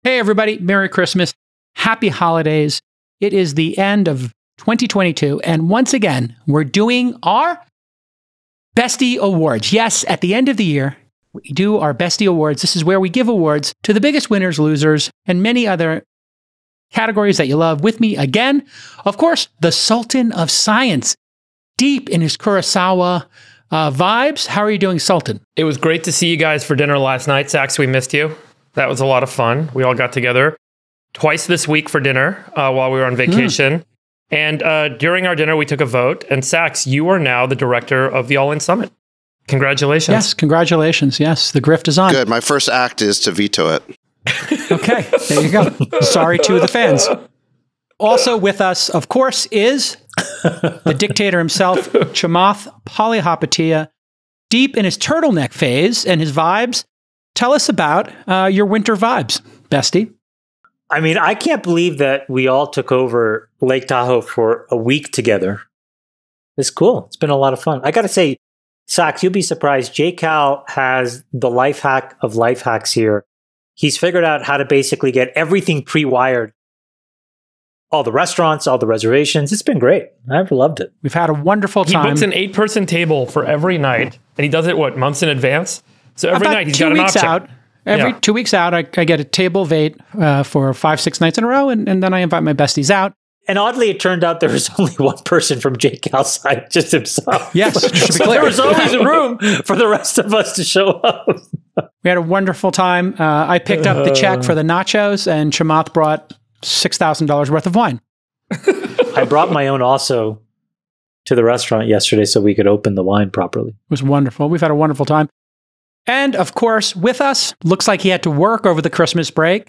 Hey, everybody. Merry Christmas. Happy holidays. It is the end of 2022. And once again, we're doing our Bestie Awards. Yes, at the end of the year, we do our Bestie Awards. This is where we give awards to the biggest winners, losers, and many other categories that you love. With me again, of course, the Sultan of Science, deep in his Kurosawa vibes. How are you doing, Sultan? It was great to see you guys for dinner last night. Sax, we missed you. That was a lot of fun. We all got together twice this week for dinner while we were on vacation. And during our dinner, we took a vote. And Sax, you are now the director of the All In Summit. Congratulations. Yes, congratulations. Yes, the grift is on. Good. My first act is to veto it. Okay, there you go. Sorry to the fans. Also with us, of course, is the dictator himself, Chamath Palihapitiya, deep in his turtleneck phase and his vibes. Tell us about your winter vibes, bestie. I mean, I can't believe that we all took over Lake Tahoe for a week together. It's cool. It's been a lot of fun. I got to say, Sax, you'll be surprised. JCal has the life hack of life hacks here. He's figured out how to basically get everything pre-wired. All the restaurants, all the reservations. It's been great. I've loved it. We've had a wonderful time. He books an 8-person table for every night, and he does it, months in advance? So every night he's got an option. Every 2 weeks out, I get a table of 8 for 5-6 nights in a row, and then I invite my besties out. And oddly, it turned out there was only one person from JCal's side, just himself. Yes, to be so clear. there was always room for the rest of us to show up. We had a wonderful time. I picked up the check for the nachos, and Chamath brought $6,000 worth of wine. I brought my own also to the restaurant yesterday so we could open the wine properly. It was wonderful. We've had a wonderful time. And of course, with us, looks like he had to work over the Christmas break.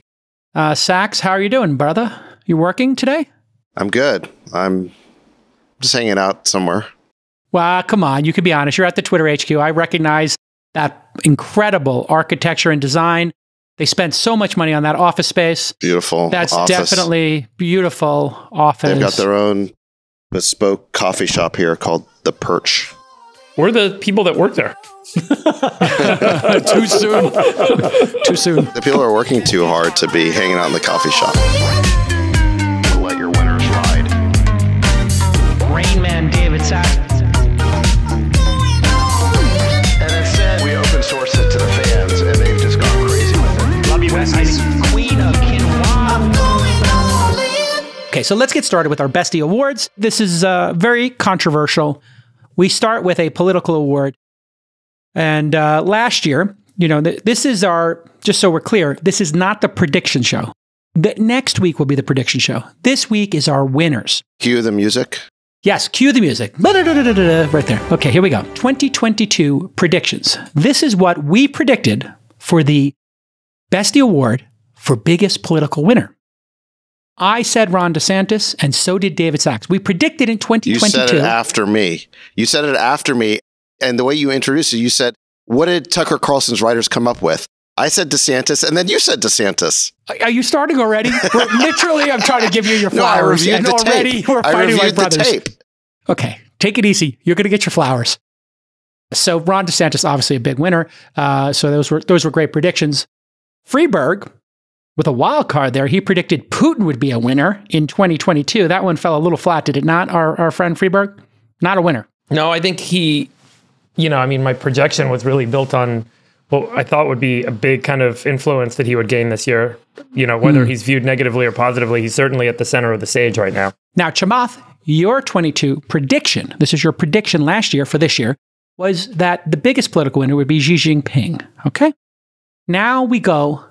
Sax, how are you doing, brother? You working today? I'm good. I'm just hanging out somewhere. Well, come on. You can be honest. You're at the Twitter HQ. I recognize that incredible architecture and design. They spent so much money on that office space. Beautiful. That's office. Definitely beautiful office. They've got their own bespoke coffee shop here called The Perch. We're the people that work there. Too soon. Too soon. The people are working too hard to be hanging out in the coffee shop. Let your winners ride. Rain Man David Sax. We open source it to the fans, and they've just gone crazy with it. Love you, Queen of Quinoa. Okay, so let's get started with our Bestie Awards. This is very controversial. We start with a political award. And last year, this is our, just so we're clear, this is not the prediction show. The next week will be the prediction show. This week is our winners. Cue the music. Yes, cue the music. Right there. Okay, here we go. 2022 predictions. This is what we predicted for the Bestie Award for biggest political winner. I said Ron DeSantis, and so did David Sax. We predicted in 2022. You said it after me. And the way you introduced it, you said, what did Tucker Carlson's writers come up with? I said DeSantis, and then you said DeSantis. Are you starting already? Literally, I'm trying to give you your flowers. No, I reviewed the already tape. we're fighting like brothers. The tape. Okay, take it easy. You're going to get your flowers. So Ron DeSantis, obviously a big winner. So those were great predictions. Freeberg, with a wild card there, he predicted Putin would be a winner in 2022. That one fell a little flat, did it not, our friend Freeberg? Not a winner. No, I think my projection was really built on what I thought would be a big kind of influence that he would gain this year. Whether he's viewed negatively or positively, he's certainly at the center of the stage right now. Now, Chamath, your 22 prediction, this is your prediction last year for this year, was that the biggest political winner would be Xi Jinping. Okay? Now we go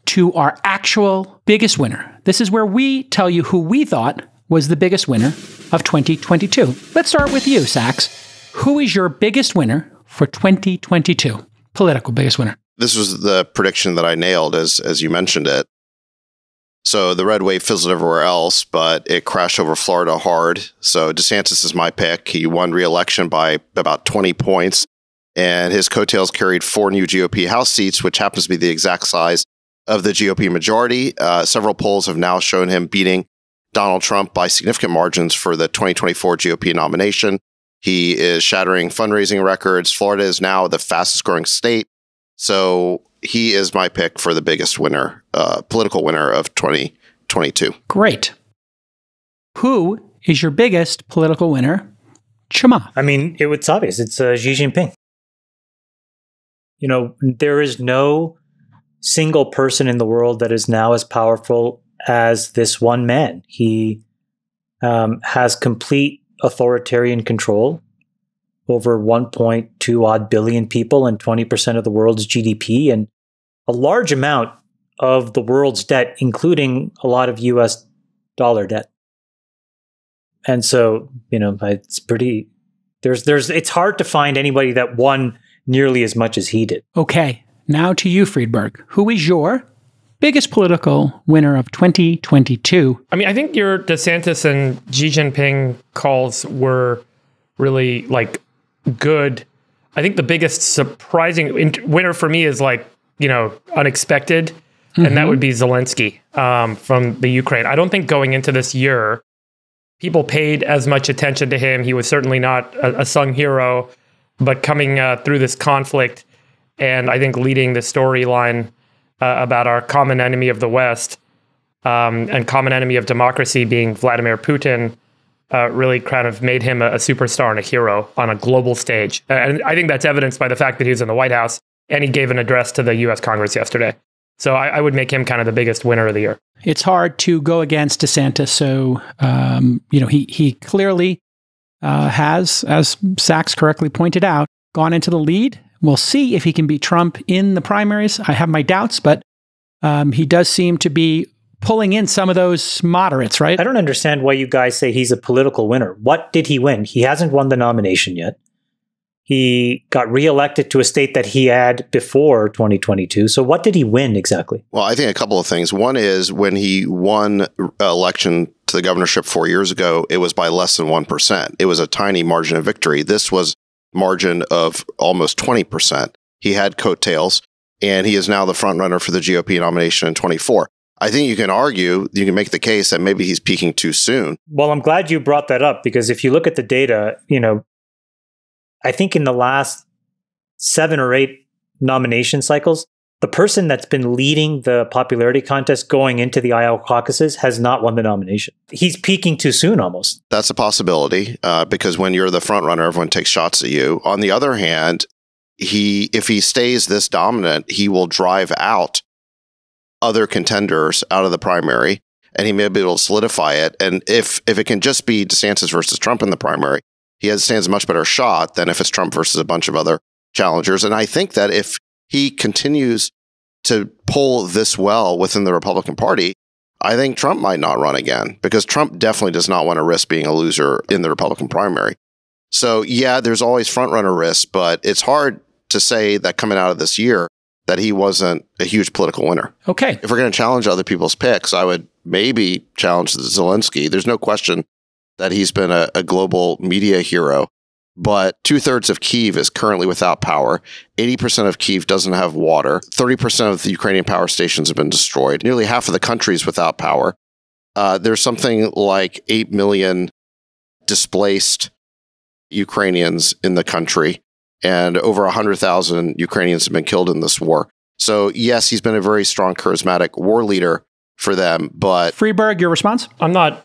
to our actual biggest winner. This is where we tell you who we thought was the biggest winner of 2022. Let's start with you, Sax. Who is your biggest winner for 2022? Political biggest winner. This was the prediction that I nailed as you mentioned it. So the red wave fizzled everywhere else, but it crashed over Florida hard. So DeSantis is my pick. He won re-election by about 20 points, and his coattails carried 4 new GOP House seats, which happens to be the exact size of the GOP majority. Several polls have now shown him beating Donald Trump by significant margins for the 2024 GOP nomination. He is shattering fundraising records. Florida is now the fastest growing state. So he is my pick for the biggest winner, political winner of 2022. Great. Who is your biggest political winner? Chamath. I mean, it's obvious. It's Xi Jinping. You know, there is no single person in the world that is now as powerful as this one man. He has complete authoritarian control over 1.2 odd billion people and 20% of the world's GDP and a large amount of the world's debt, including a lot of US dollar debt. And so, you know, it's pretty, it's hard to find anybody that won nearly as much as he did. Okay, now to you, Friedberg. Who is your biggest political winner of 2022? I mean, I think your DeSantis and Xi Jinping calls were really like good. I think the biggest surprising winner for me is like, you know, unexpected. And that would be Zelensky from the Ukraine. I don't think going into this year, people paid as much attention to him. He was certainly not a sung hero, but coming through this conflict and I think leading the storyline about our common enemy of the West and common enemy of democracy being Vladimir Putin really kind of made him a superstar and a hero on a global stage. And I think that's evidenced by the fact that he was in the White House and he gave an address to the US Congress yesterday. So I would make him kind of the biggest winner of the year. It's hard to go against DeSantis. So, you know, he clearly has, as Sachs correctly pointed out, gone into the lead. We'll see if he can beat Trump in the primaries. I have my doubts, but he does seem to be pulling in some of those moderates, right? I don't understand why you guys say he's a political winner. What did he win? He hasn't won the nomination yet. He got reelected to a state that he had before 2022. So what did he win exactly? Well, I think a couple of things. One is when he won election to the governorship 4 years ago, it was by less than 1%. It was a tiny margin of victory. This was margin of almost 20%. He had coattails, and he is now the front runner for the GOP nomination in 24. I think you can make the case that maybe he's peaking too soon. Well, I'm glad you brought that up because if you look at the data, you know, I think in the last 7 or 8 nomination cycles, the person that's been leading the popularity contest going into the Iowa caucuses has not won the nomination. He's peaking too soon almost. That's a possibility because when you're the front runner, everyone takes shots at you. On the other hand, if he stays this dominant, he will drive out other contenders out of the primary, and he may be able to solidify it. And if it can just be DeSantis versus Trump in the primary, he stands a much better shot than if it's Trump versus a bunch of other challengers. And I think that if he continues to pull this well within the Republican Party, I think Trump might not run again because Trump definitely does not want to risk being a loser in the Republican primary. So yeah, there's always front runner risk, but it's hard to say that coming out of this year that he wasn't a huge political winner. Okay. If we're going to challenge other people's picks, I would maybe challenge Zelensky. There's no question that he's been a global media hero, but 2/3 of Kyiv is currently without power. 80% of Kyiv doesn't have water. 30% of the Ukrainian power stations have been destroyed. Nearly half of the country is without power. There's something like 8 million displaced Ukrainians in the country, and over 100,000 Ukrainians have been killed in this war. So yes, he's been a very strong, charismatic war leader for them, but... Friedberg, your response? I'm not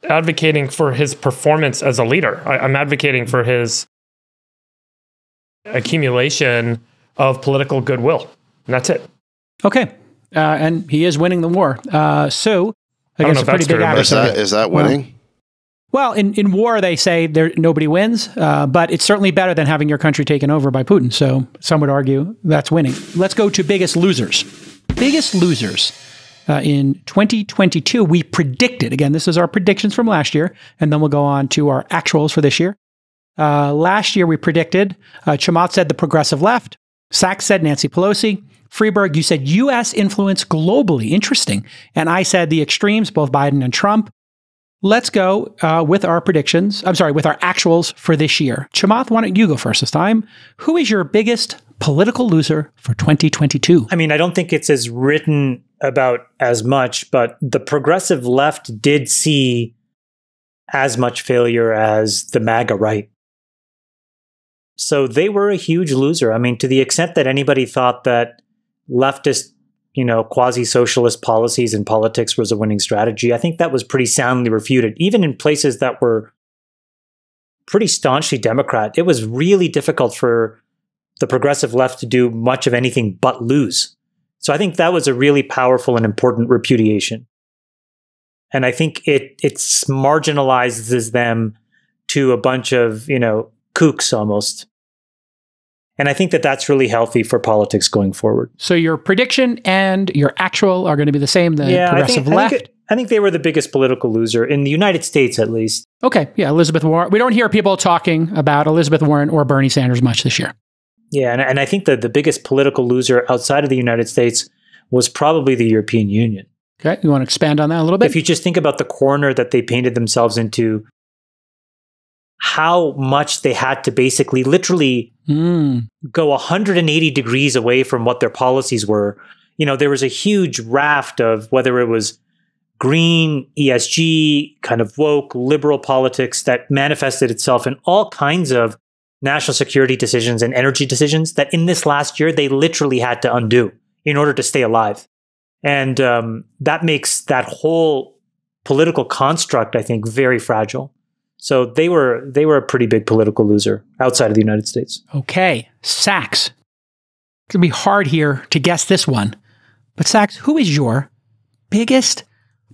advocating for his performance as a leader. I'm advocating for his accumulation of political goodwill. And that's it. Okay. And he is winning the war. So, against a pretty big adversary. Is that winning? Well, in war, they say nobody wins, but it's certainly better than having your country taken over by Putin. So some would argue that's winning. Let's go to biggest losers. Biggest losers. In 2022, we predicted, again, this is our predictions from last year, and then we'll go on to our actuals for this year. Last year, we predicted, Chamath said the progressive left, Sachs said Nancy Pelosi, Friedberg, you said U.S. influence globally, interesting, and I said the extremes, both Biden and Trump. Let's go with our predictions, with our actuals for this year. Chamath, why don't you go first this time? Who is your biggest political loser for 2022? I mean, I don't think it's as written about as much, but the progressive left did see as much failure as the MAGA right. So they were a huge loser. I mean, to the extent that anybody thought that leftist, quasi-socialist policies and politics was a winning strategy, I think that was pretty soundly refuted. Even in places that were pretty staunchly Democrat, it was really difficult for the progressive left to do much of anything but lose. So I think that was a really powerful and important repudiation. And I think it marginalizes them to a bunch of, kooks almost. And I think that that's really healthy for politics going forward. So your prediction and your actual are going to be the same, the progressive left? I think they were the biggest political loser, in the United States at least. Okay, yeah, Elizabeth Warren. We don't hear people talking about Elizabeth Warren or Bernie Sanders much this year. Yeah, and I think that the biggest political loser outside of the United States was probably the European Union. Okay, you want to expand on that a little bit? If you just think about the corner that they painted themselves into, how much they had to basically literally go 180 degrees away from what their policies were. There was a huge raft of whether it was green, ESG, kind of woke, liberal politics that manifested itself in all kinds of national security decisions and energy decisions that in this last year, they literally had to undo in order to stay alive. And that makes that whole political construct, I think, very fragile. So they were a pretty big political loser outside of the United States. Okay, Sachs. It's going to be hard here to guess this one. But Sachs, who is your biggest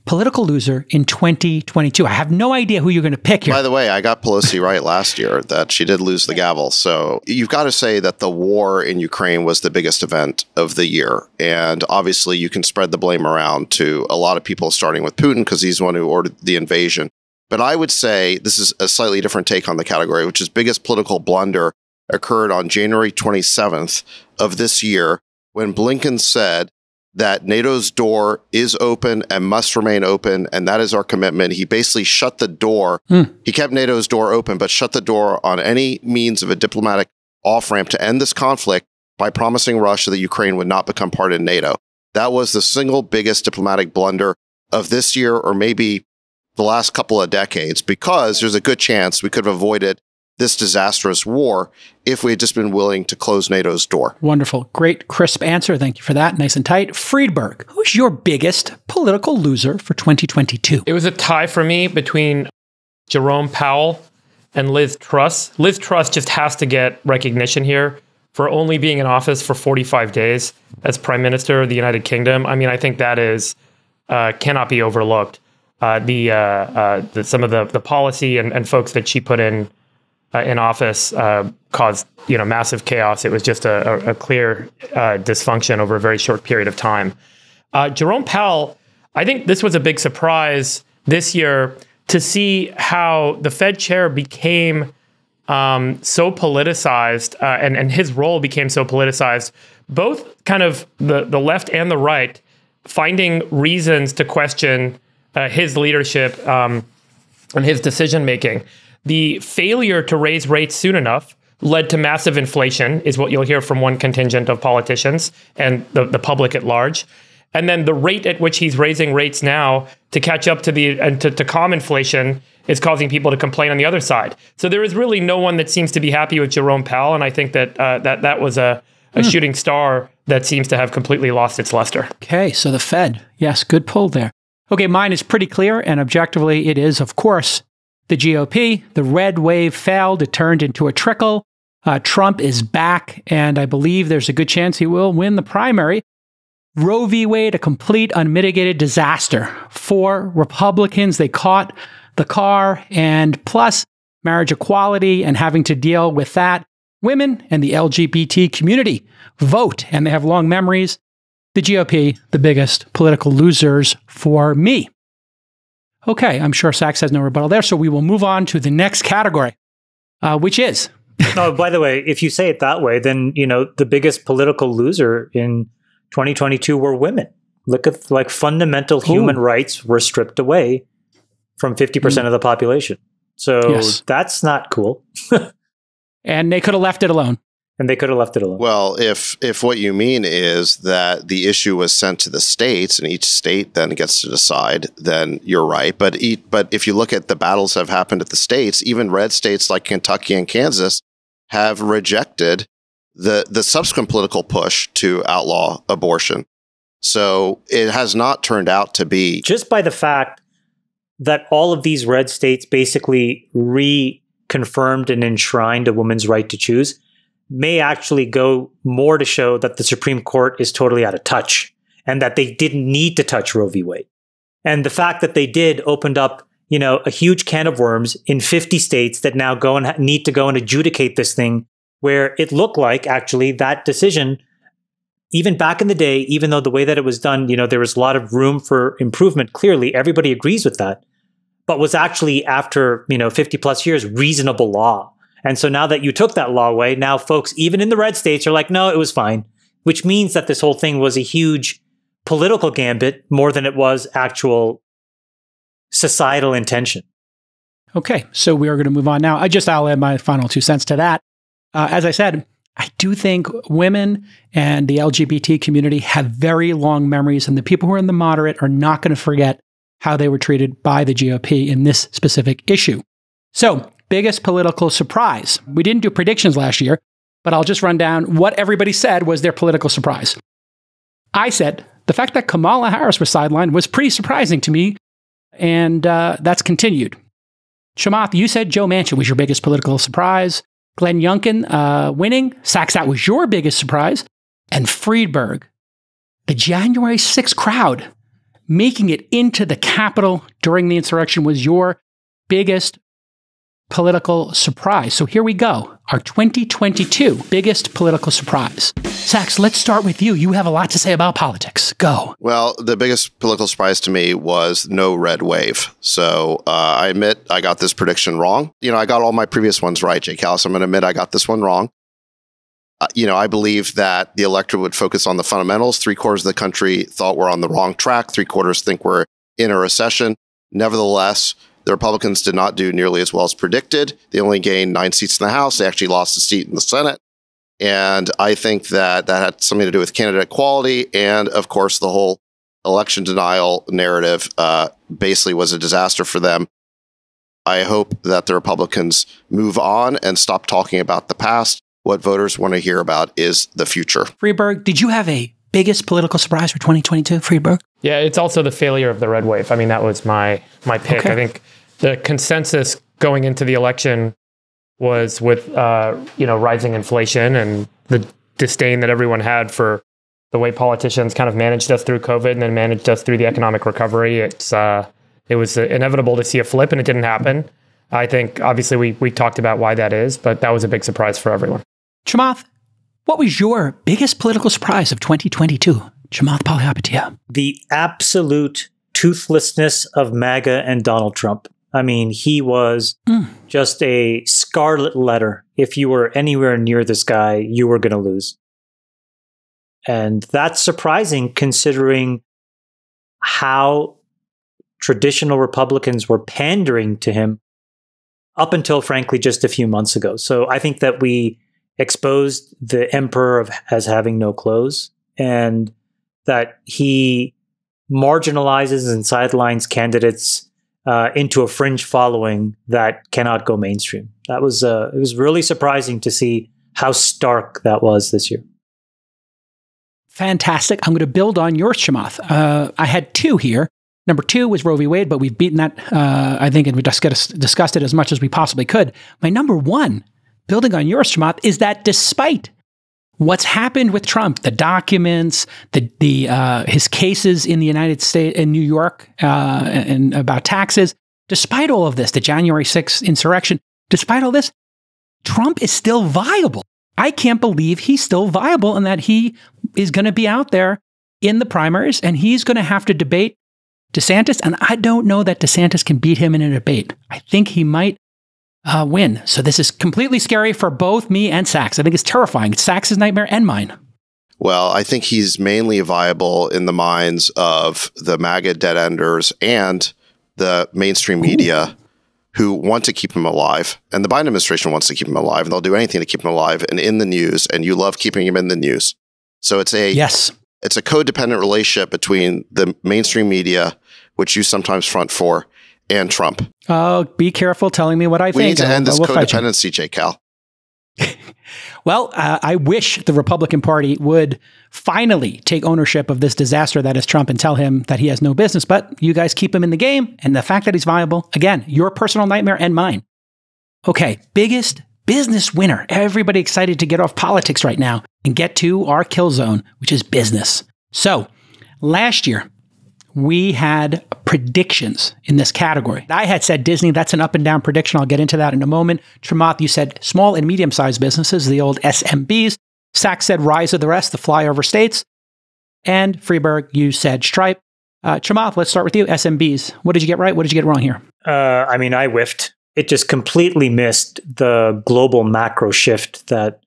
political loser in 2022? I have no idea who you're going to pick here. By the way, I got Pelosi right last year that she did lose the gavel. So you've got to say that the war in Ukraine was the biggest event of the year. And obviously you can spread the blame around to a lot of people, starting with Putin, because he's the one who ordered the invasion. But I would say this is a slightly different take on the category, which is biggest political blunder occurred on January 27th of this year, when Blinken said that NATO's door is open and must remain open, and that is our commitment. He basically shut the door. He kept NATO's door open, but shut the door on any means of a diplomatic off-ramp to end this conflict by promising Russia that Ukraine would not become part of NATO. That was the single biggest diplomatic blunder of this year, or maybe the last couple of decades, because there's a good chance we could have avoided this disastrous war if we had just been willing to close NATO's door. Wonderful. Great, crisp answer. Thank you for that. Nice and tight. Friedberg, who's your biggest political loser for 2022? It was a tie for me between Jerome Powell and Liz Truss. Liz Truss just has to get recognition here for only being in office for 45 days as Prime Minister of the United Kingdom. I mean, I think that is cannot be overlooked. Some of the policy and folks that she put in office caused massive chaos. It was just a clear dysfunction over a very short period of time. Jerome Powell, I think this was a big surprise this year to see how the Fed chair became so politicized, and his role became so politicized. Both kind of the left and the right finding reasons to question his leadership and his decision making. The failure to raise rates soon enough led to massive inflation, is what you'll hear from one contingent of politicians and the public at large. And then the rate at which he's raising rates now to catch up to to calm inflation is causing people to complain on the other side. So there is really no one that seems to be happy with Jerome Powell, and I think that that was a shooting star that seems to have completely lost its luster. Okay, so the Fed. Yes, good pull there. Okay, mine is pretty clear, and objectively it is, of course, the GOP. The red wave failed. It turned into a trickle. Trump is back, and I believe there's a good chance he will win the primary. Roe v. Wade, a complete unmitigated disaster for Republicans. They caught the car, and plus marriage equality and having to deal with that. Women and the LGBT community vote, and they have long memories. The GOP, the biggest political losers for me. Okay, I'm sure Sachs has no rebuttal there, so we will move on to the next category, which is... Oh, by the way, if you say it that way, then, the biggest political loser in 2022 were women. Look at, fundamental human rights were stripped away from 50% of the population. So That's not cool. And they could have left it alone. Well, if what you mean is that the issue was sent to the states and each state then gets to decide, then you're right. But if you look at the battles that have happened at the states, even red states like Kentucky and Kansas have rejected the subsequent political push to outlaw abortion. So it has not turned out to be just by the fact that all of these red states basically reconfirmed and enshrined a woman's right to choose may actually go more to show that the Supreme Court is totally out of touch and that they didn't need to touch Roe v. Wade. And the fact that they did opened up, a huge can of worms in 50 states that now go and need to go and adjudicate this thing, where it looked like actually that decision, even back in the day, even though the way that it was done, there was a lot of room for improvement. Clearly, everybody agrees with that, but was actually after, 50 plus years, reasonable law. And so now that you took that law away, now folks, even in the red states, are like, no, it was fine, which means that this whole thing was a huge political gambit more than it was actual societal intention. Okay, so we are going to move on now. I'll add my final 2 cents to that. As I said, I do think women and the LGBT community have very long memories, and the people who are in the moderate are not going to forget how they were treated by the GOP in this specific issue. So, biggest political surprise. We didn't do predictions last year, but I'll just run down what everybody said was their political surprise. I said the fact that Kamala Harris was sidelined was pretty surprising to me, and that's continued. Chamath, you said Joe Manchin was your biggest political surprise. Glenn Youngkin winning. Sachs, that was your biggest surprise. And Friedberg, the January 6th crowd, making it into the Capitol during the insurrection was your biggest political surprise. So here we go. Our 2022 biggest political surprise. Sachs, let's start with you. You have a lot to say about politics. Go. Well, the biggest political surprise to me was no red wave. So I admit I got this prediction wrong. I got all my previous ones right, Jay Callis. I'm going to admit I got this one wrong. I believe that the electorate would focus on the fundamentals. 3/4 of the country thought we're on the wrong track. 3/4 think we're in a recession. Nevertheless, the Republicans did not do nearly as well as predicted. They only gained 9 seats in the House. They actually lost a seat in the Senate. And I think that had something to do with candidate equality. And of course, the whole election denial narrative basically was a disaster for them. I hope that the Republicans move on and stop talking about the past. What voters want to hear about is the future. Friedberg, did you have a biggest political surprise for 2022, Friedberg? Yeah, it's also the failure of the red wave. I mean, that was my pick. Okay. I think the consensus going into the election was with rising inflation and the disdain that everyone had for the way politicians kind of managed us through COVID and then managed us through the economic recovery. It was inevitable to see a flip, and it didn't happen. I think obviously we talked about why that is, but that was a big surprise for everyone. Chamath, what was your biggest political surprise of 2022? Chamath Palihapitiya. The absolute toothlessness of MAGA and Donald Trump. I mean, he was just a scarlet letter. If you were anywhere near this guy, you were going to lose. And that's surprising considering how traditional Republicans were pandering to him up until, frankly, just a few months ago. So I think that we exposed the emperor as having no clothes, and that he marginalizes and sidelines candidates into a fringe following that cannot go mainstream. That was it was really surprising to see how stark that was this year. Fantastic. I'm going to build on yours, Chamath. I had 2 here. Number 2 was Roe v. Wade, but we've beaten that, I think, and we discussed it as much as we possibly could. My number 1, building on yours, Chamath, is that despite what's happened with Trump, the documents, his cases in the United States, in New York, and about taxes, despite all of this, the January 6th insurrection, despite all this, Trump is still viable. I can't believe he's still viable and that he is going to be out there in the primaries and he's going to have to debate DeSantis. And I don't know that DeSantis can beat him in a debate. I think he might win. So this is completely scary for both me and Sachs. I think it's terrifying. It's Sachs' nightmare and mine. Well, I think he's mainly viable in the minds of the MAGA dead-enders and the mainstream media who want to keep him alive. And the Biden administration wants to keep him alive, and they'll do anything to keep him alive and in the news, and you love keeping him in the news. So it's a codependent relationship between the mainstream media, which you sometimes front for, and Trump. Oh, be careful telling me what I think. We need to end this codependency, J. Cal. Well, I wish the Republican Party would finally take ownership of this disaster that is Trump and tell him that he has no business. But you guys keep him in the game. And the fact that he's viable, again, your personal nightmare and mine. Okay, biggest business winner. Everybody excited to get off politics right now and get to our kill zone, which is business. So last year, we had predictions in this category. I had said Disney, that's an up and down prediction. I'll get into that in a moment. Chamath, you said small and medium-sized businesses, the old SMBs. Sachs said rise of the rest, the flyover states. And Freeberg, you said Stripe. Chamath, let's start with you. SMBs. What did you get right? What did you get wrong here? I whiffed. It just completely missed the global macro shift that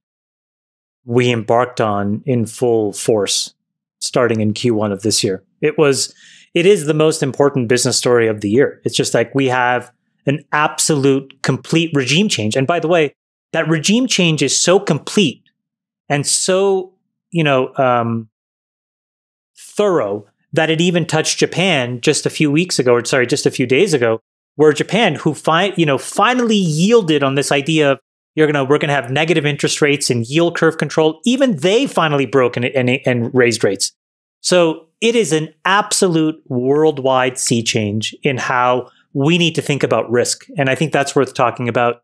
we embarked on in full force starting in Q1 of this year. It is the most important business story of the year. It's just like we have an absolute complete regime change. And by the way, that regime change is so complete and so, thorough that it even touched Japan just a few days ago, where Japan, who finally yielded on this idea of we're going to have negative interest rates and yield curve control. Even they finally broke and raised rates. So it is an absolute worldwide sea change in how we need to think about risk. And I think that's worth talking about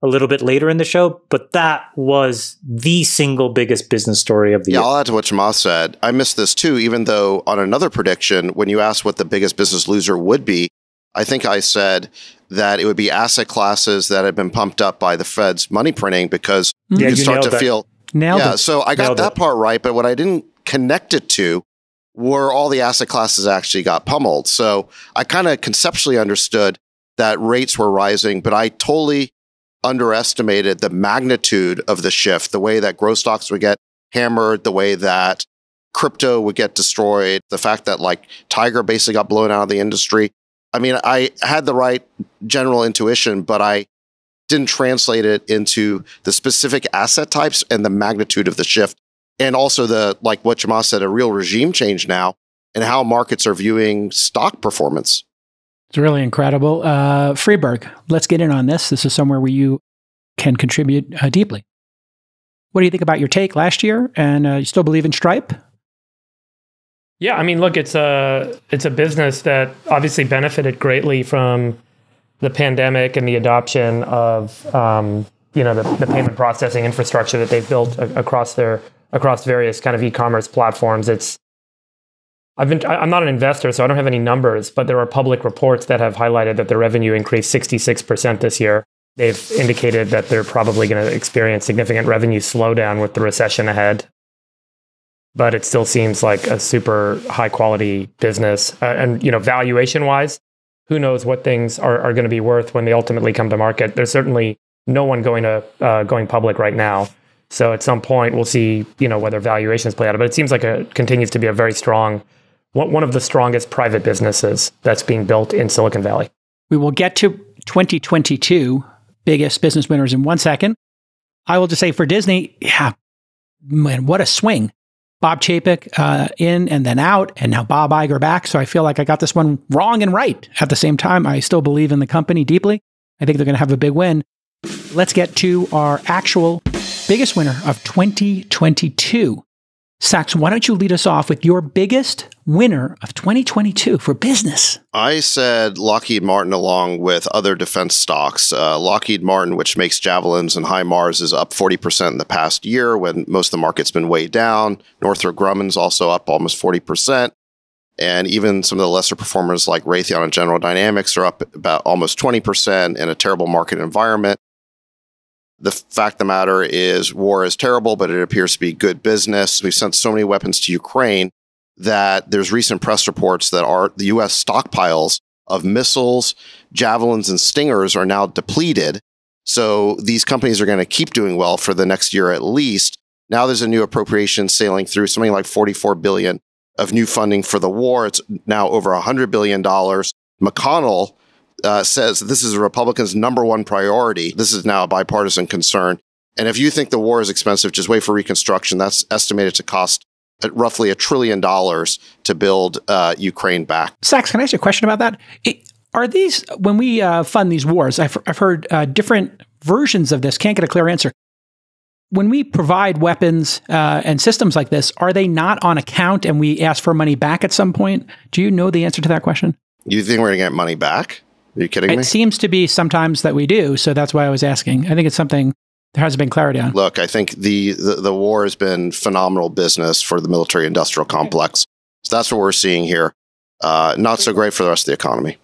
a little bit later in the show. But that was the single biggest business story of the year. Yeah, I'll add to what Chamath said. I missed this too, even though on another prediction, when you asked what the biggest business loser would be, I think I said that it would be asset classes that had been pumped up by the Fed's money printing because you start to feel... Nailed it. So I got that part right, but what I didn't connect it to were all the asset classes actually got pummeled. So I kind of conceptually understood that rates were rising, but I totally underestimated the magnitude of the shift, the way that growth stocks would get hammered, the way that crypto would get destroyed, the fact that like Tiger basically got blown out of the industry. I mean, I had the right general intuition, but I didn't translate it into the specific asset types and the magnitude of the shift. And also like what Chamath said, a real regime change now and how markets are viewing stock performance. It's really incredible. Freeberg, let's get in on this. This is somewhere where you can contribute deeply. What do you think about your take last year? And you still believe in Stripe? Yeah, I mean, look, it's a business that obviously benefited greatly from the pandemic and the adoption of the payment processing infrastructure that they've built across various kind of e-commerce platforms. I'm not an investor, so I don't have any numbers, but there are public reports that have highlighted that their revenue increased 66% this year. They've indicated that they're probably going to experience significant revenue slowdown with the recession ahead. But it still seems like a super high quality business. And valuation wise, who knows what things are going to be worth when they ultimately come to market. There's certainly no one going public right now. So at some point we'll see, whether valuations play out. But it seems like it continues to be a very strong, one of the strongest private businesses that's being built in Silicon Valley. We will get to 2022 biggest business winners in 1 second. I will just say for Disney, yeah, man, what a swing. Bob Chapek in and then out, and now Bob Iger back. So I feel like I got this one wrong and right. At the same time, I still believe in the company deeply. I think they're going to have a big win. Let's get to our actual biggest winner of 2022. Sachs, why don't you lead us off with your biggest winner of 2022 for business? I said Lockheed Martin along with other defense stocks. Lockheed Martin, which makes javelins and HIMARS, is up 40% in the past year when most of the market's been way down. Northrop Grumman's also up almost 40%. And even some of the lesser performers like Raytheon and General Dynamics are up about almost 20% in a terrible market environment. The fact of the matter is war is terrible, but it appears to be good business. We've sent so many weapons to Ukraine that there's recent press reports that the U.S. stockpiles of missiles, javelins, and stingers are now depleted. So these companies are going to keep doing well for the next year at least. Now there's a new appropriation sailing through something like $44 billion of new funding for the war. It's now over $100 billion. McConnell says this is a Republican's number one priority. This is now a bipartisan concern. And if you think the war is expensive, just wait for Reconstruction. That's estimated to cost roughly $1 trillion to build Ukraine back. Sachs, can I ask you a question about that? Are these, when we fund these wars, I've heard different versions of this, can't get a clear answer. when we provide weapons and systems like this, are they not on account and we ask for money back at some point? Do you know the answer to that question? You think we're going to get money back? Are you kidding me? It seems to be sometimes that we do, so that's why I was asking. I think it's something there hasn't been clarity on. Look, I think the war has been phenomenal business for the military-industrial complex. So that's what we're seeing here. Not so great for the rest of the economy.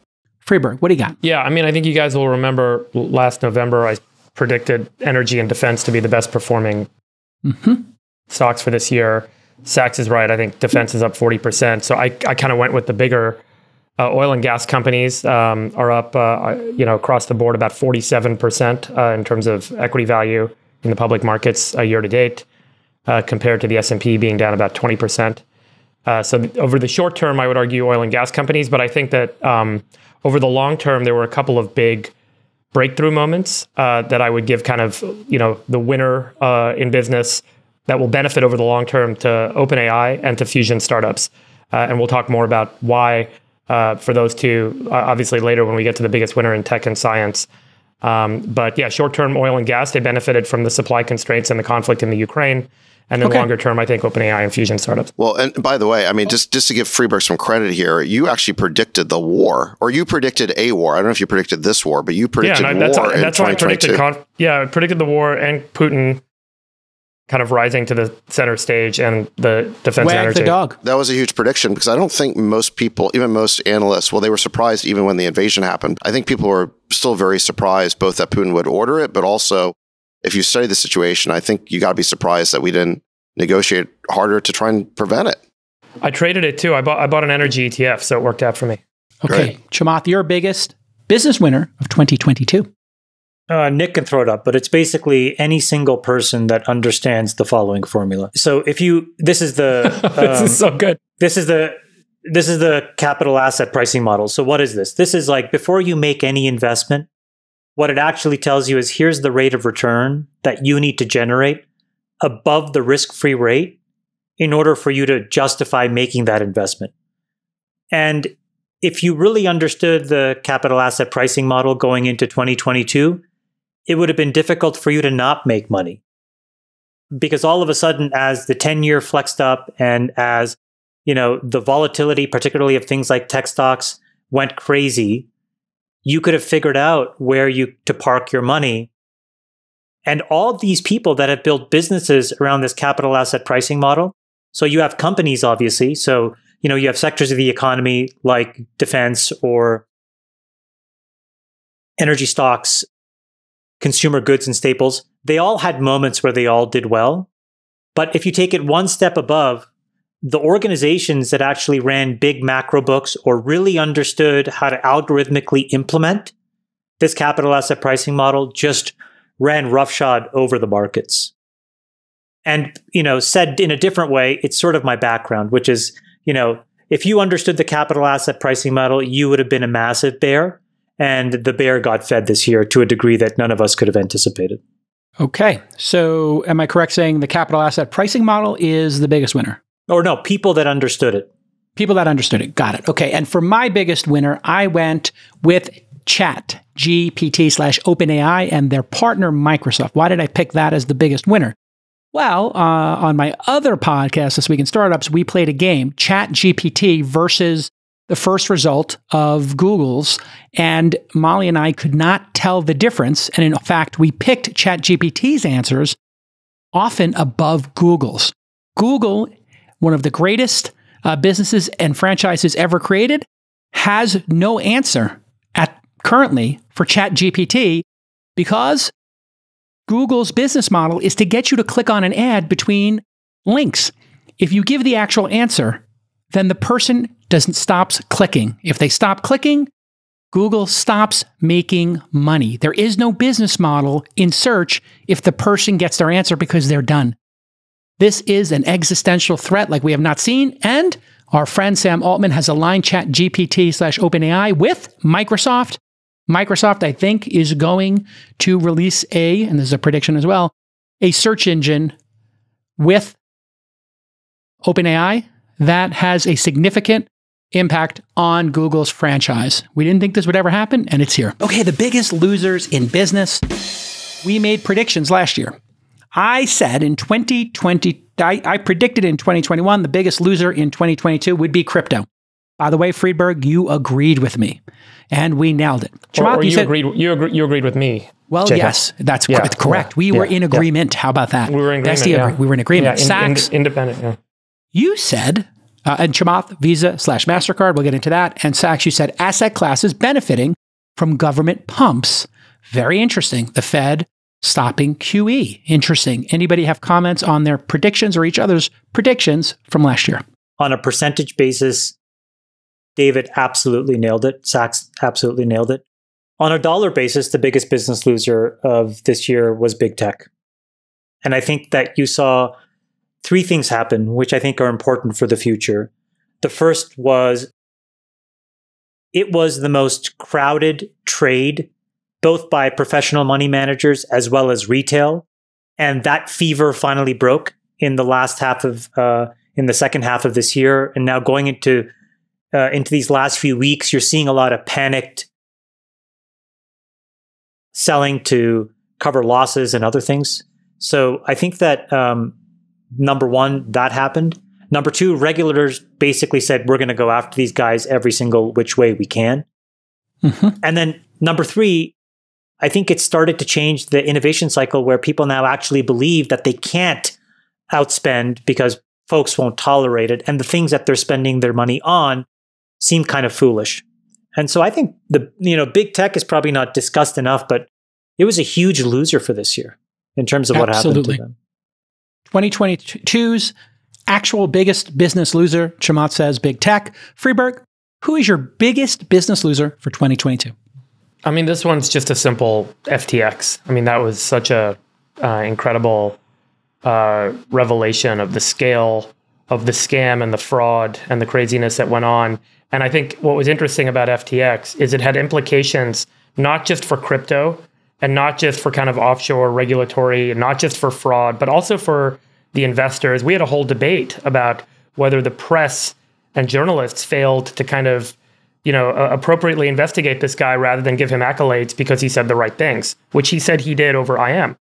Freeberg, what do you got? Yeah, I mean, I think you guys will remember last November, I predicted energy and defense to be the best performing stocks for this year. Sachs is right. I think defense is up 40%. So I kind of went with the bigger oil and gas companies are up, across the board about 47% in terms of equity value in the public markets year to date, compared to the S&P being down about 20%. So over the short term, I would argue oil and gas companies, but I think that over the long term, there were a couple of big breakthrough moments that I would give kind of, the winner in business that will benefit over the long term to OpenAI and to Fusion startups. And we'll talk more about why for those two, obviously later when we get to the biggest winner in tech and science. But yeah, short-term oil and gas, they benefited from the supply constraints and the conflict in the Ukraine. And then longer term, I think OpenAI and Fusion startups. Well, and by the way, I mean, just to give Freeberg some credit here, you actually predicted the war, or you predicted a war. I don't know if you predicted this war, but you predicted war in 2022. I predicted the war and Putin kind of rising to the center stage and the defense energy. The dog. That was a huge prediction because I don't think most people, even most analysts, well, they were surprised even when the invasion happened. I think people were still very surprised both that Putin would order it, but also if you study the situation, I think you got to be surprised that we didn't negotiate harder to try and prevent it. I traded it too. I bought an energy ETF, so it worked out for me. Okay. Chamath, your biggest business winner of 2022. Nick can throw it up, but it's basically any single person that understands the following formula. So this is the this is so good. This is the capital asset pricing model. So what is this? This is like before you make any investment, what it actually tells you is here's the rate of return that you need to generate above the risk-free rate in order for you to justify making that investment. And if you really understood the capital asset pricing model going into 2022, it would have been difficult for you to not make money. Because all of a sudden, as the 10-year flexed up and as the volatility, particularly of things like tech stocks, went crazy, you could have figured out where to park your money. And all these people that have built businesses around this capital asset pricing model. So you have companies, obviously. So, you have sectors of the economy like defense or energy stocks, consumer goods and staples. They all had moments where they all did well. But if you take it one step above, the organizations that actually ran big macro books or really understood how to algorithmically implement this capital asset pricing model just ran roughshod over the markets. And, said in a different way, it's sort of my background, which is, if you understood the capital asset pricing model, you would have been a massive bear. And the bear got fed this year to a degree that none of us could have anticipated. Okay. So am I correct saying the capital asset pricing model is the biggest winner? Or no, people that understood it. People that understood it. Got it. Okay. And for my biggest winner, I went with ChatGPT/OpenAI and their partner, Microsoft. Why did I pick that as the biggest winner? Well, on my other podcast, This Week in Startups, we played a game, ChatGPT versus the first result of Google's, and Molly and I could not tell the difference. And in fact, we picked ChatGPT's answers often above Google's. Google, one of the greatest businesses and franchises ever created, has no answer currently for ChatGPT because Google's business model is to get you to click on an ad between links. If you give the actual answer, then the person stops clicking. If they stop clicking, Google stops making money. There is no business model in search if the person gets their answer because they're done. This is an existential threat like we have not seen, and our friend Sam Altman has aligned ChatGPT/OpenAI with Microsoft. Microsoft, I think, is going to release and this is a prediction as well, a search engine with OpenAI that has a significant impact on Google's franchise. We didn't think this would ever happen, and it's here. Okay, the biggest losers in business. We made predictions last year. I said in 2020, I predicted in 2021, the biggest loser in 2022 would be crypto. By the way, Friedberg, you agreed with me, and we nailed it. Chamath, or you agreed with me. Well, Jacob. yes, that's correct. We were in agreement. How about that? We were in agreement. We were in agreement. Sachs, independent. Yeah. You said, and Chamath, Visa/MasterCard, we'll get into that. And Sachs, you said asset classes benefiting from government pumps. Very interesting. The Fed stopping QE. Interesting. Anybody have comments on their predictions or each other's predictions from last year? On a percentage basis, David absolutely nailed it. Sachs absolutely nailed it. On a dollar basis, the biggest business loser of this year was big tech. And I think that you saw three things happen, which I think are important for the future. The first was it was the most crowded trade, both by professional money managers as well as retail. And that fever finally broke in the in the second half of this year. And now going into these last few weeks, you're seeing a lot of panicked selling to cover losses and other things. So I think that number one, that happened. Number two, regulators basically said, we're going to go after these guys every single which way we can. Mm-hmm. And then number three, I think it started to change the innovation cycle where people now actually believe that they can't outspend because folks won't tolerate it. And the things that they're spending their money on seem kind of foolish. And so I think big tech is probably not discussed enough, but it was a huge loser for this year in terms of what happened to them. 2022's actual biggest business loser, Chamath says big tech. Friedberg, who is your biggest business loser for 2022? I mean, this one's just a simple FTX. I mean, that was such a incredible revelation of the scale of the scam and the fraud and the craziness that went on. And I think what was interesting about FTX is it had implications not just for crypto and not just for kind of offshore regulatory and not just for fraud, but also for the investors. We had a whole debate about whether the press and journalists failed to kind of, appropriately investigate this guy rather than give him accolades because he said the right things, which he said he did over IM.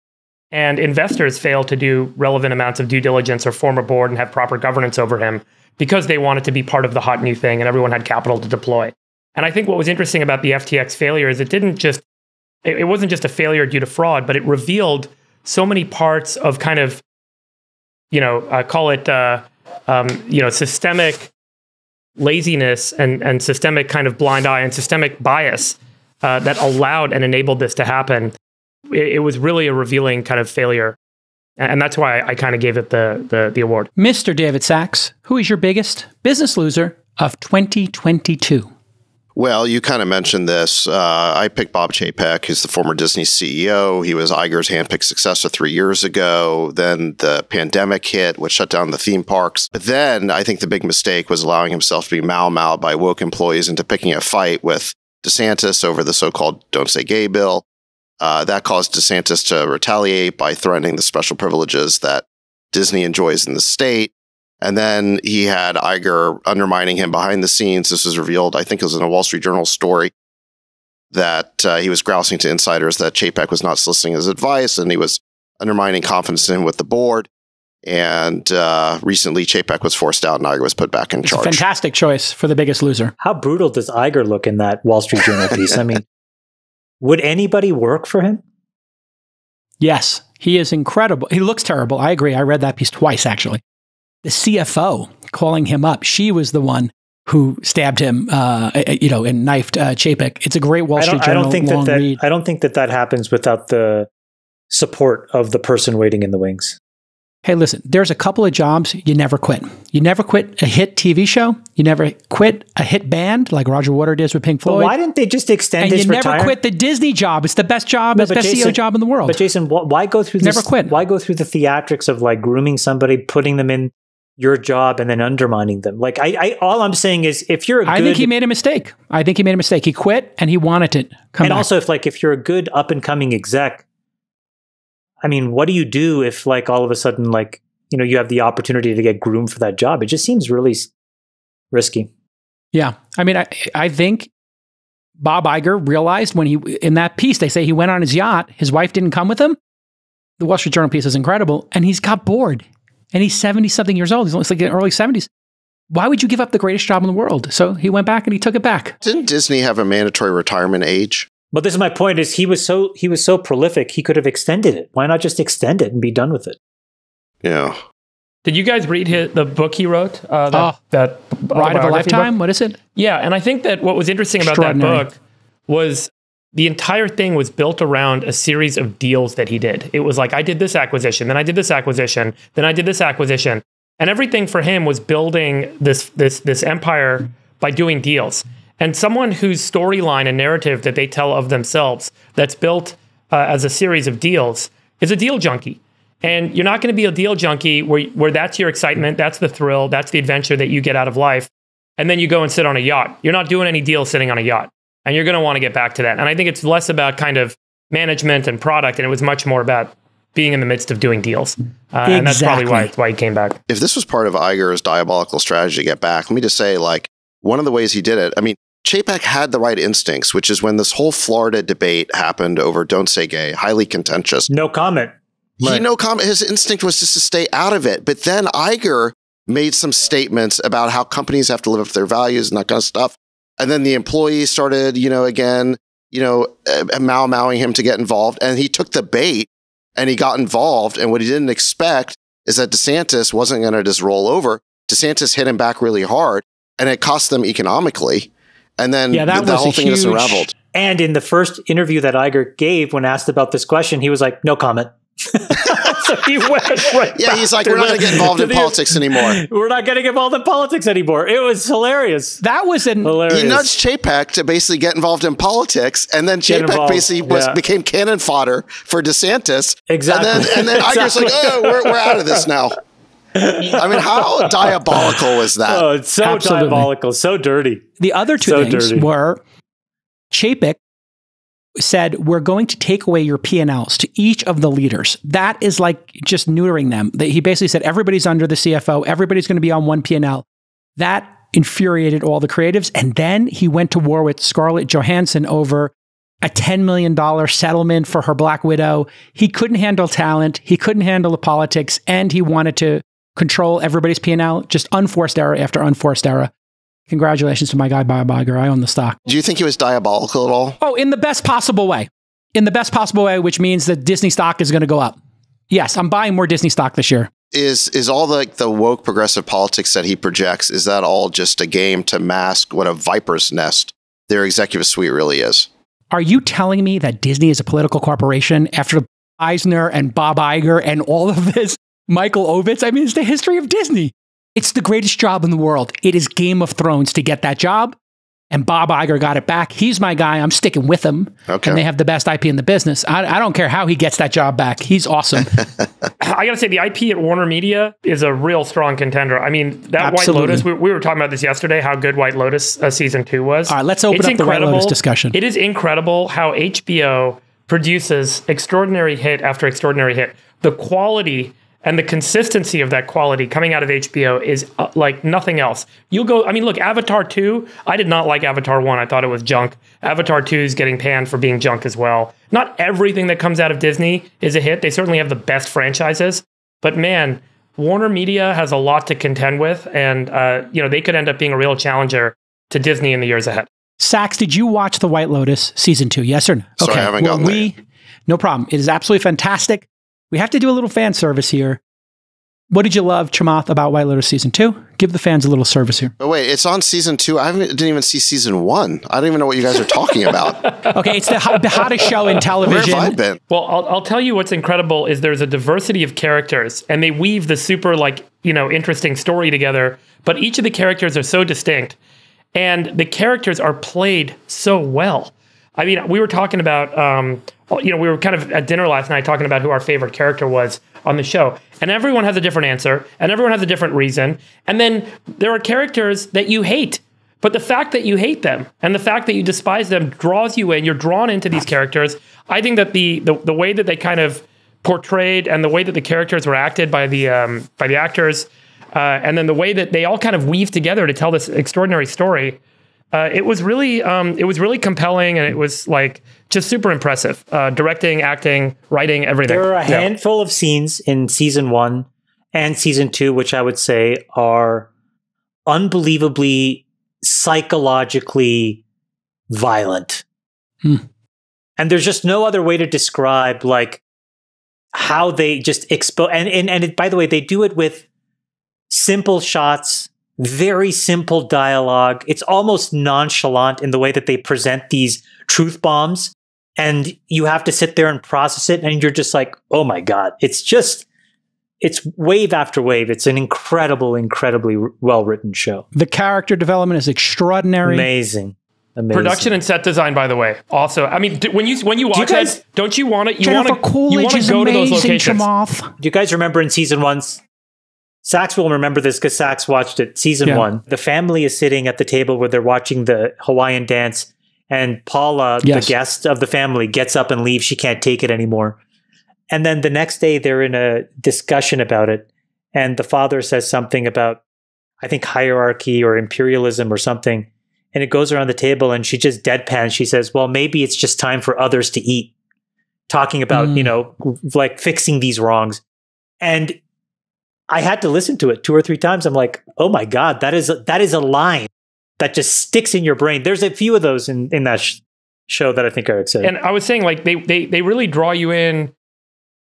And investors failed to do relevant amounts of due diligence or form a board and have proper governance over him because they wanted to be part of the hot new thing and everyone had capital to deploy. And I think what was interesting about the FTX failure is it wasn't just a failure due to fraud, but it revealed so many parts of kind of, call it, systemic laziness and systemic kind of blind eye and systemic bias that allowed and enabled this to happen. It was really a revealing kind of failure. And that's why I kind of gave it the award. Mr. David Sachs, who is your biggest business loser of 2022? Well, you kind of mentioned this. I picked Bob Chapek, who's the former Disney CEO. He was Iger's handpicked successor 3 years ago. Then the pandemic hit, which shut down the theme parks. But then I think the big mistake was allowing himself to be mau-maued by woke employees into picking a fight with DeSantis over the so-called Don't Say Gay bill. That caused DeSantis to retaliate by threatening the special privileges that Disney enjoys in the state. And then he had Iger undermining him behind the scenes. This was revealed, I think it was in a Wall Street Journal story, that he was grousing to insiders that Chapek was not soliciting his advice, and he was undermining confidence in him with the board. And recently, Chapek was forced out and Iger was put back in charge. Fantastic choice for the biggest loser. How brutal does Iger look in that Wall Street Journal piece? I mean, would anybody work for him? Yes, he is incredible. He looks terrible. I agree. I read that piece twice, actually. The CFO calling him up. She was the one who stabbed him, and knifed Chapek. It's a great Wall Street Journal long read. I don't think that happens without the support of the person waiting in the wings. Hey, listen, there's a couple of jobs you never quit. You never quit a hit TV show. You never quit a hit band like Roger Waters with Pink Floyd. But why didn't they just extend his retirement? And you never quit the Disney job. It's the best job. It's the best CEO job in the world. But Jason, why go through this? Never quit. Why go through the theatrics of like grooming somebody, putting them in your job and then undermining them? Like all I'm saying is if you're I think he made a mistake. He quit and he wanted to come back. Also if you're a good up and coming exec, I mean, what do you do if like all of a sudden you have the opportunity to get groomed for that job? It just seems really risky. Yeah. I mean, I think Bob Iger realized when in that piece, they say he went on his yacht, his wife didn't come with him. the Wall Street Journal piece is incredible, and he's got bored. And he's 70-something years old. He's like in the early 70s. Why would you give up the greatest job in the world? So he went back and he took it back. Didn't Disney have a mandatory retirement age? But this is my point: is he was so prolific, he could have extended it. Why not just extend it and be done with it? Yeah. Did you guys read the book he wrote? That Ride of a Lifetime? Book? What is it? Yeah, and I think that what was interesting about that book was the entire thing was built around a series of deals that he did. It was like, I did this acquisition, then I did this acquisition, then I did this acquisition. And everything for him was building this empire by doing deals. And someone whose storyline and narrative that they tell of themselves that's built as a series of deals is a deal junkie. And you're not going to be a deal junkie where that's your excitement, that's the thrill, that's the adventure that you get out of life. And then you go and sit on a yacht. You're not doing any deals sitting on a yacht. And you're going to want to get back to that. And I think it's less about kind of management and product, and it was much more about being in the midst of doing deals. And that's probably why he came back. If this was part of Iger's diabolical strategy to get back, let me just say, like, one of the ways he did it, I mean, Chapek had the right instincts, which is when this whole Florida debate happened over Don't Say Gay, highly contentious. No comment. No comment. His instinct was just to stay out of it. But then Iger made some statements about how companies have to live up to their values and that kind of stuff. And then the employees started, mowing him to get involved. And he took the bait and he got involved. And what he didn't expect is that DeSantis wasn't going to just roll over. DeSantis hit him back really hard, and it cost them economically. And then the whole thing is unraveled. And in the first interview that Iger gave, when asked about this question, he was like, no comment. So he went right he's like, we're not going to get involved in politics anymore. We're not getting involved in politics anymore. It was hilarious. That was hilarious. He nudged Chapek to basically get involved in politics, and then Chapek basically became cannon fodder for DeSantis. Exactly. And then Iger's like, oh, we're out of this now. I mean, how diabolical was that? Oh, it's so Absolutely. diabolical, so dirty. The other two things were Chapek said, we're going to take away your P&Ls to each of the leaders. That is like just neutering them. He basically said, everybody's under the CFO. Everybody's going to be on one P&L. That infuriated all the creatives. And then he went to war with Scarlett Johansson over a $10 million settlement for her Black Widow. He couldn't handle talent. He couldn't handle the politics. And he wanted to control everybody's P&L. Just unforced error after unforced error. Congratulations to my guy, Bob Iger. I own the stock. Do you think he was diabolical at all? Oh, in the best possible way. In the best possible way, which means that Disney stock is going to go up. Yes, I'm buying more Disney stock this year. Is all the woke progressive politics that he projects, is that all just a game to mask what a viper's nest their executive suite really is? Are you telling me that Disney is a political corporation after Eisner and Bob Iger and all of this? Michael Ovitz? I mean, it's the history of Disney. It's the greatest job in the world. It is Game of Thrones to get that job. And Bob Iger got it back. He's my guy. I'm sticking with him. Okay. And they have the best IP in the business. I don't care how he gets that job back. He's awesome. I got to say, the IP at Warner Media is a real strong contender. I mean, that Absolutely. White Lotus, we were talking about this yesterday, how good White Lotus season 2 was. All right, let's open up the White Lotus discussion. It is incredible how HBO produces extraordinary hit after extraordinary hit. The quality and the consistency of that quality coming out of HBO is like nothing else. You'll go, I mean, look, Avatar 2, I did not like Avatar 1. I thought it was junk. Avatar 2 is getting panned for being junk as well. Not everything that comes out of Disney is a hit. They certainly have the best franchises. But man, Warner Media has a lot to contend with. And, they could end up being a real challenger to Disney in the years ahead. Sax, did you watch The White Lotus season 2? Yes or no? Sorry, I haven't gotten there. No problem. It is absolutely fantastic. We have to do a little fan service here. What did you love, Chamath, about White Lotus season 2? Give the fans a little service here. But wait, it's on season 2. I didn't even see season 1. I don't even know what you guys are talking about. Okay, it's the hottest show in television. Where have I been? Well, I'll tell you what's incredible is there's a diversity of characters, and they weave the super interesting story together. But each of the characters are so distinct, and the characters are played so well. I mean, we were talking about, we were kind of at dinner last night talking about who our favorite character was on the show. And everyone has a different answer, and everyone has a different reason. And then there are characters that you hate. But the fact that you hate them and the fact that you despise them draws you in. You're drawn into these characters. I think that the way that they kind of portrayed and the way that the characters were acted by the actors, and then the way that they all kind of weave together to tell this extraordinary story, It was really compelling, and it was like just super impressive. Directing, acting, writing, everything. There are a handful of scenes in season 1 and season 2, which I would say are unbelievably psychologically violent. And there's just no other way to describe like how they just expose. And by the way, they do it with simple shots, very simple dialogue. It's almost nonchalant in the way that they present these truth bombs. And you have to sit there and process it. And you're just like, oh my God, it's wave after wave. It's an incredibly well-written show. The character development is extraordinary. Amazing. Production and set design, by the way. Also, I mean, when you watch that, don't you want to? You want to go to those locations. Chamath. Do you guys remember in season 1? Sax will remember this because Sax watched it. Season 1, the family is sitting at the table where they're watching the Hawaiian dance, and Paula, the guest of the family, gets up and leaves. She can't take it anymore. And then the next day, they're in a discussion about it, and the father says something about, I think, hierarchy or imperialism or something, and it goes around the table, and she just deadpans. She says, well, maybe it's just time for others to eat, talking about, like fixing these wrongs. And I had to listen to it 2 or 3 times. I'm like, oh my God, that is a line that just sticks in your brain. There's a few of those in that show that I think are exciting. And I was saying, like, they really draw you in.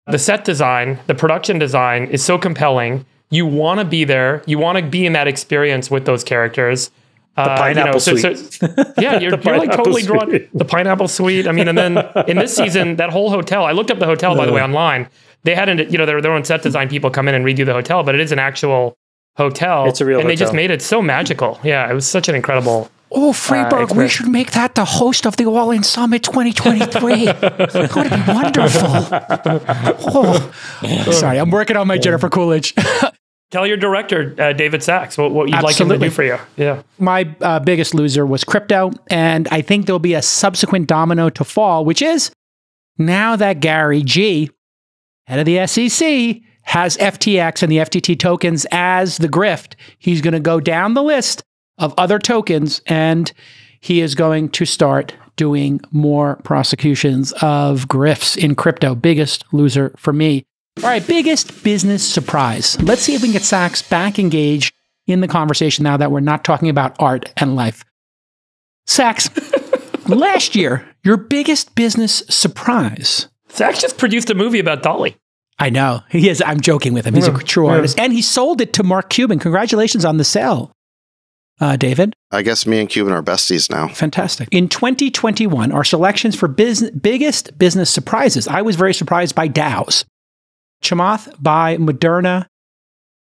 The set design, the production design is so compelling. You want to be there. You want to be in that experience with those characters. The pineapple suite. Yeah, you're like totally drawn. The pineapple suite. I mean, and then in this season, that whole hotel, I looked up the hotel, by the way, online. They hadn't, their own set design people come in and redo the hotel, but it is an actual hotel. It's a real hotel. And they just made it so magical. Yeah, it was such an incredible. Oh, Freeberg, we should make that the host of the All In Summit 2023. That would be wonderful. Oh. Sorry, I'm working on my Jennifer Coolidge. Tell your director, David Sachs, what you'd like him to do for you. Yeah. My biggest loser was crypto, and I think there'll be a subsequent domino to fall, which is now that Gary G, head of the SEC, has FTX and the FTT tokens as the grift. He's going to go down the list of other tokens, and he is going to start doing more prosecutions of grifts in crypto. Biggest loser for me. All right, biggest business surprise. Let's see if we can get Sachs back engaged in the conversation now that we're not talking about art and life. Sachs, last year, your biggest business surprise. Sachs just produced a movie about Dolly. I know. He is. I'm joking with him. He's a true artist. And he sold it to Mark Cuban. Congratulations on the sale, David. I guess me and Cuban are besties now. Fantastic. In 2021, our selections for biggest business surprises. I was very surprised by Dow's. Chamath by Moderna,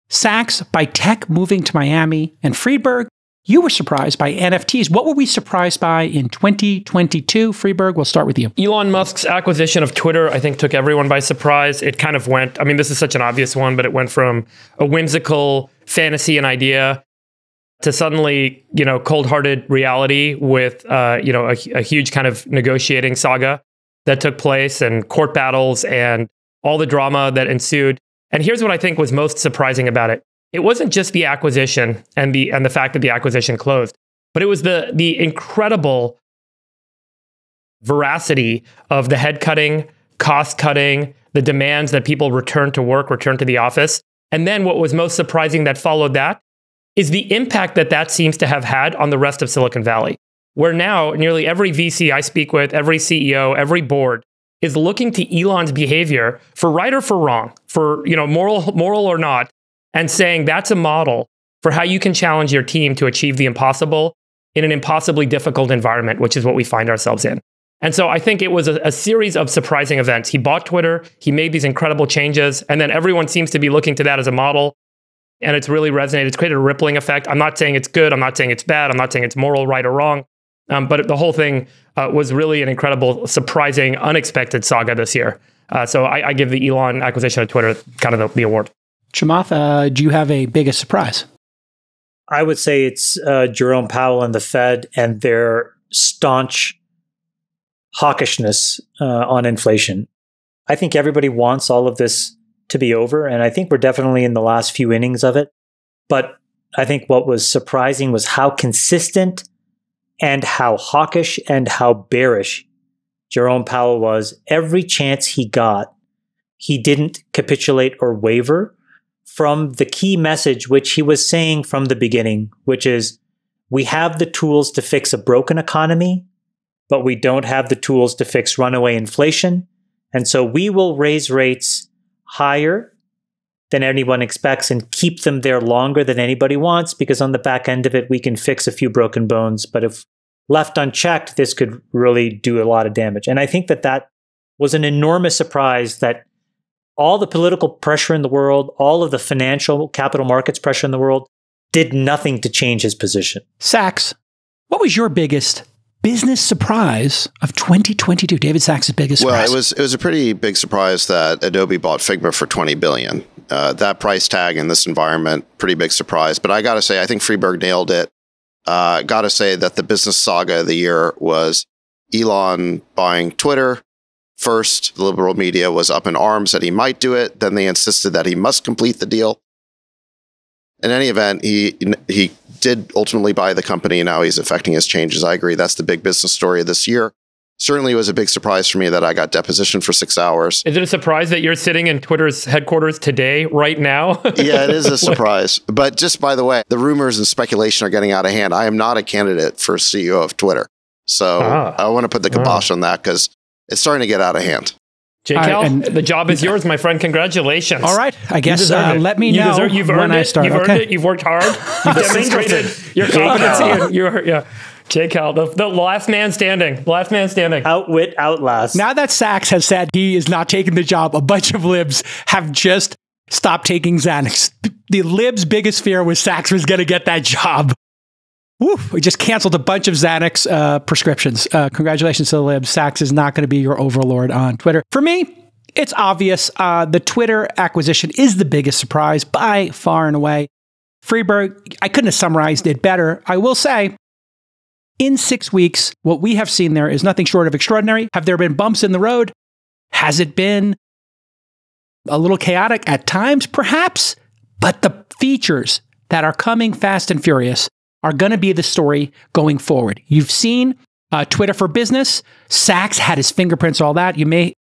Sachs by tech moving to Miami, and Friedberg, you were surprised by NFTs. What were we surprised by in 2022? Friedberg, we'll start with you. Elon Musk's acquisition of Twitter, I think, took everyone by surprise. It kind of went, I mean, this is such an obvious one, but it went from a whimsical fantasy and idea to suddenly, cold-hearted reality with, a huge kind of negotiating saga that took place and court battles and all the drama that ensued. And here's what I think was most surprising about it. It wasn't just the acquisition and the fact that the acquisition closed, but it was the incredible veracity of the head cutting, cost cutting, the demands that people return to work, return to the office. And then what was most surprising that followed that is the impact that seems to have had on the rest of Silicon Valley, where now nearly every VC I speak with, every CEO, every board is looking to Elon's behavior for right or for wrong, for moral or not, and saying that's a model for how you can challenge your team to achieve the impossible in an impossibly difficult environment, which is what we find ourselves in. And so I think it was a series of surprising events. He bought Twitter, he made these incredible changes, and then everyone seems to be looking to that as a model. And it's really resonated. It's created a rippling effect. I'm not saying it's good. I'm not saying it's bad. I'm not saying it's moral, right or wrong. But the whole thing was really an incredible, surprising, unexpected saga this year. So I give the Elon acquisition of Twitter kind of the award. Chamath, do you have a biggest surprise? I would say it's Jerome Powell and the Fed and their staunch hawkishness on inflation. I think everybody wants all of this to be over, and I think we're definitely in the last few innings of it. But I think what was surprising was how consistent and how hawkish and how bearish Jerome Powell was. Every chance he got, he didn't capitulate or waver from the key message, which he was saying from the beginning, which is, we have the tools to fix a broken economy, but we don't have the tools to fix runaway inflation. And so we will raise rates higher than anyone expects and keep them there longer than anybody wants, because on the back end of it, we can fix a few broken bones. But if left unchecked, this could really do a lot of damage. And I think that that was an enormous surprise, that all the political pressure in the world, all of the financial capital markets pressure in the world did nothing to change his position. Sachs, what was your biggest business surprise of 2022? David Sachs' biggest surprise. Well, it was a pretty big surprise that Adobe bought Figma for $20 billion. That price tag in this environment, pretty big surprise. But I got to say, I think Friedberg nailed it. Got to say that the business saga of the year was Elon buying Twitter. First, the liberal media was up in arms that he might do it. Then they insisted that he must complete the deal. In any event, he did ultimately buy the company, and now he's effecting his changes. I agree. That's the big business story of this year. Certainly was a big surprise for me that I got depositioned for 6 hours. Is it a surprise that you're sitting in Twitter's headquarters today, right now? Yeah, it is a surprise. But just by the way, the rumors and speculation are getting out of hand. I am not a candidate for CEO of Twitter. So I want to put the kibosh on that, because it's starting to get out of hand. JCal, and the job is yours, my friend. Congratulations. All right. I guess let me know you've earned when I start. You've earned it. You've worked hard. You've demonstrated your competency. Yeah. JCal, the last man standing. Last man standing. Outwit, outlast. Now that Sachs has said he is not taking the job, a bunch of libs have just stopped taking Xanax. The libs' biggest fear was Sachs was going to get that job. Woo, we just canceled a bunch of Xanax prescriptions. Congratulations to the libs. Sachs is not going to be your overlord on Twitter. For me, it's obvious. The Twitter acquisition is the biggest surprise by far and away. Friedberg, I couldn't have summarized it better. I will say, in 6 weeks, what we have seen there is nothing short of extraordinary. Have there been bumps in the road? Has it been a little chaotic at times? Perhaps. But the features that are coming fast and furious are going to be the story going forward. You've seen Twitter for Business. Sachs had his fingerprints, all that.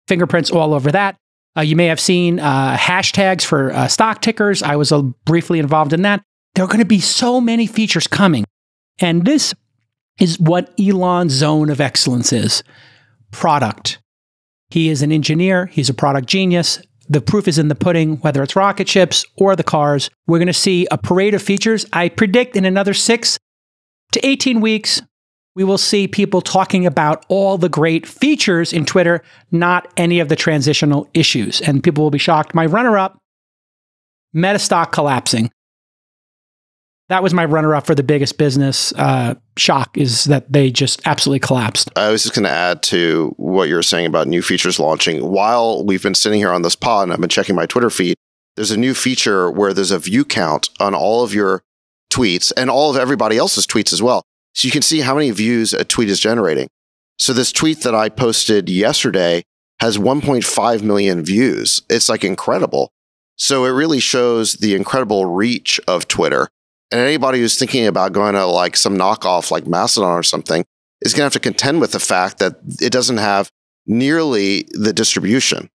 Fingerprints all over that. You may have seen hashtags for stock tickers. I was briefly involved in that. There are going to be so many features coming. And this is what Elon's zone of excellence is. Product. He is an engineer. He's a product genius. The proof is in the pudding, whether it's rocket ships or the cars. We're going to see a parade of features. I predict in another 6 to 18 weeks, we will see people talking about all the great features in Twitter, not any of the transitional issues. And people will be shocked. My runner-up, Meta stock collapsing. That was my runner-up for the biggest business shock, is that they just absolutely collapsed. I was just going to add to what you were saying about new features launching. While we've been sitting here on this pod and I've been checking my Twitter feed, there's a new feature where there's a view count on all of your tweets and all of everybody else's tweets as well. So you can see how many views a tweet is generating. So this tweet that I posted yesterday has 1.5 million views. It's like incredible. So it really shows the incredible reach of Twitter. And anybody who's thinking about going to like some knockoff like Mastodon or something is going to have to contend with the fact that it doesn't have nearly the distribution.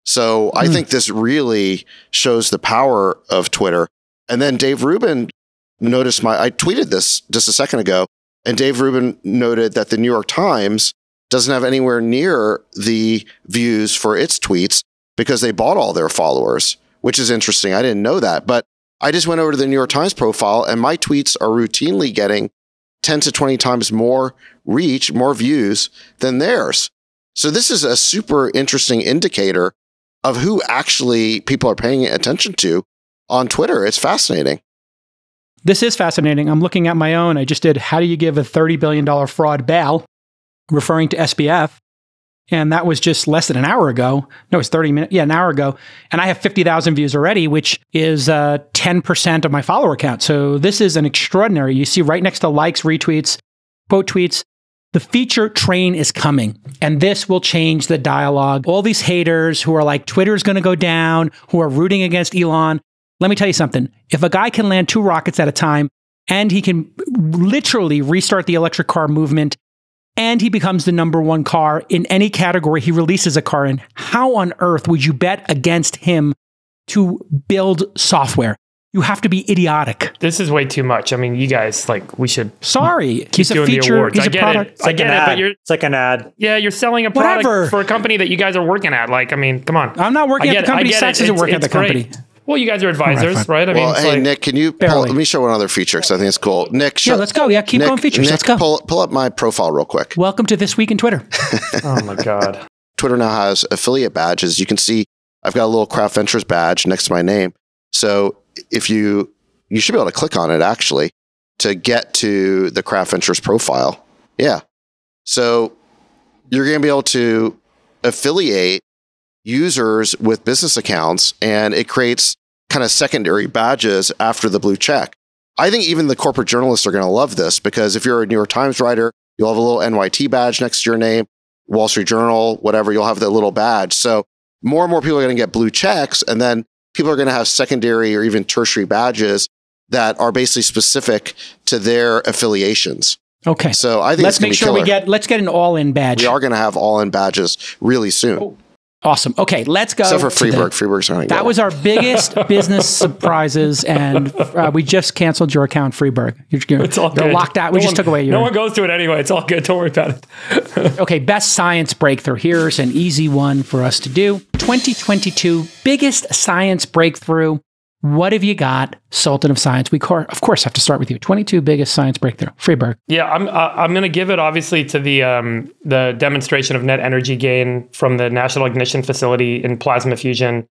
So I think this really shows the power of Twitter. And then Dave Rubin noticed I tweeted this just a second ago, and Dave Rubin noted that the New York Times doesn't have anywhere near the views for its tweets because they bought all their followers, which is interesting. I didn't know that, but I just went over to the New York Times profile, and my tweets are routinely getting 10 to 20 times more reach, more views than theirs. So this is a super interesting indicator of who actually people are paying attention to on Twitter. It's fascinating. This is fascinating. I'm looking at my own. I just did, how do you give a $30 billion fraud bail, referring to SBF. And that was just less than an hour ago. No, it's 30 minutes. Yeah, an hour ago. And I have 50,000 views already, which is 10% of my follower count. So this is an extraordinary. You see right next to likes, retweets, quote tweets, the feature train is coming. And this will change the dialogue. All these haters who are like, Twitter's going to go down, who are rooting against Elon. Let me tell you something. If a guy can land 2 rockets at a time and he can literally restart the electric car movement, and he becomes the number one car in any category he releases a car in. How on earth would you bet against him to build software? You have to be idiotic. This is way too much. I mean, you guys, like, we should. Sorry, keep he's a doing feature. The awards. He's I a get product. it. I get it, but It's like an ad. Yeah, you're selling a product Whatever. for a company that you guys are working at. Like, I mean, come on. I'm not working at the company. Sachs isn't working at the company. Great. Well, you guys are advisors, fine. right? I Well, mean, hey, like, Nick, can you let me show one other feature because I think it's cool. Nick, Yeah, let's go. Yeah, keep going features. Nick, Let's go. Pull up my profile real quick. Welcome to This Week in Twitter. oh my God. Twitter now has affiliate badges. You can see I've got a little Craft Ventures badge next to my name. So if you should be able to click on it actually to get to the Craft Ventures profile. Yeah. So you're going to be able to affiliate users with business accounts, and it creates kind of secondary badges after the blue check. I think even the corporate journalists are going to love this because if you're a New York Times writer, you'll have a little NYT badge next to your name, Wall Street Journal, whatever, you'll have that little badge. So more and more people are going to get blue checks, and then people are going to have secondary or even tertiary badges that are basically specific to their affiliations. Okay. So I think let's make sure let's get an all-in badge. We are going to have all-in badges really soon. Oh, awesome. Okay, let's go. Except for Freeburg. Freeburg's going to That was our biggest business surprises, and we just canceled your account, Freeburg. It's all They're good. locked out. We just took away your... No one goes to it anyway. It's all good. Don't worry about it. Okay, best science breakthrough. Here's an easy one for us to do. 2022 biggest science breakthrough. What have you got, Sultan of Science? We, of course, have to start with you. 22 biggest science breakthrough. Freeburg. Yeah, I'm going to give it, obviously, to the demonstration of net energy gain from the National Ignition Facility in plasma fusion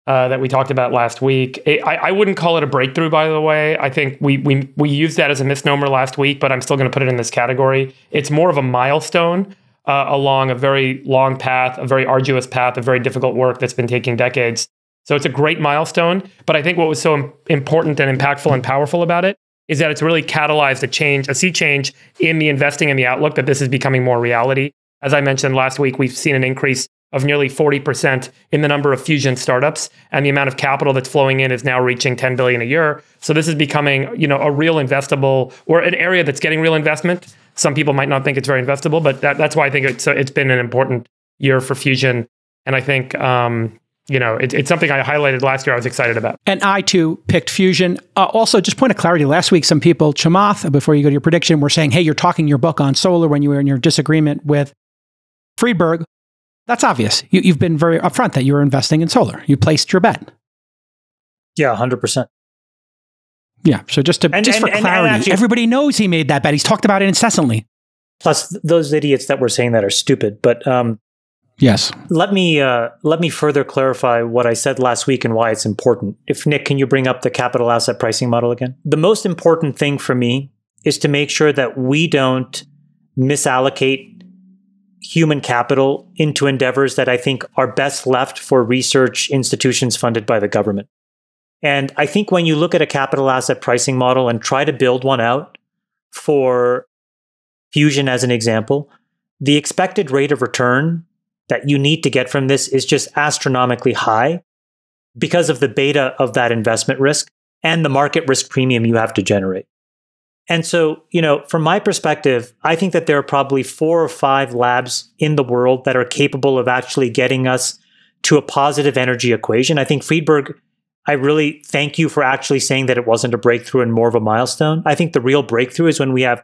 that we talked about last week. I wouldn't call it a breakthrough, by the way. I think we used that as a misnomer last week, but I'm still going to put it in this category. It's more of a milestone along a very long path, a very arduous path of very difficult work that's been taking decades. So it's a great milestone, but I think what was so important and impactful and powerful about it is that it's really catalyzed a sea change in the investing and the outlook that this is becoming more reality. As I mentioned last week, we've seen an increase of nearly 40% in the number of fusion startups, and the amount of capital that's flowing in is now reaching $10 billion a year. So this is becoming, a real investable, or an area that's getting real investment. Some people might not think it's very investable, but that's why I think it's been an important year for fusion. And I think it's something I highlighted last year. I was excited about. And I, too, picked fusion. Also, just point of clarity, last week, some people, Chamath, before you go to your prediction, were saying, hey, you're talking your book on solar when you were in your disagreement with Freeburg. That's obvious. You've been very upfront that you were investing in solar. You placed your bet. Yeah, 100%. Yeah, so just for clarity, actually, everybody knows he made that bet. He's talked about it incessantly. Plus, those idiots that were saying that are stupid. But yes, let me further clarify what I said last week and why it's important. If Nick, can you bring up the capital asset pricing model again? The most important thing for me is to make sure that we don't misallocate human capital into endeavors that I think are best left for research institutions funded by the government. And I think when you look at a capital asset pricing model and try to build one out for fusion as an example, the expected rate of return that you need to get from this is just astronomically high because of the beta of that investment risk and the market risk premium you have to generate. And so, from my perspective, I think that there are probably 4 or 5 labs in the world that are capable of actually getting us to a positive energy equation. I think Friedberg, I really thank you for actually saying that it wasn't a breakthrough and more of a milestone. I think the real breakthrough is when we have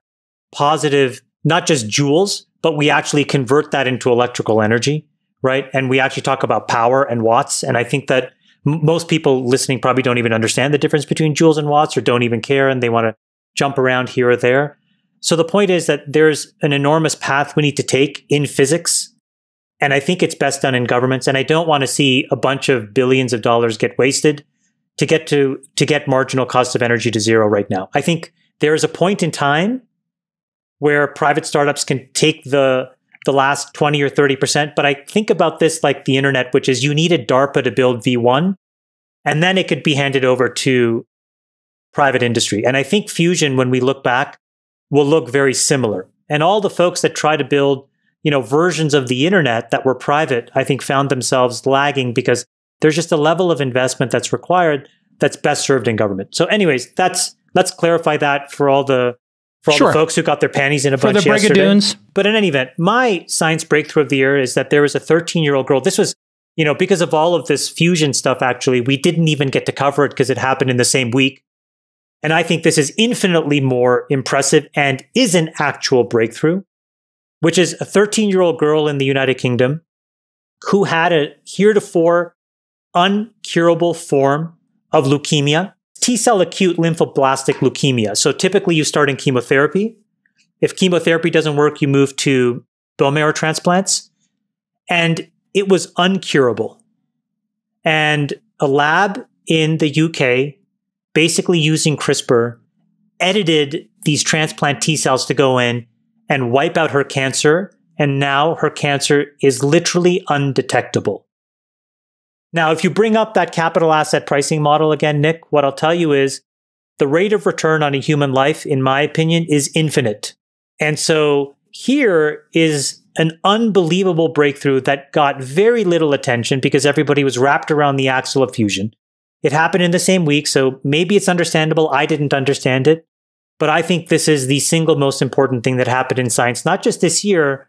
positive, not just joules, but we actually convert that into electrical energy, right? And we actually talk about power and watts. And I think that most people listening probably don't even understand the difference between joules and watts, or don't even care, and they want to jump around here or there. So the point is that there's an enormous path we need to take in physics. And I think it's best done in governments. And I don't want to see a bunch of billions of dollars get wasted to get marginal cost of energy to zero right now. I think there is a point in time where private startups can take the last 20 or 30%. But I think about this like the internet, which is you needed DARPA to build V1, and then it could be handed over to private industry. And I think fusion, when we look back, will look very similar. And all the folks that try to build, versions of the internet that were private, I think found themselves lagging because there's just a level of investment that's required that's best served in government. So anyways, that's let's clarify that for all the folks who got their panties in a bunch yesterday. For the Brigadoons. But in any event, my science breakthrough of the year is that there was a 13-year-old girl. This was, because of all of this fusion stuff, actually, we didn't even get to cover it because it happened in the same week. And I think this is infinitely more impressive and is an actual breakthrough, which is a 13-year-old girl in the United Kingdom who had a heretofore uncurable form of leukemia, T-cell acute lymphoblastic leukemia. So typically you start in chemotherapy. If chemotherapy doesn't work, you move to bone marrow transplants. And it was uncurable. And a lab in the UK, basically using CRISPR, edited these transplant T-cells to go in and wipe out her cancer. And now her cancer is literally undetectable. Now, if you bring up that capital asset pricing model again, Nick, what I'll tell you is the rate of return on a human life, in my opinion, is infinite. And so here is an unbelievable breakthrough that got very little attention because everybody was wrapped around the axle of fusion. It happened in the same week, so maybe it's understandable. I didn't understand it. But I think this is the single most important thing that happened in science, not just this year,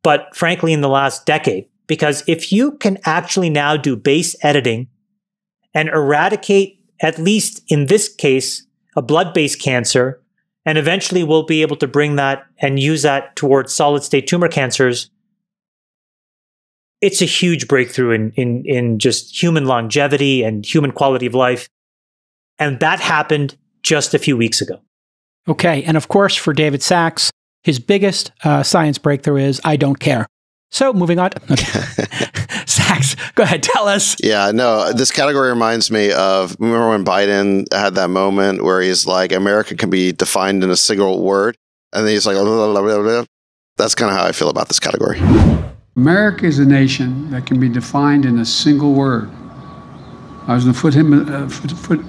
but frankly, in the last decade. Because if you can actually now do base editing and eradicate, at least in this case, a blood-based cancer, and eventually we'll be able to bring that and use that towards solid-state tumor cancers, it's a huge breakthrough in just human longevity and human quality of life. And that happened just a few weeks ago. Okay. And of course, for David Sacks, his biggest science breakthrough is I don't care. So moving on. Okay. Sacks, go ahead, tell us. Yeah, no, this category reminds me of, remember when Biden had that moment where he's like, America can be defined in a single word? And then he's like, blah, blah, blah, blah. That's kind of how I feel about this category. America is a nation that can be defined in a single word. I was going to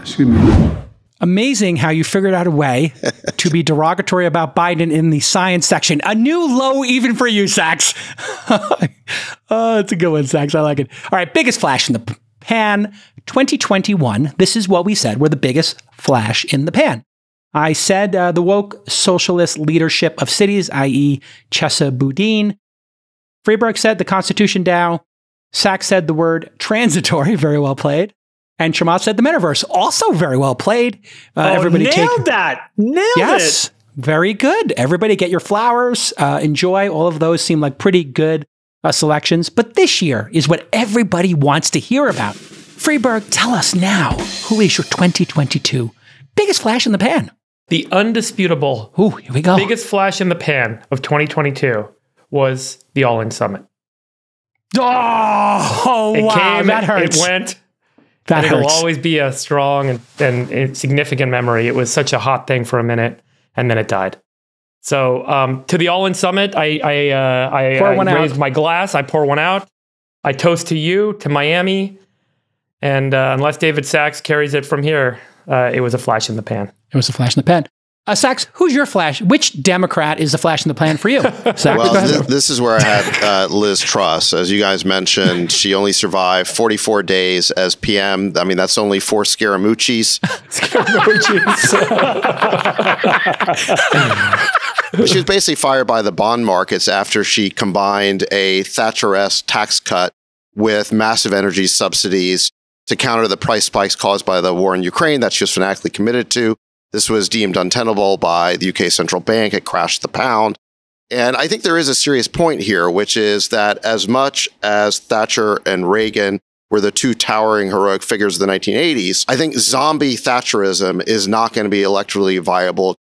excuse me. Amazing how you figured out a way to be derogatory about Biden in the science section. A new low even for you, Sacks. Oh, it's a good one, Sacks. I like it. All right, biggest flash in the pan, 2021. This is what we said were the biggest flash in the pan. I said the woke socialist leadership of cities, i.e. Chesa Boudin. Freeberg said the Constitution DAO. Sacks said the word transitory, very well played. And Chamath said the metaverse, also very well played. Everybody nailed that. Nailed it. Yes, very good. Everybody get your flowers. Enjoy. All of those seem like pretty good selections. But this year is what everybody wants to hear about. Freeberg, tell us now, who is your 2022 biggest flash in the pan? The undisputable here we go. biggest flash in the pan of 2022 was the All In Summit. Oh, it wow, came, that hurts. It went. That and hurts. it'll always be a strong and significant memory. It was such a hot thing for a minute, and then it died. So to the All In Summit, I raised my glass. I pour one out. I toast to you, to Miami. And unless David Sacks carries it from here, it was a flash in the pan. It was a flash in the pan. Sacks, who's your flash? Which Democrat is the flash in the pan for you? Sacks, well, this is where I had Liz Truss. As you guys mentioned, she only survived 44 days as PM. I mean, that's only 4 Scaramucci's. She was basically fired by the bond markets after she combined a Thatcher-esque tax cut with massive energy subsidies to counter the price spikes caused by the war in Ukraine that she was fanatically committed to. This was deemed untenable by the UK central bank. It crashed the pound. And I think there is a serious point here, which is that as much as Thatcher and Reagan were the two towering heroic figures of the 1980s, I think zombie Thatcherism is not going to be electorally viable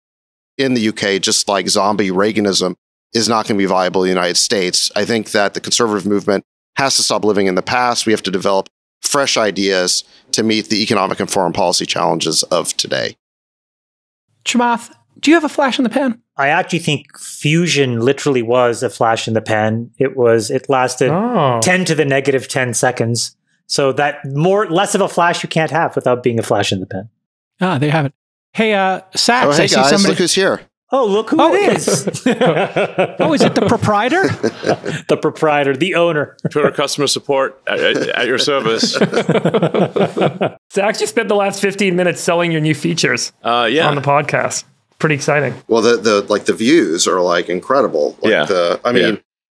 in the UK, just like zombie Reaganism is not going to be viable in the United States. I think that the conservative movement has to stop living in the past. We have to develop fresh ideas to meet the economic and foreign policy challenges of today. Chamath, do you have a flash in the pan? I actually think fusion literally was a flash in the pan. It lasted 10 to the negative 10 seconds. So that less of a flash you can't have without being a flash in the pan. Ah, there you have it. Hey, Sacks. Oh, hey guys, look who's here. Oh, look who it is. Oh, is it the proprietor? The proprietor, the owner. Twitter customer support at your service. Zach, you spent the last 15 minutes selling your new features on the podcast. Pretty exciting. Well, the views are like incredible.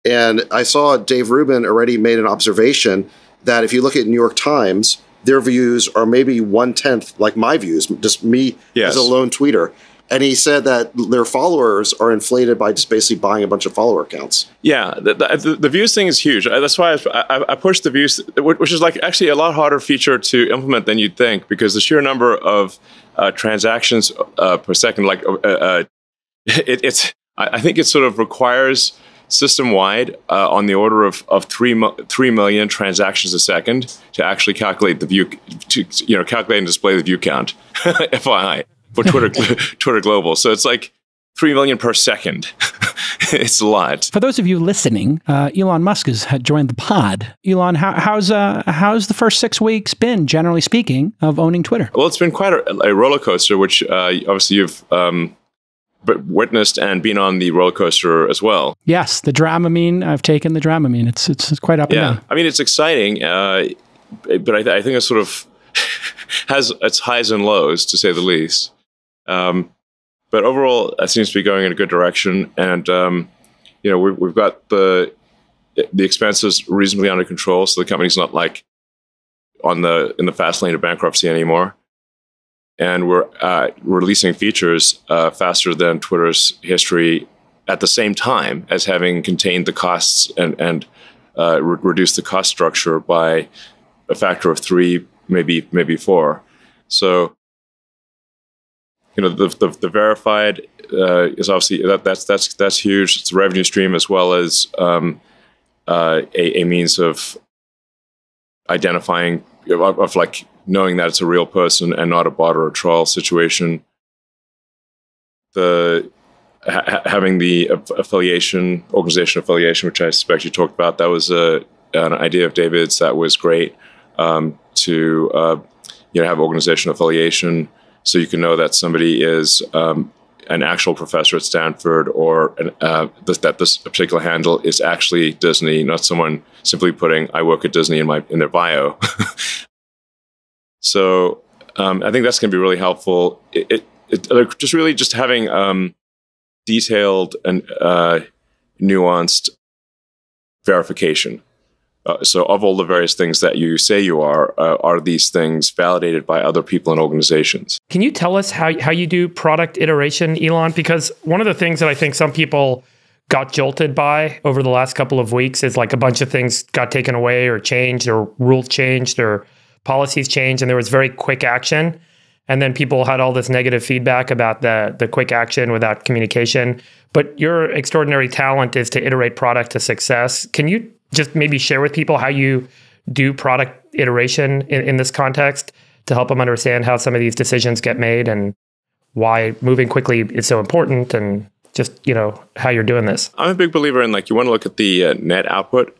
And I saw Dave Rubin already made an observation that if you look at New York Times, their views are maybe 1/10 like my views, just me as a lone tweeter. And he said that their followers are inflated by just basically buying a bunch of follower accounts. Yeah, the views thing is huge. That's why I pushed the views, which is like actually a lot harder feature to implement than you'd think, because the sheer number of transactions per second, I think it sort of requires system-wide on the order of 3 million transactions a second to actually calculate the view, calculate and display the view count, FYI. For Twitter Global. So it's like 3 million per second. It's a lot. For those of you listening, Elon Musk has joined the pod. Elon, how's the first 6 weeks been, generally speaking, of owning Twitter? Well, it's been quite a roller coaster, which obviously you've witnessed and been on the roller coaster as well. Yes, the Dramamine. I've taken the Dramamine. It's quite up and down. I mean, it's exciting, but I think it sort of has its highs and lows, to say the least. But overall, it seems to be going in a good direction, and we've got the expenses reasonably under control, so the company's not like in the fast lane of bankruptcy anymore. And we're releasing features faster than Twitter's history, at the same time as having contained the costs and reduced the cost structure by a factor of 3, maybe 4. So. The verified is obviously that's huge. It's a revenue stream as well as a means of identifying of like knowing that it's a real person and not a bot or a troll situation. Having the organization affiliation, which I suspect you talked about, that was an idea of David's that was great to have organization affiliation. So you can know that somebody is an actual professor at Stanford, or that this particular handle is actually Disney, not someone simply putting "I work at Disney" in their bio. So I think that's going to be really helpful. Just having detailed and nuanced verification. So of all the various things that you say you are these things validated by other people and organizations? Can you tell us how you do product iteration, Elon? Because one of the things that I think some people got jolted by over the last couple of weeks is like a bunch of things got taken away or changed or rules changed or policies changed, and there was very quick action. And then people had all this negative feedback about the quick action without communication. But your extraordinary talent is to iterate product to success. Can you just maybe share with people how you do product iteration in this context to help them understand how some of these decisions get made and why moving quickly is so important, and just, how you're doing this? I'm a big believer in you want to look at the net output.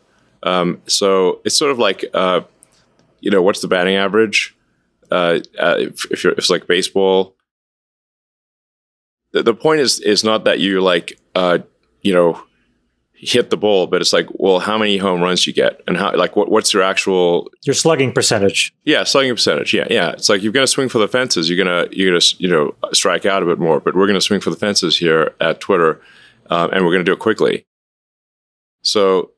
So it's sort of like, what's the batting average? If it's like baseball, the point is not that you hit the ball, but it's like, well, how many home runs you get, and how what's your slugging percentage? Yeah, slugging percentage. Yeah. It's like you're going to swing for the fences. You're gonna strike out a bit more, but we're going to swing for the fences here at Twitter, and we're going to do it quickly. So.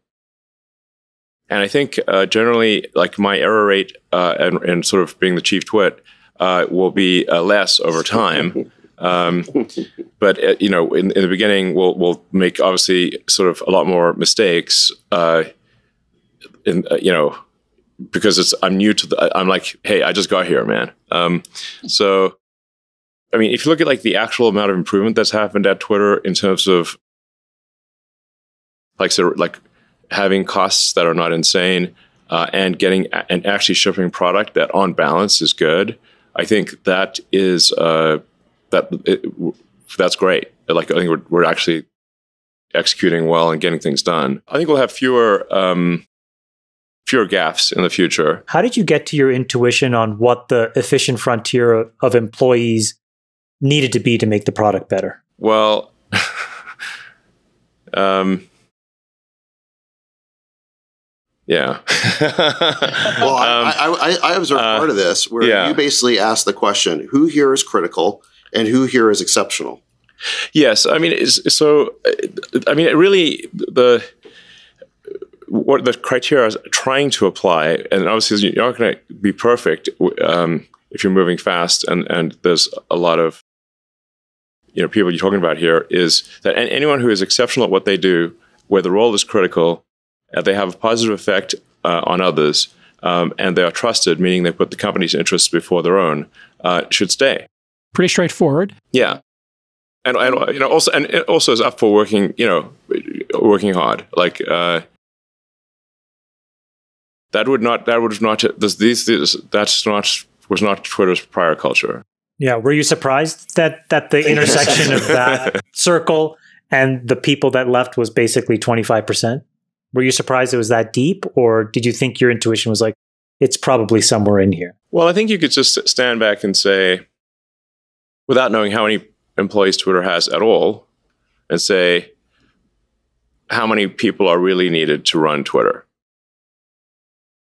And I think generally, my error rate and sort of being the chief twit will be less over time. But in the beginning, we'll make obviously sort of a lot more mistakes. Because I'm new to I'm like, hey, I just got here, man. So, I mean, if you look at the actual amount of improvement that's happened at Twitter in terms of having costs that are not insane, and getting and actually shipping product that on balance is good. I think that is that's great. I think we're actually executing well and getting things done. I think we'll have fewer gaffes in the future. How did you get to your intuition on what the efficient frontier of employees needed to be to make the product better? Well, yeah. Well, I observed part of this where you basically asked the question, who here is critical and who here is exceptional? Yes. I mean, really, what the criteria is trying to apply, and obviously you're not going to be perfect if you're moving fast, and there's a lot of people you're talking about here, is that anyone who is exceptional at what they do, where the role is critical, they have a positive effect on others, and they are trusted, meaning they put the company's interests before their own, should stay. Pretty straightforward. Yeah, and also is up for working hard. Like was not Twitter's prior culture. Yeah, were you surprised that the intersection of that circle and the people that left was basically 25%? Were you surprised it was that deep, or did you think your intuition was like, it's probably somewhere in here? Well, I think you could just stand back and say, without knowing how many employees Twitter has at all, and say, how many people are really needed to run Twitter?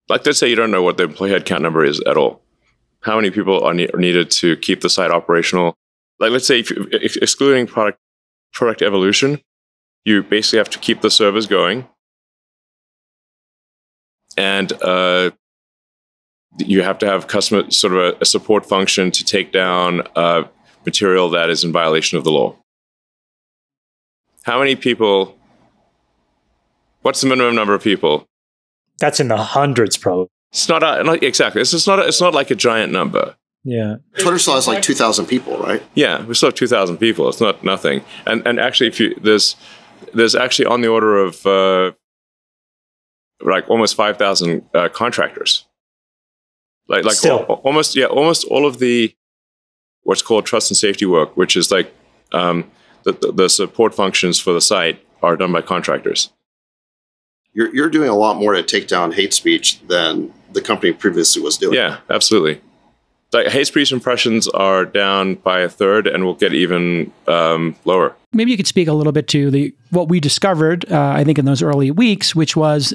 Like, let's say you don't know what the employee headcount number is at all. How many people are needed to keep the site operational? Like, let's say, excluding product evolution, you basically have to keep the servers going, and you have to have customer sort of a support function to take down material that is in violation of the law. How many people? What's the minimum number of people? That's in the hundreds, probably. It's not exactly. It's not like a giant number. Yeah. Twitter still has like 2,000 people, right? Yeah, we still have 2,000 people. It's not nothing. And actually, there's actually on the order of like almost 5,000 contractors. Like almost all of the what's called trust and safety work, which is like the support functions for the site, are done by contractors. You're doing a lot more to take down hate speech than the company previously was doing. Yeah, absolutely. Like, hate speech impressions are down by a third, and will get even lower. Maybe you could speak a little bit to what we discovered, I think, in those early weeks, which was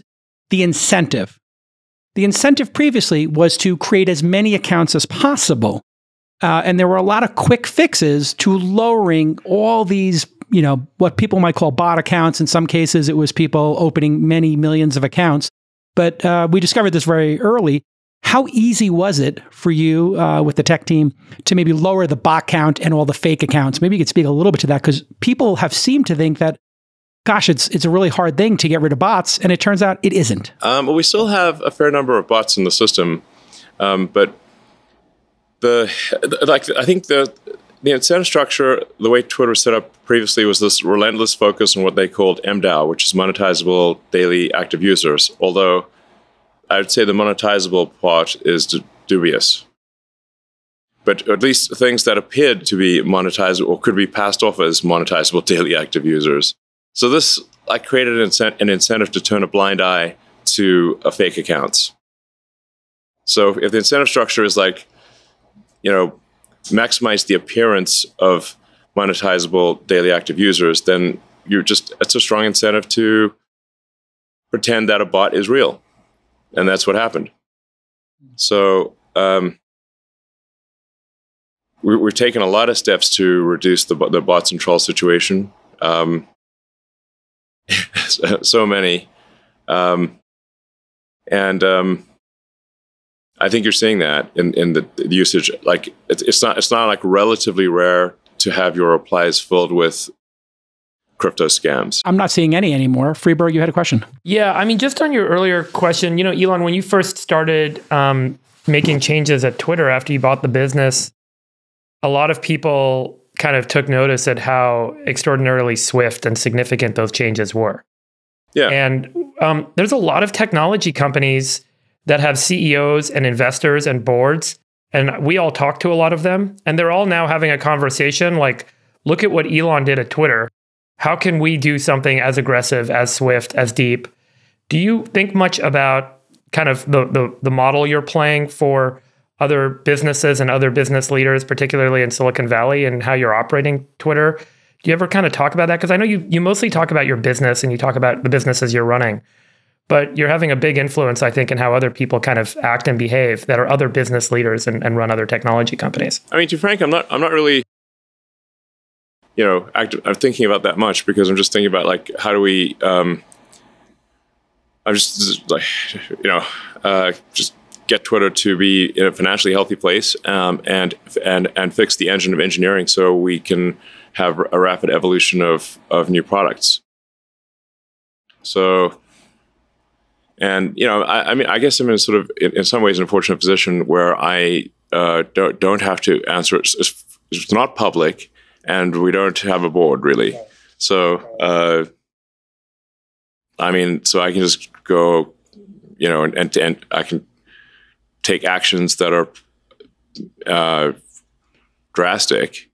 the incentive. The incentive previously was to create as many accounts as possible. And there were a lot of quick fixes to lowering all these, what people might call bot accounts. In some cases, it was people opening many millions of accounts. But we discovered this very early. How easy was it for you with the tech team to maybe lower the bot count and all the fake accounts? Maybe you could speak a little bit to that, because people have seemed to think that, gosh, it's a really hard thing to get rid of bots, and it turns out it isn't. Well, we still have a fair number of bots in the system, but I think the incentive structure, the way Twitter was set up previously, was this relentless focus on what they called MDAU, which is monetizable daily active users. Although I would say the monetizable part is dubious. But at least things that appeared to be monetizable or could be passed off as monetizable daily active users. So this created an incentive to turn a blind eye to fake accounts. So if the incentive structure is maximize the appearance of monetizable daily active users, then it's a strong incentive to pretend that a bot is real. And that's what happened. So we've taken a lot of steps to reduce the bots and trolls situation. So many. I think you're seeing that in the usage. Like, it's not like relatively rare to have your replies filled with crypto scams. I'm not seeing any anymore. Freeberg, you had a question. Yeah, I mean, just on your earlier question, Elon, when you first started making changes at Twitter after you bought the business, a lot of people kind of took notice at how extraordinarily swift and significant those changes were. Yeah. And there's a lot of technology companies that have CEOs and investors and boards, and we all talk to a lot of them, and they're all now having a conversation like, look at what Elon did at Twitter. How can we do something as aggressive, as swift, as deep? Do you think much about kind of the model you're playing for other businesses and other business leaders, particularly in Silicon Valley, and how you're operating Twitter. Do you ever kind of talk about that? Because I know you mostly talk about your business and you talk about the businesses you're running, but you're having a big influence, I think, in how other people kind of act and behave that are other business leaders and run other technology companies. I mean, to be frank, I'm not really, I'm thinking about that much, because I'm just thinking about like, how do we, I'm just like, just get Twitter to be in a financially healthy place, and fix the engine of engineering so we can have a rapid evolution of new products. So, and I mean, I guess I'm in sort of in some ways an unfortunate position where I don't have to answer it. It's not public, and we don't have a board really. So, I mean, so I can just go, and I can take actions that are drastic.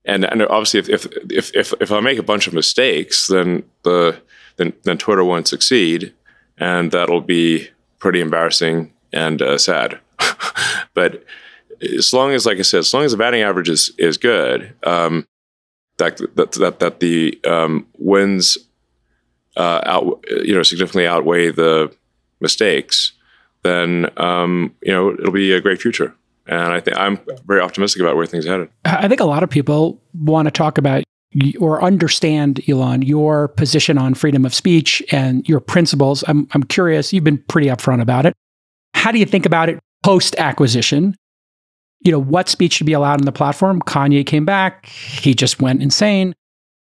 And obviously, if I make a bunch of mistakes, then Twitter won't succeed, and that'll be pretty embarrassing and sad. But as long as, like I said, as long as the batting average is good, that the wins significantly outweigh the mistakes, then it'll be a great future. And I think I'm very optimistic about where things are headed. I think a lot of people want to talk about or understand, Elon, your position on freedom of speech and your principles. I'm curious. You've been pretty upfront about it. How do you think about it post-acquisition? What speech should be allowed on the platform? Kanye came back. He just went insane.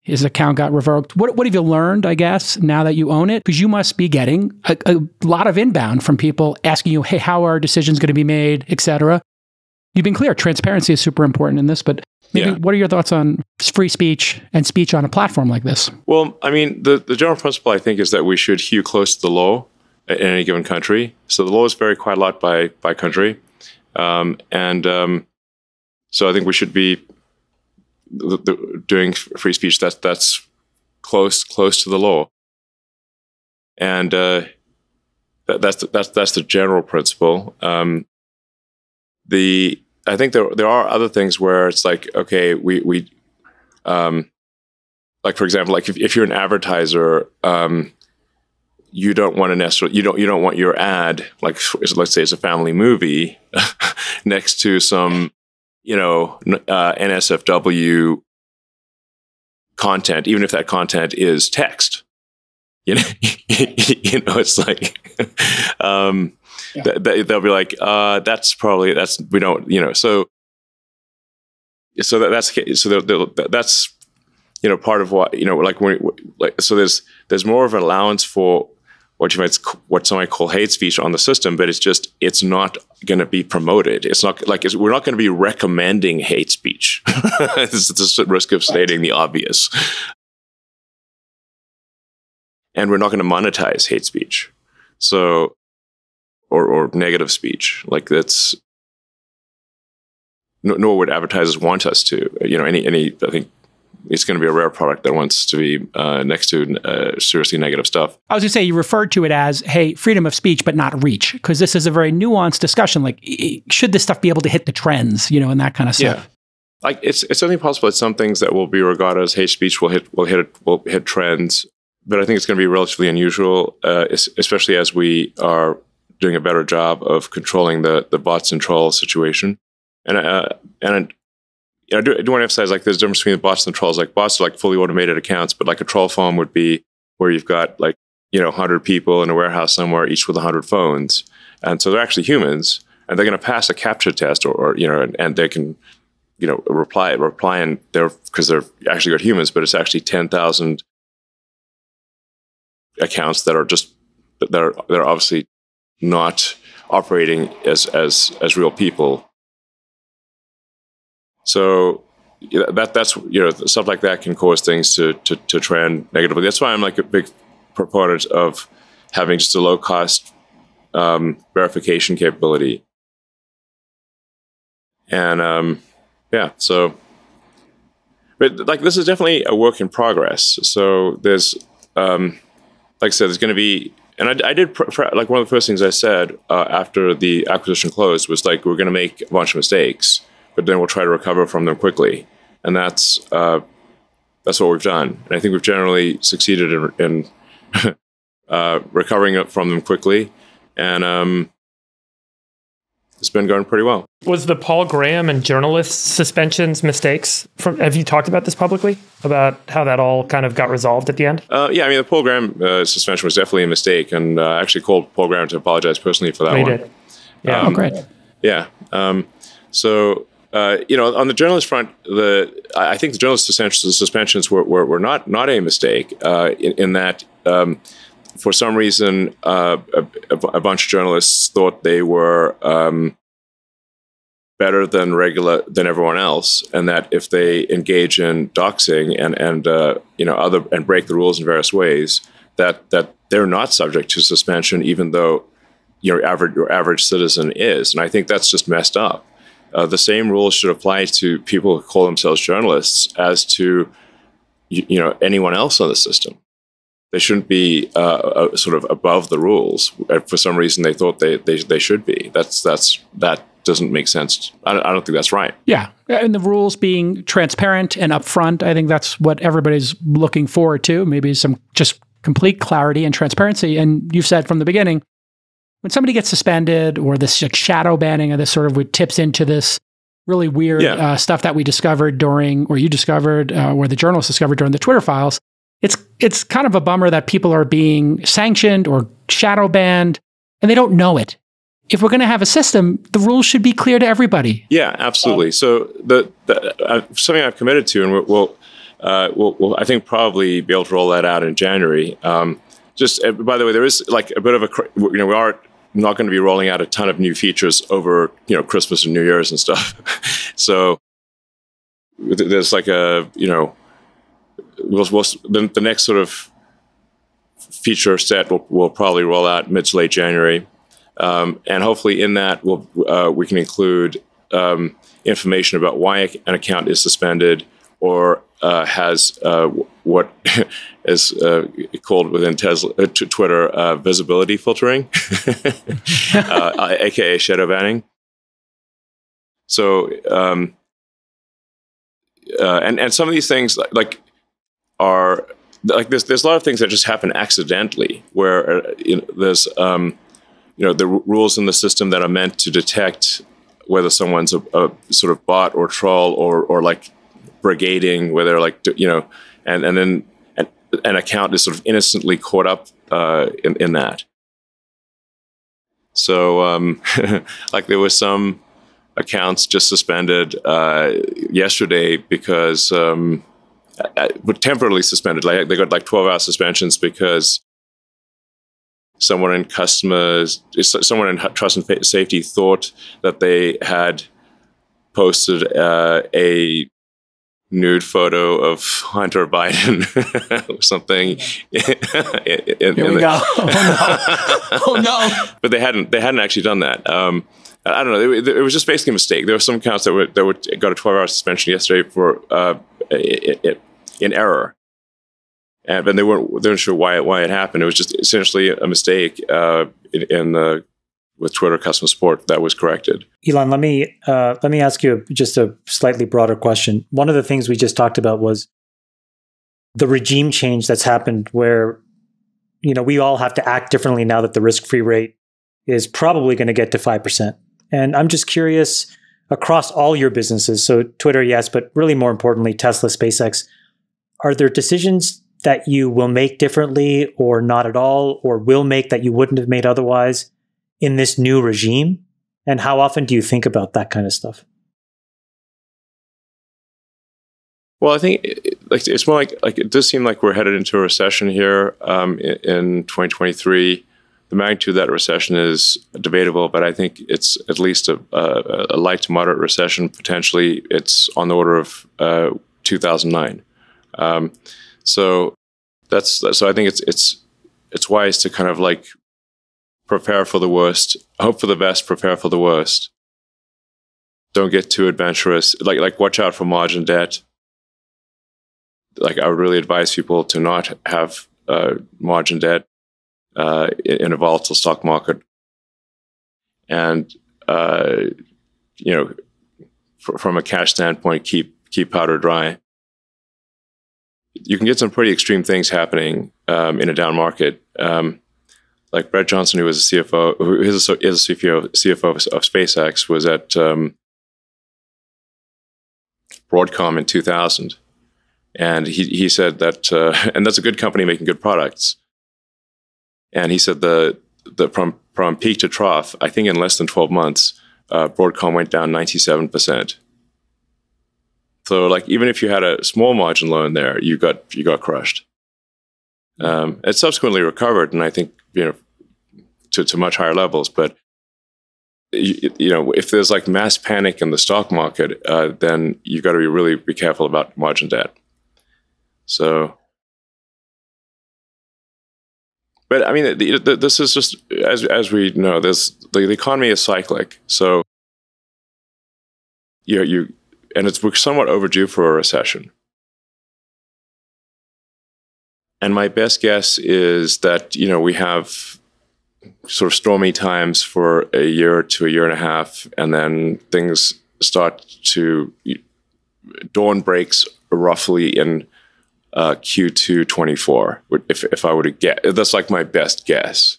His account got revoked. What have you learned, I guess, now that you own it? Because you must be getting a lot of inbound from people asking you, hey, how are decisions going to be made, et cetera. You've been clear. Transparency is super important in this, but maybe what are your thoughts on free speech and speech on a platform like this? Well, I mean, the general principle, I think, is that we should hew close to the law in any given country. So the laws vary quite a lot by country. So I think we should be doing free speech that's close to the law. And that's the general principle. I think there are other things where it's like, okay, we like, for example, like if you're an advertiser, you don't want to necessarily, you don't want your ad, like let's say it's a family movie next to some, NSFW content, even if that content is text. It's like, they'll be like, that's we don't, so that's part of what, so there's more of an allowance for what some might call hate speech on the system, but it's not going to be promoted. It's not like we're not going to be recommending hate speech. It's just at risk of stating the obvious. And we're not going to monetize hate speech. So, or negative speech. Like that's, nor would advertisers want us to. I think it's going to be a rare product that wants to be next to seriously negative stuff. I was going to say, you referred to it as, hey, freedom of speech, but not reach, because this is a very nuanced discussion. Like, should this stuff be able to hit the trends, and that kind of stuff? Yeah. Like it's certainly possible that some things that will be regarded as hate speech will hit trends, but I think it's going to be relatively unusual, especially as we are doing a better job of controlling the bots and trolls situation. And I do want to emphasize, like, there's a difference between the bots and the trolls. Like, bots are like fully automated accounts, but like a troll farm would be where you've got 100 people in a warehouse somewhere, each with 100 phones, and so they're actually humans, and they're going to pass a captcha test, or and they can reply, and because they're actually good humans, but it's actually 10,000 accounts that are obviously not operating as real people. So that's stuff like that can cause things to trend negatively. That's why I'm like a big proponent of having just a low cost verification capability. And so, but like this is definitely a work in progress. So there's like I said, there's going to be And I did, like, one of the first things I said after the acquisition closed was, like, we're going to make a bunch of mistakes, but then we'll try to recover from them quickly. And that's what we've done. And I think we've generally succeeded in recovering from them quickly. And it's been going pretty well. Was the Paul Graham and journalist suspensions mistakes? Have you talked about this publicly, about how that all kind of got resolved at the end? Yeah, I mean, the Paul Graham suspension was definitely a mistake, and I actually called Paul Graham to apologize personally for that one. Did. Yeah. Great. Yeah. So, on the journalist front, I think the journalist suspensions were not a mistake in that for some reason a bunch of journalists thought they were better than everyone else, and that if they engage in doxing and break the rules in various ways, that they're not subject to suspension, even though your average citizen is. And I think that's just messed up. The same rules should apply to people who call themselves journalists as to anyone else on the system. They shouldn't be sort of above the rules. For some reason, they thought they should be. That doesn't make sense. I don't think that's right. Yeah, and the rules being transparent and upfront, I think that's what everybody's looking forward to. Maybe some just complete clarity and transparency. And you've said from the beginning, when somebody gets suspended or this shadow banning or this sort of tips into this really weird stuff that we discovered or the journalists discovered during the Twitter files, it's kind of a bummer that people are being sanctioned or shadow banned and they don't know it. If we're going to have a system, the rules should be clear to everybody. Yeah, absolutely. So the something I've committed to, and we'll I think probably be able to roll that out in January. Just by the way, there is like a bit of we are not going to be rolling out a ton of new features over Christmas and New Year's and stuff. So there's like the next sort of feature set will probably roll out mid to late January. And hopefully in that we can include information about why an account is suspended or has what is called within Twitter visibility filtering, aka shadow banning. So and some of these things are like there's a lot of things that just happen accidentally where there's the rules in the system that are meant to detect whether someone's a sort of bot or troll or like brigading, where they're and then an account is sort of innocently caught up in that. So like there were some accounts just suspended yesterday because temporarily suspended. Like they got 12-hour suspensions because someone in trust and safety thought that they had posted a nude photo of Hunter Biden or something. Here we go. Oh no! But they hadn't actually done that. I don't know. It was just basically a mistake. There were some accounts that got a 12-hour suspension yesterday for in error. But they weren't sure why it happened. It was just essentially a mistake with Twitter customer support that was corrected. Elon, let me ask you just a slightly broader question. One of the things we just talked about was the regime change that's happened, where we all have to act differently now that the risk-free rate is probably going to get to 5%. And I'm just curious, across all your businesses, so Twitter, yes, but really more importantly, Tesla, SpaceX, are there decisions that you will make differently or not at all, or will make that you wouldn't have made otherwise in this new regime? And how often do you think about that kind of stuff? Well, I think it's more like it does seem like we're headed into a recession here in 2023. The magnitude of that recession is debatable, but I think it's at least a light to moderate recession. Potentially, it's on the order of 2009. So I think it's wise to kind of like prepare for the worst, hope for the best, prepare for the worst. Don't get too adventurous. Like watch out for margin debt. Like I would really advise people to not have margin debt. in a volatile stock market. And, from a cash standpoint, keep powder dry. You can get some pretty extreme things happening in a down market. Like Brett Johnson, who was a CFO, who is a CFO of SpaceX, was at Broadcom in 2000, and he said that, and that's a good company making good products. And he said the from peak to trough, I think in less than 12 months, Broadcom went down 97%. So, like, even if you had a small margin loan there, you got crushed. It subsequently recovered, and I think to much higher levels. But if there's like mass panic in the stock market, then you got to really be careful about margin debt. So, but I mean, this is just as we know, the economy is cyclic. So, and we're somewhat overdue for a recession. And my best guess is that, we have sort of stormy times for a year to a year and a half, and then things start to, dawn breaks roughly in Q2 24, if I were to get. That's like my best guess.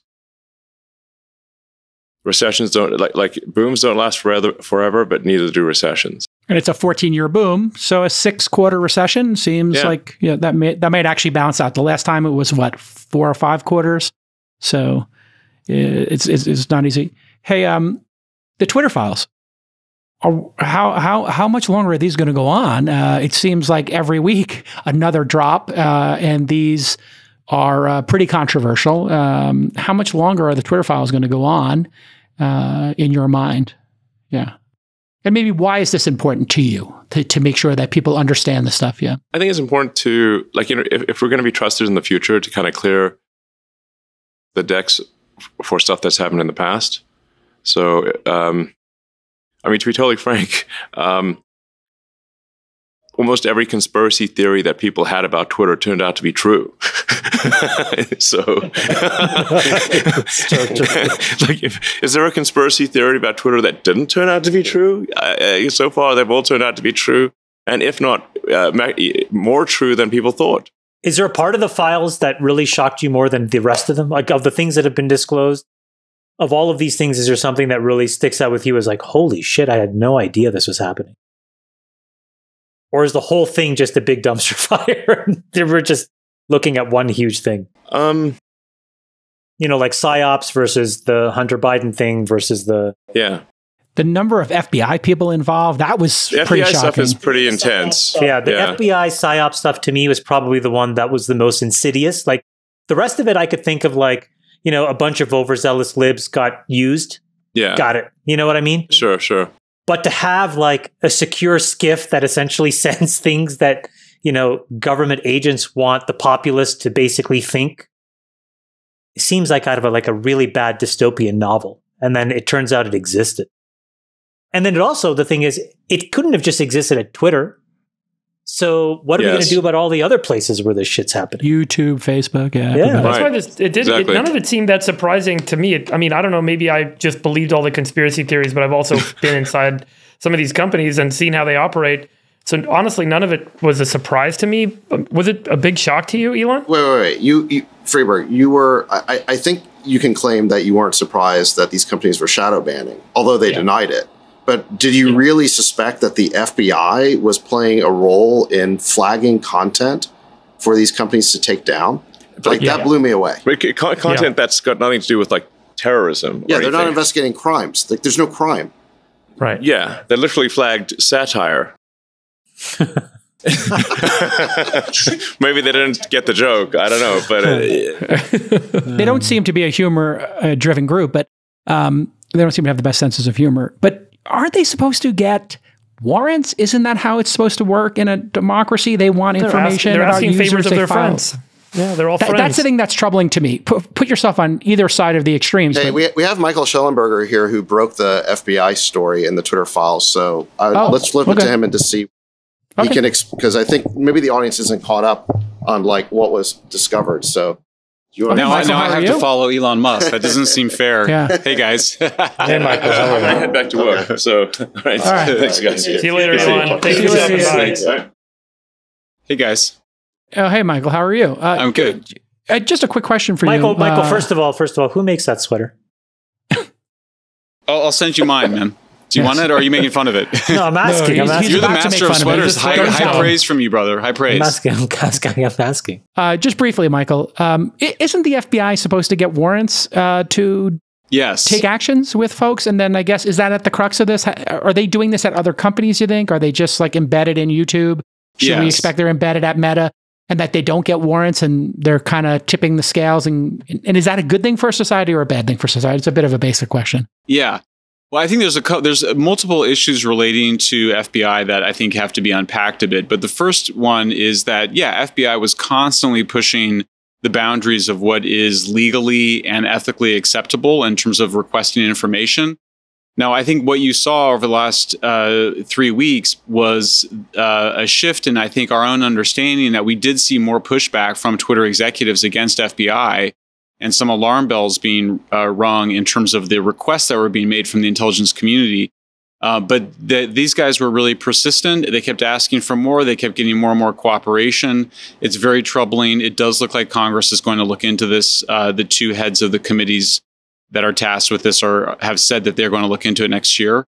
Recessions don't, like booms don't last forever, but neither do recessions. And it's a 14-year boom, so a 6-quarter recession seems like that might actually balance out. The last time it was 4 or 5 quarters, so it's not easy. Hey, the Twitter files. How much longer are these going to go on? It seems like every week another drop, and these are pretty controversial. How much longer are the Twitter files going to go on in your mind? Yeah. And maybe why is this important to you to make sure that people understand the stuff? Yeah. I think it's important to, if we're going to be trusted in the future, to kind of clear the decks for stuff that's happened in the past. So, to be totally frank, almost every conspiracy theory that people had about Twitter turned out to be true. So, is there a conspiracy theory about Twitter that didn't turn out to be true? So far, they've all turned out to be true. And if not, more true than people thought. Is there a part of the files that really shocked you more than the rest of them? Like, of the things that have been disclosed, of all of these things, is there something that really sticks out with you as like, holy shit, I had no idea this was happening? Or is the whole thing just a big dumpster fire? They were just looking at one huge thing. Like PSYOPs versus the Hunter Biden thing versus the... Yeah. The number of FBI people involved, that was pretty shocking. FBI stuff is pretty intense. Yeah, the FBI PSYOP stuff to me was probably the one that was the most insidious. Like, the rest of it I could think of like, a bunch of overzealous libs got used. Yeah. Got it. You know what I mean? Sure. But to have like a secure skiff that essentially sends things that, government agents want the populace to basically think, it seems like out of a really bad dystopian novel. And then it turns out it existed. And then the thing is, it couldn't have just existed at Twitter. So what are we going to do about all the other places where this shit's happening? YouTube, Facebook, yeah. That's why none of it seemed that surprising to me. I don't know, maybe I just believed all the conspiracy theories, but I've also been inside some of these companies and seen how they operate. So honestly, none of it was a surprise to me. Was it a big shock to you, Elon? Wait. You Freeberg, you were, I think you can claim that you weren't surprised that these companies were shadow banning, although they denied it. But did you really suspect that the FBI was playing a role in flagging content for these companies to take down? That blew me away. Content that's got nothing to do with terrorism. Yeah, they're not investigating crimes. There's no crime. Right. Yeah, they literally flagged satire. Maybe they didn't get the joke. I don't know, but they don't seem to be a humor-driven group, but they don't seem to have the best senses of humor. But aren't they supposed to get warrants? Isn't that how it's supposed to work in a democracy? They want information they're about asking users favors of their file. friends. Yeah, they're all friends. That's the thing that's troubling to me. Put yourself on either side of the extremes. Hey, we have Michael Schellenberger here who broke the FBI story in the Twitter files. So let's flip it to him and to see. He can because I think maybe the audience isn't caught up on what was discovered. So Now I how are have you? to follow Elon Musk. That doesn't seem fair. Yeah. Hey, guys. Hey, Michael. How are I you? head back to work. So, all right. All right. Thanks, guys. See you later, Good to see you. Elon. Thank See you for you later. stopping by. Thanks. All right. Hey, guys. Oh, hey, Michael, how are you? I'm good. Just a quick question for Michael, you. Michael, first of all, who makes that sweater? I'll send you mine, man. Do you Yes. want it, or are you making fun of it? No, I'm asking. he's- I'm asking. You're the about to make master of fun of it. sweaters. Just High, don't tell high him. praise from you, brother. High praise. I'm asking. just briefly, Michael, isn't the FBI supposed to get warrants to Yes. take actions with folks? And then I guess, is that at the crux of this? Are they doing this at other companies, you think? Are they just like embedded in YouTube? Should we Yes. expect they're embedded at Meta and that they don't get warrants and they're kind of tipping the scales? And is that a good thing for society or a bad thing for society? It's a bit of a basic question. Yeah. Well, I think there's multiple issues relating to FBI that I think have to be unpacked a bit. But the first one is that, FBI was constantly pushing the boundaries of what is legally and ethically acceptable in terms of requesting information. Now, I think what you saw over the last 3 weeks was a shift in, I think, our own understanding that we did see more pushback from Twitter executives against FBI and some alarm bells being rung in terms of the requests that were being made from the intelligence community. But these guys were really persistent. They kept asking for more. They kept getting more and more cooperation. It's very troubling. It does look like Congress is going to look into this. The two heads of the committees that are tasked with this have said that they're going to look into it next year.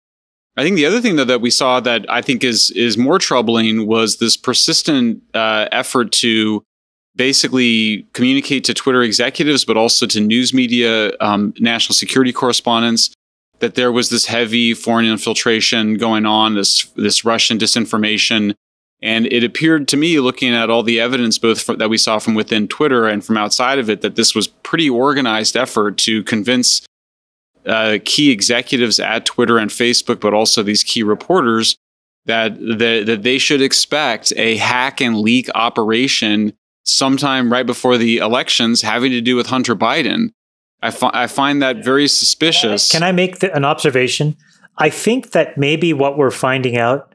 I think the other thing, though, that we saw that I think is more troubling was this persistent effort to basically communicate to Twitter executives, but also to news media, national security correspondents, that there was this heavy foreign infiltration going on, this Russian disinformation. And it appeared to me, looking at all the evidence, both that we saw from within Twitter and from outside of it, that this was pretty organized effort to convince key executives at Twitter and Facebook, but also these key reporters, that they should expect a hack and leak operation sometime right before the elections having to do with Hunter Biden. I find that very suspicious. Can I make an observation? I think that maybe what we're finding out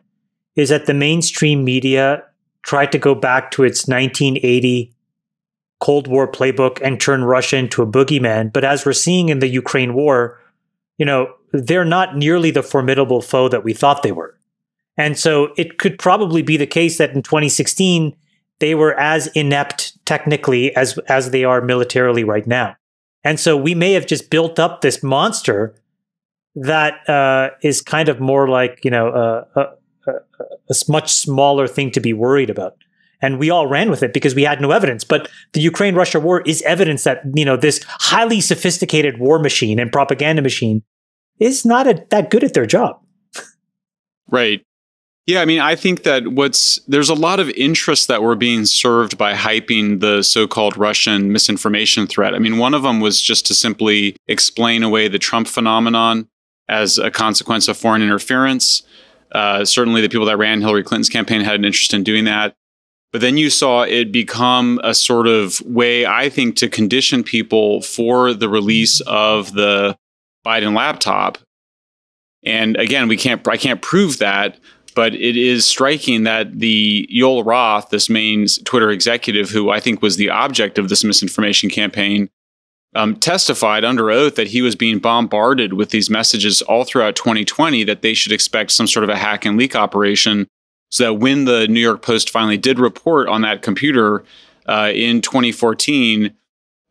is that the mainstream media tried to go back to its 1980 Cold War playbook and turn Russia into a boogeyman. But as we're seeing in the Ukraine war, they're not nearly the formidable foe that we thought they were. And so it could probably be the case that in 2016, they were as inept technically as they are militarily right now. And so we may have just built up this monster that is kind of more like, a much smaller thing to be worried about. And we all ran with it because we had no evidence. But the Ukraine-Russia war is evidence that, this highly sophisticated war machine and propaganda machine is not that good at their job. Right. Yeah, I mean, I think that there's a lot of interest that were being served by hyping the so-called Russian misinformation threat. I mean, one of them was just to simply explain away the Trump phenomenon as a consequence of foreign interference. Certainly the people that ran Hillary Clinton's campaign had an interest in doing that. But then you saw it become a sort of way, I think, to condition people for the release of the Biden laptop. And again, I can't prove that, but it is striking that the Yoel Roth, this main Twitter executive, who I think was the object of this misinformation campaign, testified under oath that he was being bombarded with these messages all throughout 2020 that they should expect some sort of a hack and leak operation, so that when the New York Post finally did report on that computer in 2014,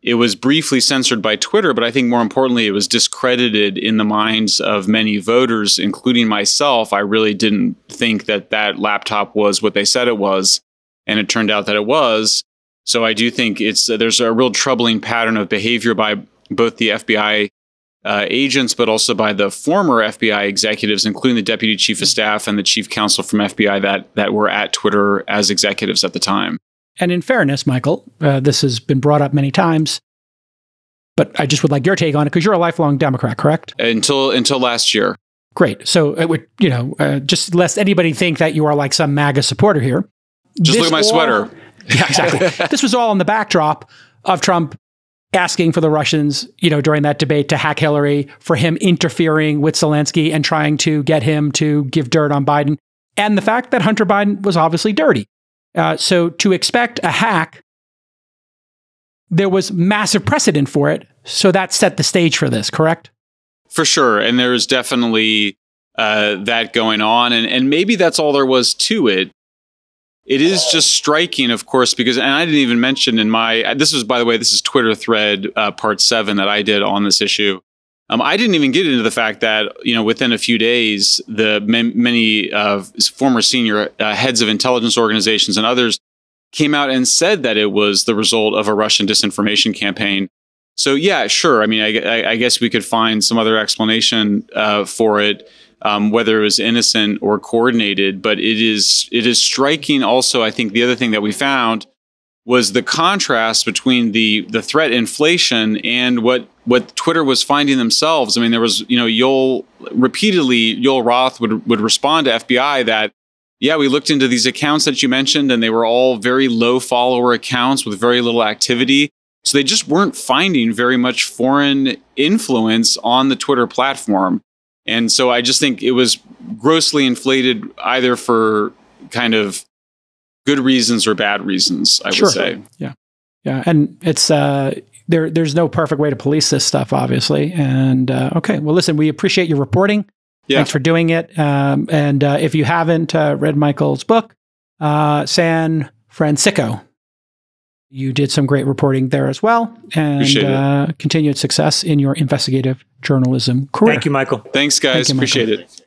it was briefly censored by Twitter, but I think more importantly, it was discredited in the minds of many voters, including myself. I really didn't think that laptop was what they said it was, and it turned out that it was. So I do think there's a real troubling pattern of behavior by both the FBI agents, but also by the former FBI executives, including the deputy chief of staff and the chief counsel from FBI that were at Twitter as executives at the time. And in fairness, Michael, this has been brought up many times, but I just would like your take on it because you're a lifelong Democrat, correct? Until last year. Great. So it would, just lest anybody think that you are like some MAGA supporter here. Just look at my sweater. Yeah, exactly. This was all in the backdrop of Trump asking for the Russians, during that debate to hack Hillary, for him interfering with Zelensky and trying to get him to give dirt on Biden, and the fact that Hunter Biden was obviously dirty. So to expect a hack there was massive precedent for it. So that set the stage for this, correct? For sure. And there's definitely that going on. And maybe that's all there was to it. It is just striking, of course, because, and I didn't even mention in this is Twitter thread part 7 that I did on this issue. I didn't even get into the fact that, within a few days, many former senior heads of intelligence organizations and others came out and said that it was the result of a Russian disinformation campaign. So, yeah, sure. I mean, I guess we could find some other explanation for it, whether it was innocent or coordinated. But it is striking. Also, I think the other thing that we found was the contrast between the threat inflation and what Twitter was finding themselves. I mean, there was, Yoel Roth would respond to FBI that, yeah, we looked into these accounts that you mentioned, and they were all very low follower accounts with very little activity. So they just weren't finding very much foreign influence on the Twitter platform. And so I just think it was grossly inflated either for kind of good reasons or bad reasons, I would say. Yeah. Yeah. And it's there's no perfect way to police this stuff, obviously. And okay, well, listen, we appreciate your reporting. Yeah. Thanks for doing it. And if you haven't read Michael's book, San Francisco, you did some great reporting there as well. And continued success in your investigative journalism career. Thank you, Michael. Thanks, guys. Appreciate it.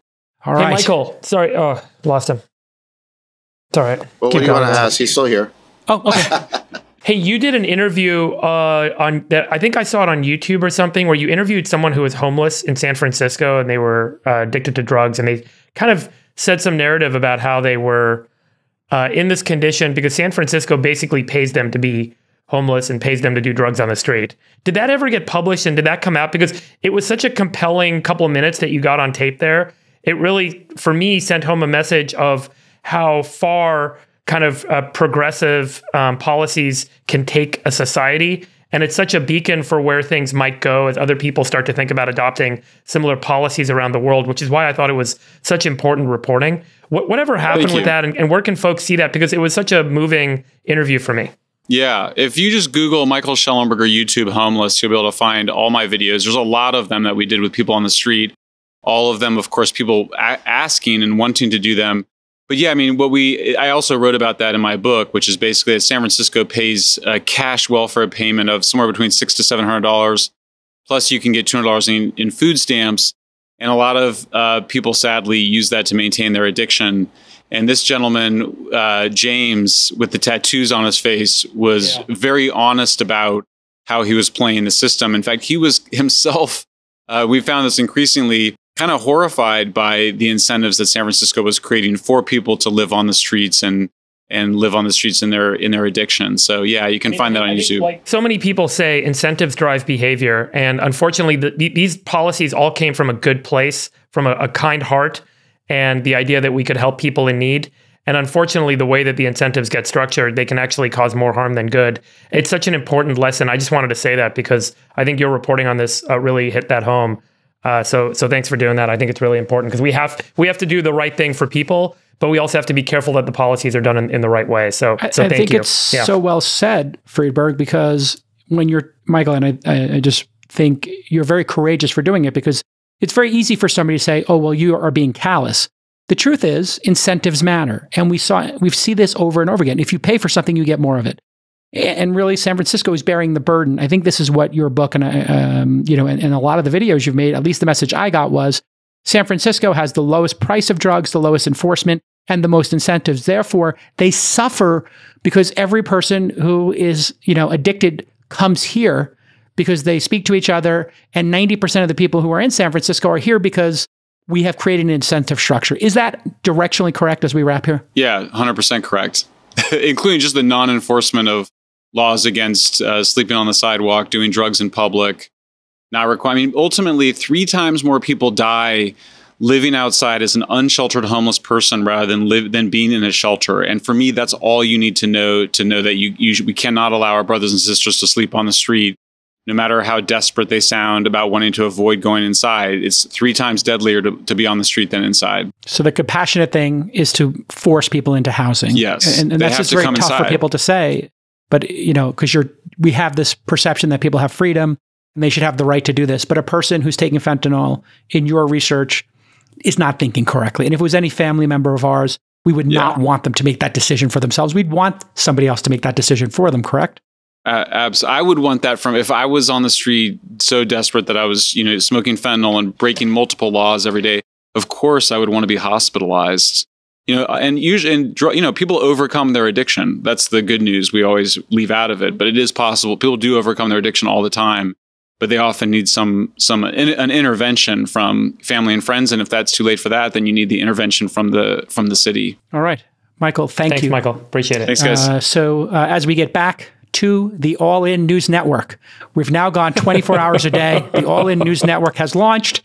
All right. Hey, Michael. Sorry. Oh, lost him. It's all right. Well, what do you want to ask? He's still here. Oh, okay. Hey, you did an interview on that. I think I saw it on YouTube or something, where you interviewed someone who was homeless in San Francisco and they were addicted to drugs, and they kind of said some narrative about how they were in this condition because San Francisco basically pays them to be homeless and pays them to do drugs on the street. Did that ever get published, and did that come out? Because it was such a compelling couple of minutes that you got on tape there. It really, for me, sent home a message of how far kind of progressive policies can take a society. And it's such a beacon for where things might go as other people start to think about adopting similar policies around the world, which is why I thought it was such important reporting. Whatever happened with that, and where can folks see that? Because it was such a moving interview for me. Yeah, if you just Google Michael Shellenberger YouTube homeless, you'll be able to find all my videos. There's a lot of them that we did with people on the street. All of them, of course, people asking and wanting to do them. But yeah, I mean, I also wrote about that in my book, which is basically that San Francisco pays a cash welfare payment of somewhere between $600 to $700. Plus, you can get $200 in food stamps. And a lot of people, sadly, use that to maintain their addiction. And this gentleman, James, with the tattoos on his face, was very honest about how he was playing the system. In fact, he was himself, we found this increasingly, kind of horrified by the incentives that San Francisco was creating for people to live on the streets and live on the streets in their addiction. So yeah, you can find that on YouTube. Like so many people say, incentives drive behavior, and unfortunately, these policies all came from a good place, from a kind heart, and the idea that we could help people in need. And unfortunately, the way that the incentives get structured, they can actually cause more harm than good. It's such an important lesson. I just wanted to say that because I think your reporting on this really hit that home. So thanks for doing that. I think it's really important because we have to do the right thing for people, but we also have to be careful that the policies are done in the right way. So thank you. I think it's so well said, Friedberg, because when you're, Michael, and I just think you're very courageous for doing it, because it's very easy for somebody to say, oh, well, you are being callous. The truth is incentives matter. And we've seen this over and over again. If you pay for something, you get more of it. And really, San Francisco is bearing the burden. I think this is what your book and a lot of the videos you've made, at least the message I got was, San Francisco has the lowest price of drugs, the lowest enforcement, and the most incentives. Therefore, they suffer because every person who is, addicted comes here because they speak to each other. And 90% of the people who are in San Francisco are here because we have created an incentive structure. Is that directionally correct as we wrap here? Yeah, 100% correct. Including just the non-enforcement of laws against sleeping on the sidewalk, doing drugs in public, not requiring. I mean, ultimately, 3 times more people die living outside as an unsheltered homeless person rather than being in a shelter. And for me, that's all you need to know that we cannot allow our brothers and sisters to sleep on the street, no matter how desperate they sound about wanting to avoid going inside. It's 3 times deadlier to be on the street than inside. So the compassionate thing is to force people into housing. Yes. And that's just very tough for people to say. but because we have this perception that people have freedom and they should have the right to do this. But a person who's taking fentanyl in your research is not thinking correctly. And if it was any family member of ours, we would not want them to make that decision for themselves. We'd want somebody else to make that decision for them, correct? I would want that if I was on the street so desperate that I was, smoking fentanyl and breaking multiple laws every day. Of course, I would want to be hospitalized. And usually, people overcome their addiction. That's the good news. We always leave out of it, but it is possible. People do overcome their addiction all the time, but they often need an intervention from family and friends. And if that's too late for that, then you need the intervention from the city. All right, Michael. Thanks, you, Michael. Appreciate it. Thanks, guys. So as we get back to the All In News Network, we've now gone 24 hours a day. The All In News Network has launched.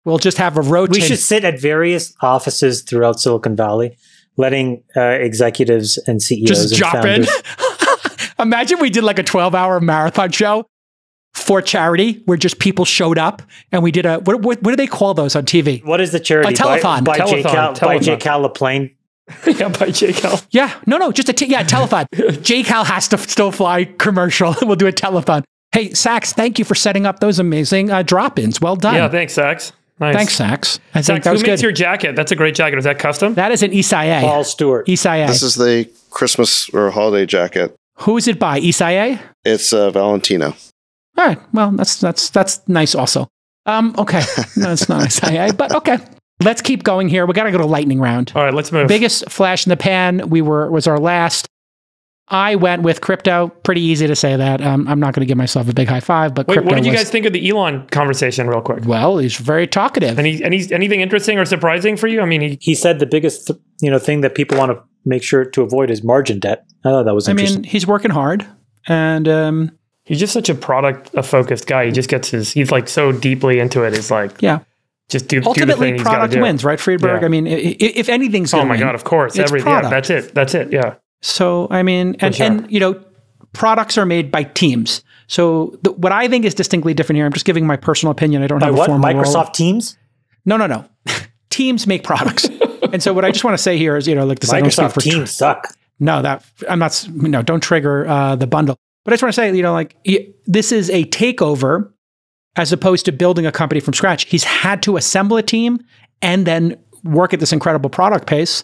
We'll just have a rotation. We should sit at various offices throughout Silicon Valley, letting executives and CEOs just and drop founders in. Imagine we did like a 12-hour marathon show for charity where just people showed up and we did what do they call those on TV? What is the charity? A telethon. By J. Cal LaPlane. Yeah, by J. Cal. Yeah, no, just a telethon. J. Cal has to still fly commercial. We'll do a telethon. Hey, Sachs, thank you for setting up those amazing drop-ins. Well done. Yeah, thanks, Sachs. Nice. Thanks, Sachs. I think Sachs, that was who makes good. your jacket? That's a great jacket. Is that custom? That is an Isaiah. Paul Stewart. Isaiah. This is the Christmas or holiday jacket. Who is it by? Isaiah? It's Valentino. All right. Well, that's nice also. Okay. No, it's not Isaiah, but okay. Let's keep going here. We got to go to lightning round. All right, let's move. Biggest flash in the pan was our last. I went with crypto. Pretty easy to say that. I'm not going to give myself a big high five, but Wait, crypto what did you guys think of the Elon conversation real quick? Well, he's very talkative. Anything interesting or surprising for you? I mean, he said the biggest thing that people want to make sure to avoid is margin debt. I thought that was interesting. He's working hard, and he's just such a focused guy. He just gets he's like so deeply into it. It's like, just do ultimately the thing product he's wins, right, Friedberg? Yeah. I mean, if anything's going to win, God, of course, everything. Yeah, that's it. Yeah. So, I mean, and products are made by teams. So what I think is distinctly different here, I'm just giving my personal opinion. I don't have a formal Microsoft role. Teams? No. Teams make products. And so what I just want to say here is, like this, Microsoft Teams suck. No, don't trigger the bundle. But I just want to say, this is a takeover as opposed to building a company from scratch. He's had to assemble a team and then work at this incredible product pace.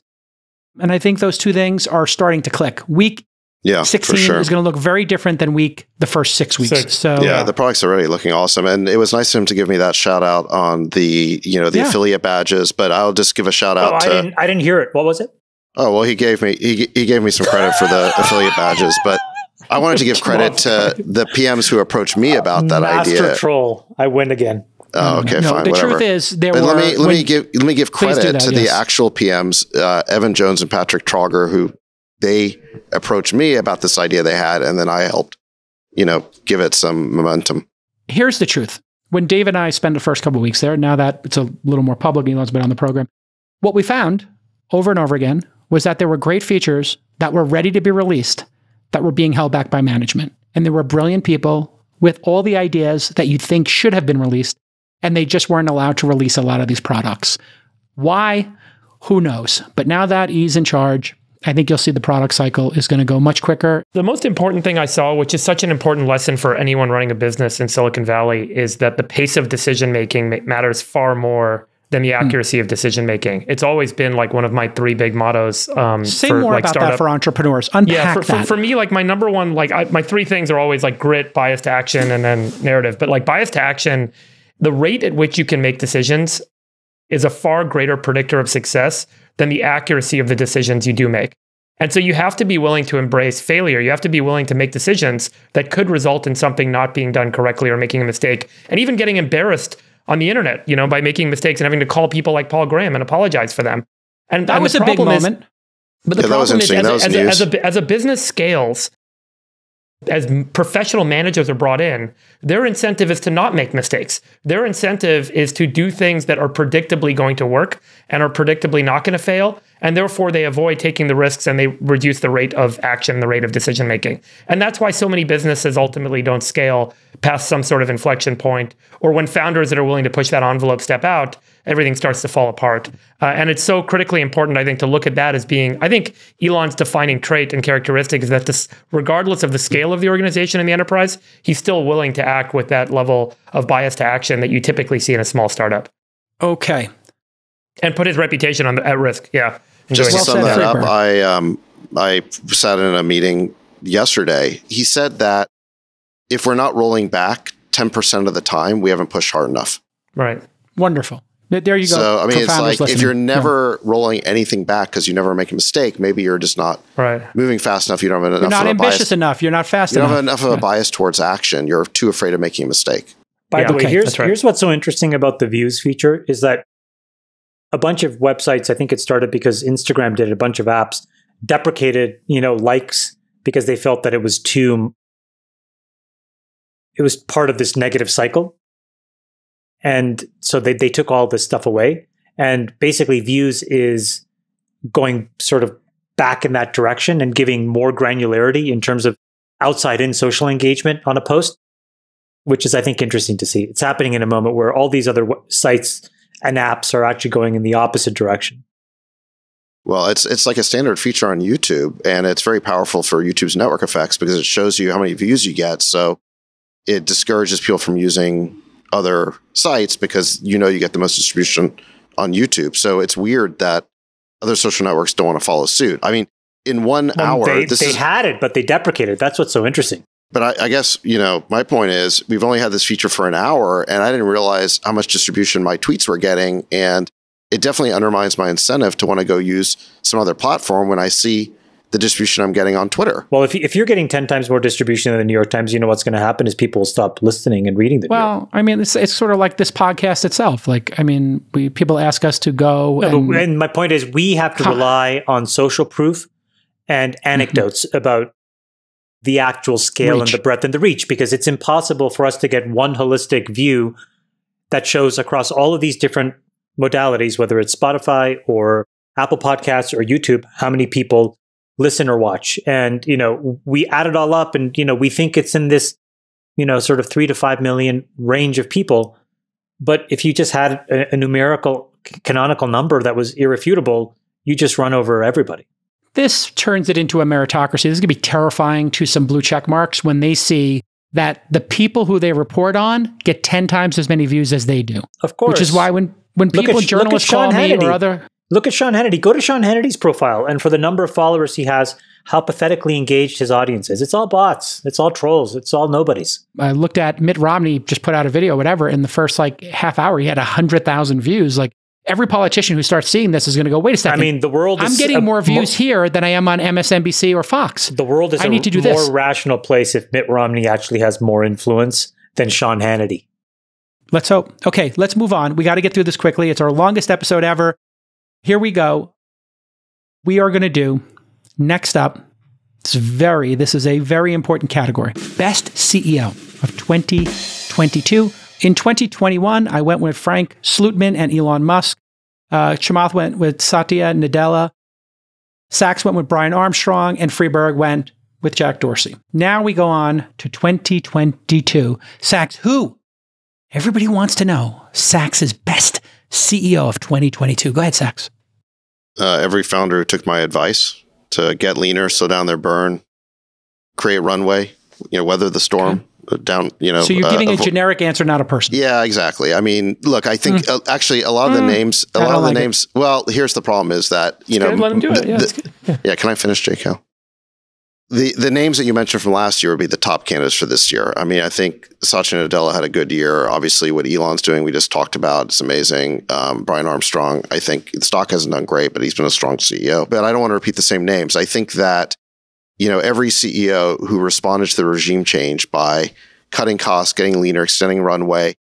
And I think those two things are starting to click. Week 16 is going to look very different than the first 6 weeks. So the product's already looking awesome. And it was nice of him to give me that shout out on the affiliate badges, but I'll just give a shout out to I didn't hear it. What was it? Oh, well, he gave me some credit for the affiliate badges, but I wanted to give credit to the PMs who approached me about that idea. Master troll. I win again. Oh, okay, fine. The whatever. truth is, let me give credit to the actual PMs, Evan Jones and Patrick Trauger, who they approached me about this idea they had, and then I helped, give it some momentum. Here's the truth: when Dave and I spent the first couple of weeks there, now that it's a little more public, Elon's been on the program, what we found over and over again was that there were great features that were ready to be released that were being held back by management, and there were brilliant people with all the ideas that you'd think should have been released. And they just weren't allowed to release a lot of these products. Why? Who knows? But now that he's in charge, I think you'll see the product cycle is going to go much quicker. The most important thing I saw, which is such an important lesson for anyone running a business in Silicon Valley, is that the pace of decision-making matters far more than the accuracy of decision-making. It's always been like one of my 3 big mottos. Say more about that for entrepreneurs. Unpack that. For me, like my number one, my 3 things are always like grit, bias to action, and then narrative. But like bias to action, the rate at which you can make decisions is a far greater predictor of success than the accuracy of the decisions you do make. And so you have to be willing to embrace failure. You have to be willing to make decisions that could result in something not being done correctly or making a mistake, and even getting embarrassed on the internet, by making mistakes and having to call people like Paul Graham and apologize for them. And that was a big moment. But the problem is, as a business scales, as professional managers are brought in, their incentive is to not make mistakes. Their incentive is to do things that are predictably going to work and are predictably not going to fail, And therefore, they avoid taking the risks and they reduce the rate of action, the rate of decision making. And that's why so many businesses ultimately don't scale past some sort of inflection point, or when founders that are willing to push that envelope step out, everything starts to fall apart. And it's so critically important, I think, to look at that as being, I think Elon's defining trait and characteristic is that this, regardless of the scale of the organization and the enterprise, he's still willing to act with that level of bias to action that you typically see in a small startup. Okay. And put his reputation at risk. Yeah. Just to Well sum said, that up, Freeberg. I sat in a meeting yesterday. He said that if we're not rolling back 10% of the time, we haven't pushed hard enough. Right. Wonderful. There you go. So, I mean, it's Profounders like if listening. you're never rolling anything back because you never make a mistake, maybe you're just not moving fast enough. You don't have enough You're not of a ambitious bias. enough. You're not fast You enough. don't have enough of a bias towards action. You're too afraid of making a mistake. By the way, okay, here's what's so interesting about the views feature is that a bunch of websites, I think it started because Instagram did a bunch of apps, deprecated, likes because they felt that it was part of this negative cycle. And so they took all this stuff away. And basically views is going sort of back in that direction and giving more granularity in terms of outside in social engagement on a post, which is, I think, interesting to see. It's happening in a moment where all these other sites and apps are actually going in the opposite direction. Well, it's like a standard feature on YouTube, and it's very powerful for YouTube's network effects because it shows you how many views you get. So it discourages people from using other sites because you get the most distribution on YouTube. So it's weird that other social networks don't want to follow suit. I mean, in 1 hour, they had it, but they deprecated. That's what's so interesting. But I guess, my point is we've only had this feature for an hour and I didn't realize how much distribution my tweets were getting. And it definitely undermines my incentive to want to go use some other platform when I see the distribution I'm getting on Twitter. Well, if you're getting 10 times more distribution than the New York Times, what's going to happen is people will stop listening and reading the New York. Well, I mean, it's sort of like this podcast itself. Like, I mean, people ask us to go. And my point is we have to rely on social proof and anecdotes about the actual scale and the breadth and the reach, because it's impossible for us to get one holistic view that shows across all of these different modalities, whether it's Spotify or Apple Podcasts or YouTube, how many people listen or watch. And, we add it all up and, we think it's in this, sort of 3 to 5 million range of people. But if you just had a numerical canonical number that was irrefutable, you just run over everybody. This turns it into a meritocracy. This is going to be terrifying to some blue check marks when they see that the people who they report on get 10 times as many views as they do. Of course. Which is why when people, journalists call me or other... Look at Sean Hannity. Go to Sean Hannity's profile, and for the number of followers he has, how pathetically engaged his audience is. It's all bots. It's all trolls. It's all nobodies. I looked at Mitt Romney, just put out a video, whatever. In the first half hour, he had 100,000 views. Every politician who starts seeing this is going to go, wait a second. I mean, the world is... I'm getting more views here than I am on MSNBC or Fox. The world is more rational place if Mitt Romney actually has more influence than Sean Hannity. Let's hope. Okay, let's move on. We got to get through this quickly. It's our longest episode ever. Here we go. We are going to do, next up, this is a very important category. Best CEO of 2022. In 2021, I went with Frank Slootman and Elon Musk. Chamath went with Satya Nadella. Sachs went with Brian Armstrong. And Freeberg went with Jack Dorsey. Now we go on to 2022. Sachs, who? Everybody wants to know Sachs's best CEO of 2022. Go ahead, Sachs. Every founder who took my advice to get leaner, slow down their burn, create runway, weather the storm. Okay. Down, So you're giving a generic answer, not a person. Yeah, exactly. I mean, look, I think actually a lot of the names, well, here's the problem is that, let them do it. Yeah. Can I finish, JK? The names that you mentioned from last year would be the top candidates for this year. I mean, I think Satya Nadella had a good year. Obviously, what Elon's doing, we just talked about. It's amazing. Brian Armstrong, I think the stock hasn't done great, but he's been a strong CEO. But I don't want to repeat the same names. I think that, every CEO who responded to the regime change by cutting costs, getting leaner, extending runway,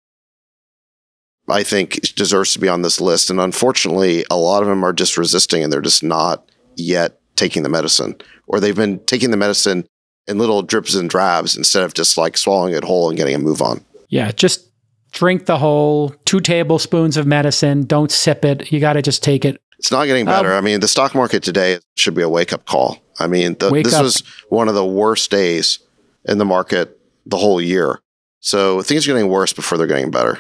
I think deserves to be on this list. And unfortunately, a lot of them are just resisting and they're just not yet taking the medicine. Or they've been taking the medicine in little drips and drabs instead of just swallowing it whole and getting a move on. Yeah, just drink the whole 2 tablespoons of medicine. Don't sip it. You got to just take it It's not getting better. I mean, the stock market today should be a wake-up call. I mean, this was one of the worst days in the market the whole year. So things are getting worse before they're getting better.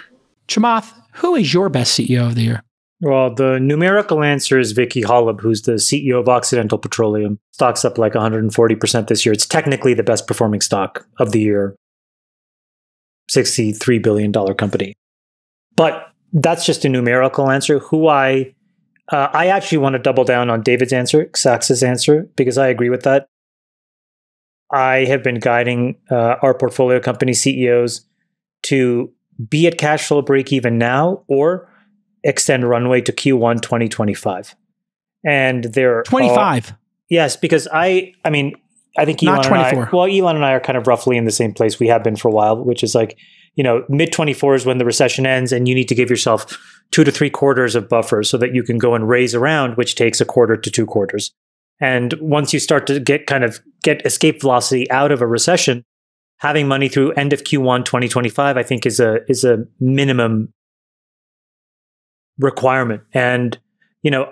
Chamath, who is your best CEO of the year? Well, the numerical answer is Vicky Holub, who's the CEO of Occidental Petroleum. Stock's up like 140% this year. It's technically the best performing stock of the year. $63 billion company. But that's just a numerical answer. Who I actually want to double down on David's answer, Sachs's answer, because I agree with that. I have been guiding our portfolio company CEOs to be at cash flow break even now or extend runway to Q1 2025. And they're 25. Yes, because I mean, I think Elon Not 24. Elon and I are kind of roughly in the same place we have been for a while, which is like, mid 24 is when the recession ends and you need to give yourself 2 to 3 quarters of buffer so that you can go and raise around, which takes a quarter to 2 quarters. And once you start to get escape velocity out of a recession, having money through end of Q1 2025, I think is a minimum requirement. And,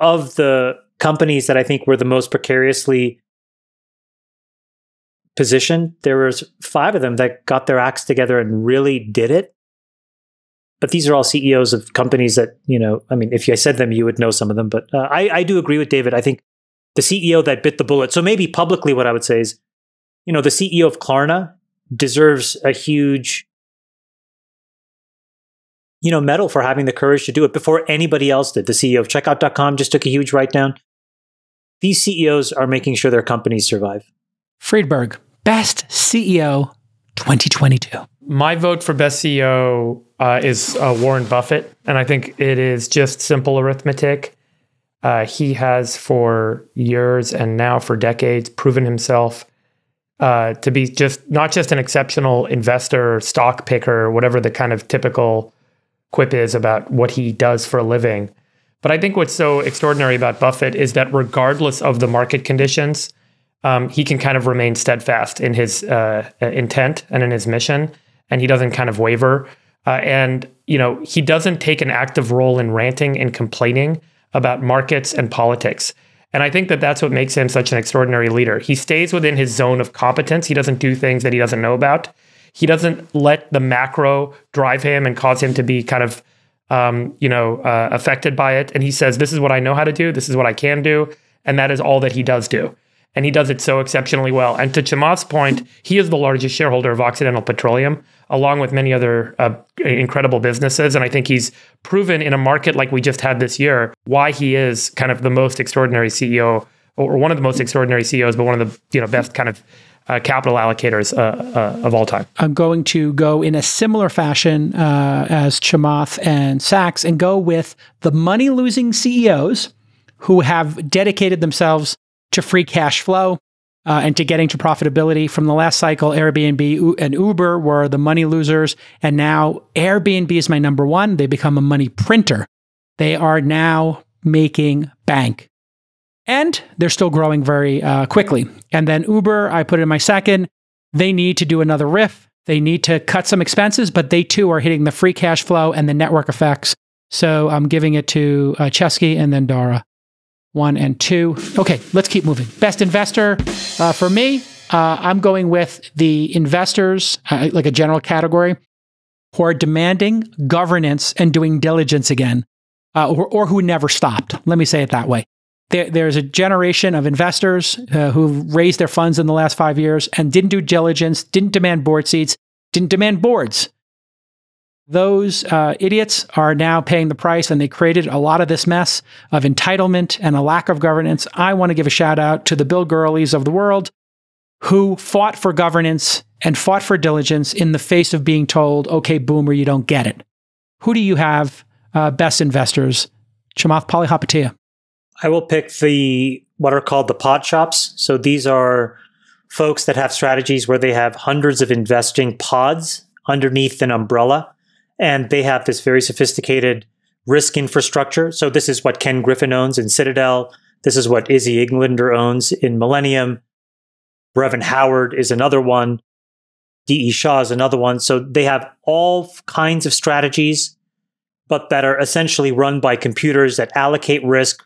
of the companies that I think were the most precariously positioned, there was 5 of them that got their acts together and really did it. But these are all CEOs of companies that, if I said them, you would know some of them. But I do agree with David. I think the CEO that bit the bullet. So maybe publicly what I would say is, the CEO of Klarna deserves a huge, medal for having the courage to do it before anybody else did. The CEO of Checkout.com just took a huge write down. These CEOs are making sure their companies survive. Friedberg, best CEO 2022. My vote for best CEO is Warren Buffett. And I think it is just simple arithmetic. He has for years and now for decades proven himself to be not just an exceptional investor, stock picker, whatever the kind of typical quip is about what he does for a living. But I think what's so extraordinary about Buffett is that regardless of the market conditions, he can kind of remain steadfast in his intent and in his mission, and he doesn't kind of waver. And he doesn't take an active role in ranting and complaining about markets and politics. And I think that that's what makes him such an extraordinary leader. He stays within his zone of competence. He doesn't do things that he doesn't know about. He doesn't let the macro drive him and cause him to be kind of, affected by it. And he says, this is what I know how to do. This is what I can do. And that is all that he does do. And he does it so exceptionally well. And to Chamath's point, he is the largest shareholder of Occidental Petroleum, along with many other incredible businesses. And I think he's proven in a market like we just had this year why he is kind of the most extraordinary CEO, or one of the most extraordinary CEOs, but one of the best kind of capital allocators of all time. I'm going to go in a similar fashion as Chamath and Sachs and go with the money-losing CEOs who have dedicated themselves to free cash flow and to getting to profitability. From the last cycle, Airbnb and Uber were the money losers. And now Airbnb is my number one. They become a money printer. They are now making bank. And they're still growing very quickly. And then Uber, I put it in my second. They need to do another riff. They need to cut some expenses, but they too are hitting the free cash flow and the network effects. So I'm giving it to Chesky and then Dara. 1 and 2. Okay, let's keep moving. Best investor for me, I'm going with the investors, like a general category, who are demanding governance and doing diligence again, or who never stopped. Let me say it that way. There's a generation of investors who raised their funds in the last 5 years and didn't do diligence, didn't demand board seats, didn't demand boards. Those idiots are now paying the price, and they created a lot of this mess of entitlement and a lack of governance. I want to give a shout out to the Bill Gurleys of the world who fought for governance and fought for diligence in the face of being told, okay, boomer, you don't get it. Who do you have best investors? Chamath Palihapitiya. I will pick what are called the pod shops. So these are folks that have strategies where they have hundreds of investing pods underneath an umbrella. And they have this very sophisticated risk infrastructure. So this is what Ken Griffin owns in Citadel. This is what Izzy Englander owns in Millennium. Brevin Howard is another one. D.E. Shaw is another one. So they have all kinds of strategies, but that are essentially run by computers that allocate risk,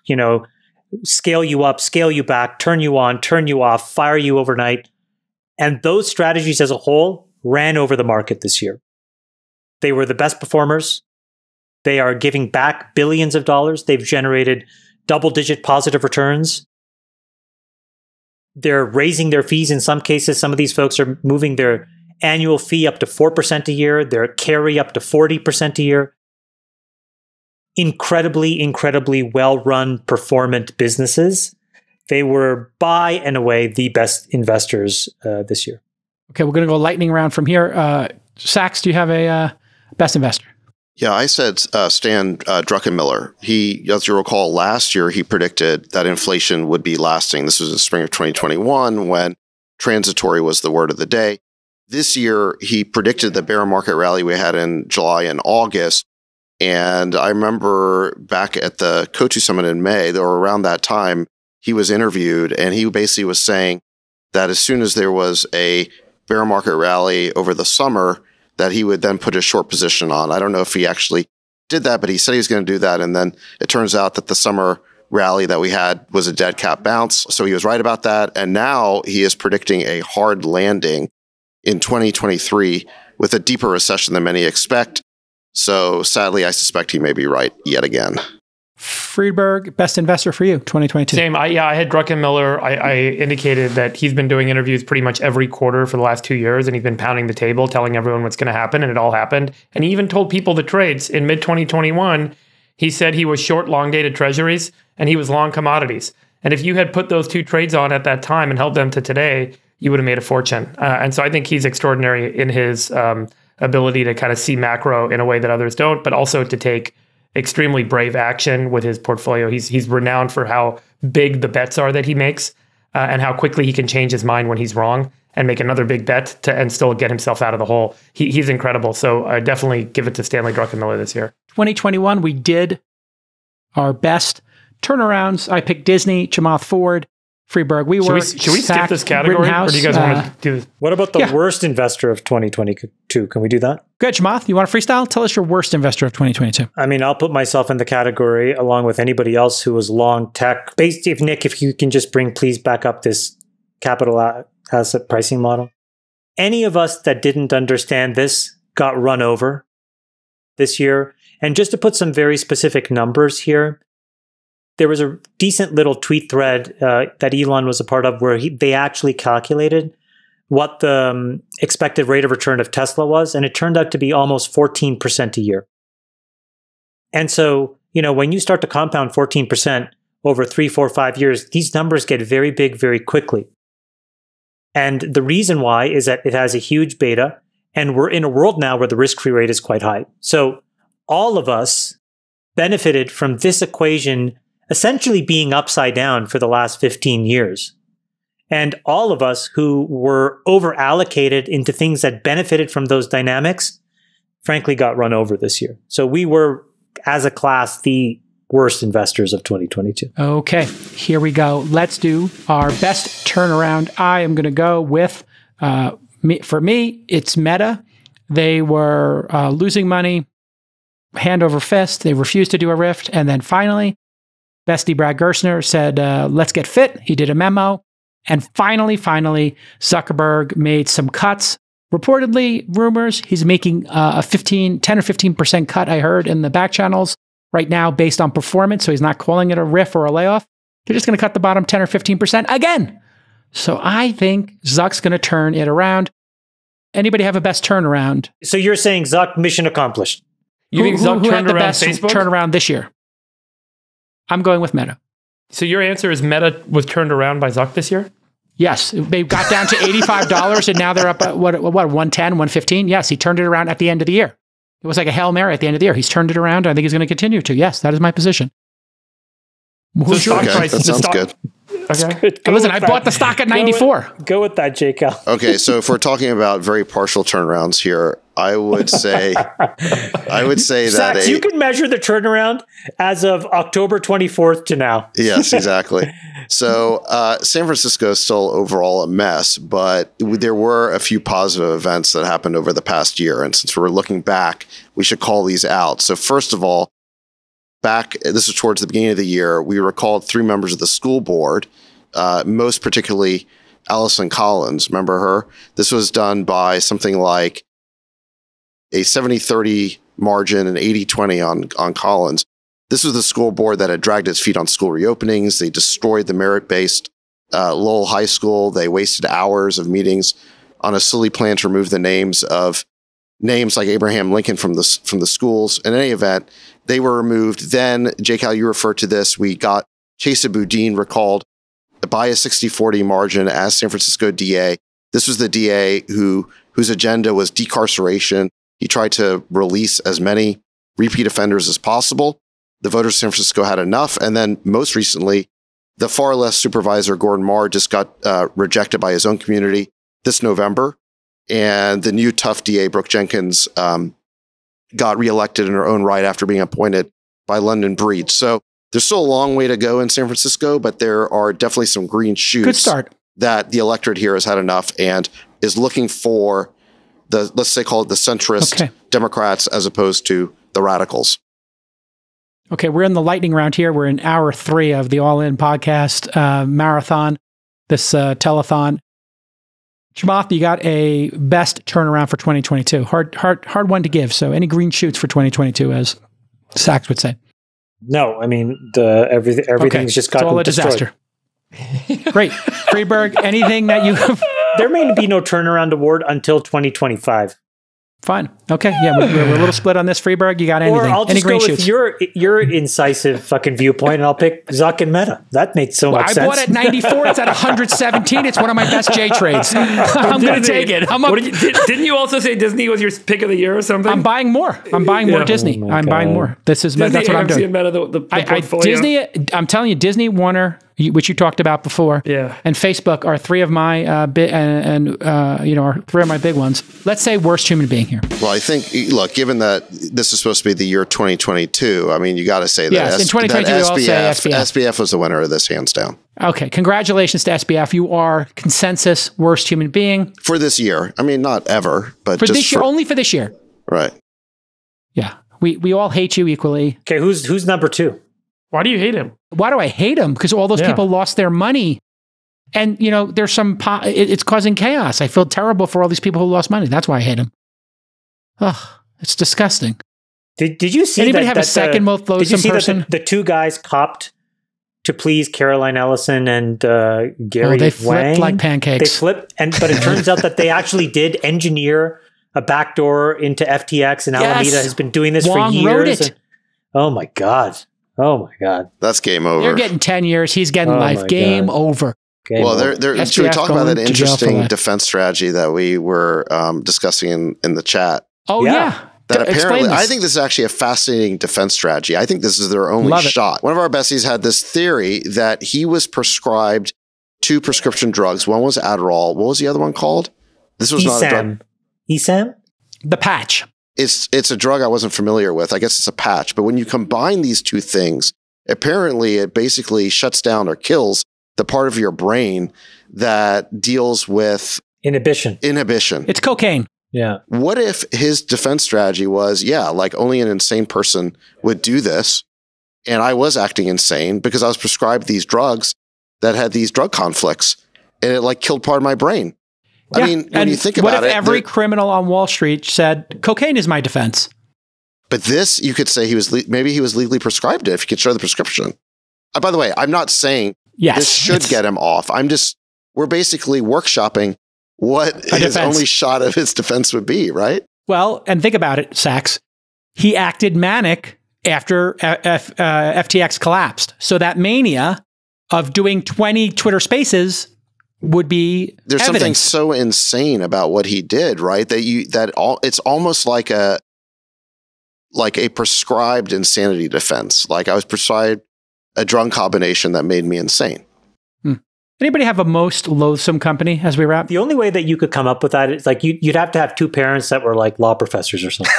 scale you up, scale you back, turn you on, turn you off, fire you overnight. And those strategies as a whole ran over the market this year. They were the best performers. They are giving back billions of dollars. They've generated double-digit positive returns. They're raising their fees in some cases. Some of these folks are moving their annual fee up to 4% a year, their carry up to 40% a year. Incredibly, incredibly well-run, performant businesses. They were by and away the best investors this year. Okay, we're going to go lightning round from here. Sachs, do you have a best investor? Yeah, I said Stan Druckenmiller. He, as you recall, last year he predicted that inflation would be lasting. This was in the spring of 2021 when transitory was the word of the day. This year, he predicted the bear market rally we had in July and August. And I remember back at the Coatue Summit in May, or around that time, he was interviewed and he basically was saying that as soon as there was a bear market rally over the summer, that he would then put a short position on. I don't know if he actually did that, but he said he was going to do that. And then it turns out that the summer rally that we had was a dead cat bounce. So he was right about that. And now he is predicting a hard landing in 2023 with a deeper recession than many expect. So sadly, I suspect he may be right yet again. Friedberg, best investor for you, 2022. Same. I had Druckenmiller. I indicated that he's been doing interviews pretty much every quarter for the last 2 years, and he's been pounding the table, telling everyone what's going to happen, and it all happened. And he even told people the trades in mid-2021. He said he was short long-dated treasuries, and he was long commodities. And if you had put those two trades on at that time and held them to today, you would have made a fortune. And so I think he's extraordinary in his ability to kind of see macro in a way that others don't, but also to take extremely brave action with his portfolio. He's renowned for how big the bets are that he makes and how quickly he can change his mind when he's wrong and make another big bet and still get himself out of the hole. He's incredible. So I definitely give it to Stanley Druckenmiller this year. 2021, we did our best turnarounds. I picked Disney, Chamath Ford, Friedberg. Should we skip this category, or do you guys want to do this? What about the worst investor of 2022? Can we do that? Good, Chamath. You want to freestyle? Tell us your worst investor of 2022. I mean, I'll put myself in the category along with anybody else who was long tech. Nick, if you can just please back up this capital asset pricing model. Any of us that didn't understand this got run over this year. And just to put some very specific numbers here, there was a decent little tweet thread that Elon was a part of where they actually calculated what the expected rate of return of Tesla was, and it turned out to be almost 14% a year. And so, when you start to compound 14% over 3, 4, 5 years, these numbers get very big very quickly. And the reason why is that it has a huge beta, and we're in a world now where the risk-free rate is quite high. So all of us benefited from this equation essentially being upside down for the last 15 years. And all of us who were over-allocated into things that benefited from those dynamics, frankly, got run over this year. So we were, as a class, the worst investors of 2022. Okay, here we go. Let's do our best turnaround. I am going to go with, for me, it's Meta. They were losing money, hand over fist. They refused to do a rift. And then finally, Bestie Brad Gerstner said, let's get fit. He did a memo. And finally, Zuckerberg made some cuts. Reportedly, rumors, he's making a 10 or 15% cut, I heard, in the back channels right now based on performance. So he's not calling it a riff or a layoff. They're just going to cut the bottom 10 or 15% again. So I think Zuck's going to turn it around. Anybody have a best turnaround? So you're saying Zuck, mission accomplished. You think Zuck turned around Facebook? Turnaround this year? I'm going with Meta. So your answer is Meta was turned around by Zuck this year? Yes. They got down to $85 and now they're up at what 110, 115? Yes, he turned it around at the end of the year. It was like a Hail Mary at the end of the year. He's turned it around. I think he's going to continue to. Yes, that is my position. So stock price, that sounds good. Okay. Listen, I bought the stock at 94. Go with that, J. Cal. Okay, so if we're talking about very partial turnarounds here, I would say that Sachs, you can measure the turnaround as of October 24th to now. Yes, exactly. So San Francisco is still overall a mess, but there were a few positive events that happened over the past year. And since we're looking back, we should call these out. So first of all, this was towards the beginning of the year, we recalled 3 members of the school board, most particularly Allison Collins. Remember her? This was done by something like a 70-30 margin and 80-20 on Collins. This was the school board that had dragged its feet on school reopenings. They destroyed the merit-based Lowell High School. They wasted hours of meetings on a silly plan to remove the names like Abraham Lincoln from the schools. In any event, they were removed. Then, JCal, you referred to this. We got Chesa Boudin recalled by a 60-40 margin as San Francisco DA. This was the DA whose agenda was decarceration. He tried to release as many repeat offenders as possible. The voters of San Francisco had enough. And then most recently, the far left supervisor, Gordon Marr, just got rejected by his own community this November. And the new tough DA, Brooke Jenkins, got reelected in her own right after being appointed by London Breed. So there's still a long way to go in San Francisco, but there are definitely some green shoots. Good start. That the electorate here has had enough and is looking for let's say call it the centrist Democrats as opposed to the radicals. Okay, we're in the lightning round here. We're in hour 3 of the All In podcast marathon, this telethon. Chamath, you got a best turnaround for 2022. Hard one to give. So any green shoots for 2022, as Sachs would say? No, I mean, everything's just gotten all a destroyed. Disaster. Great. Freeberg, anything that you have? There may be no turnaround award until 2025. Fine. Okay. Yeah, we're a little split on this. Freeberg, you got anything? Or I'll Any just green go shoots? with your incisive fucking viewpoint, and I'll pick Zuck and Meta. That makes so much sense. I bought at 94. It's at 117. It's one of my best J trades. I'm going to take it. Didn't you also say Disney was your pick of the year or something? I'm buying more. I'm buying more Disney. I'm buying more. That's what I'm doing. Meta, the portfolio. Disney. I'm telling you, Disney, Warner, which you talked about before, and Facebook are 3 of my are 3 of my big ones. Let's say worst human being here. Well, I think, look, given that this is supposed to be the year 2022, I mean, you got to say that, yes, in 2022, we all say SBF. SBF was the winner of this, hands down. Okay, congratulations to SBF. You are consensus worst human being for this year. I mean, not ever, but for just this year, only for this year. Right. Yeah, we all hate you equally. Okay, who's number 2? Why do you hate him? Why do I hate him? Because all those people lost their money. And, there's some, it's causing chaos. I feel terrible for all these people who lost money. That's why I hate him. Ugh, it's disgusting. Did you see anybody have a second most loathsome person? That the 2 guys copped to please Caroline Ellison and Gary they flipped Wang? like pancakes. They flipped, but it turns out that they actually did engineer a backdoor into FTX, and Alameda has been doing this Wong for years. wrote it. Oh my God. That's game over. You're getting 10 years. He's getting life. Game over. Should we talk about that interesting defense strategy that we were discussing in the chat? Oh, yeah. That apparently, I think this is actually a fascinating defense strategy. I think this is their only shot. One of our besties had this theory that he was prescribed 2 prescription drugs. One was Adderall. What was the other one called? This was not a drug. ESAM? The patch. It's a drug I wasn't familiar with. I guess it's a patch. But when you combine these 2 things, apparently it basically shuts down or kills the part of your brain that deals with inhibition. It's cocaine. Yeah. What if his defense strategy was, like only an insane person would do this, and I was acting insane because I was prescribed these drugs that had these drug conflicts, and it killed part of my brain. Yeah. I mean, when you think about it, what if every criminal on Wall Street said cocaine is my defense? But this, you could say maybe he was legally prescribed it if you could show the prescription. By the way, I'm not saying this should get him off. We're basically workshopping what his only shot of his defense would be, right? Well, and think about it, Sachs. He acted manic after FTX collapsed. So that mania of doing 20 Twitter Spaces would be there's evidence. Something so insane about what he did, right? It's almost like a prescribed insanity defense. Like I was prescribed a drug combination that made me insane. Anybody have a most loathsome company as we wrap? The only way that you could come up with that is like you'd have to have two parents that were like law professors or something.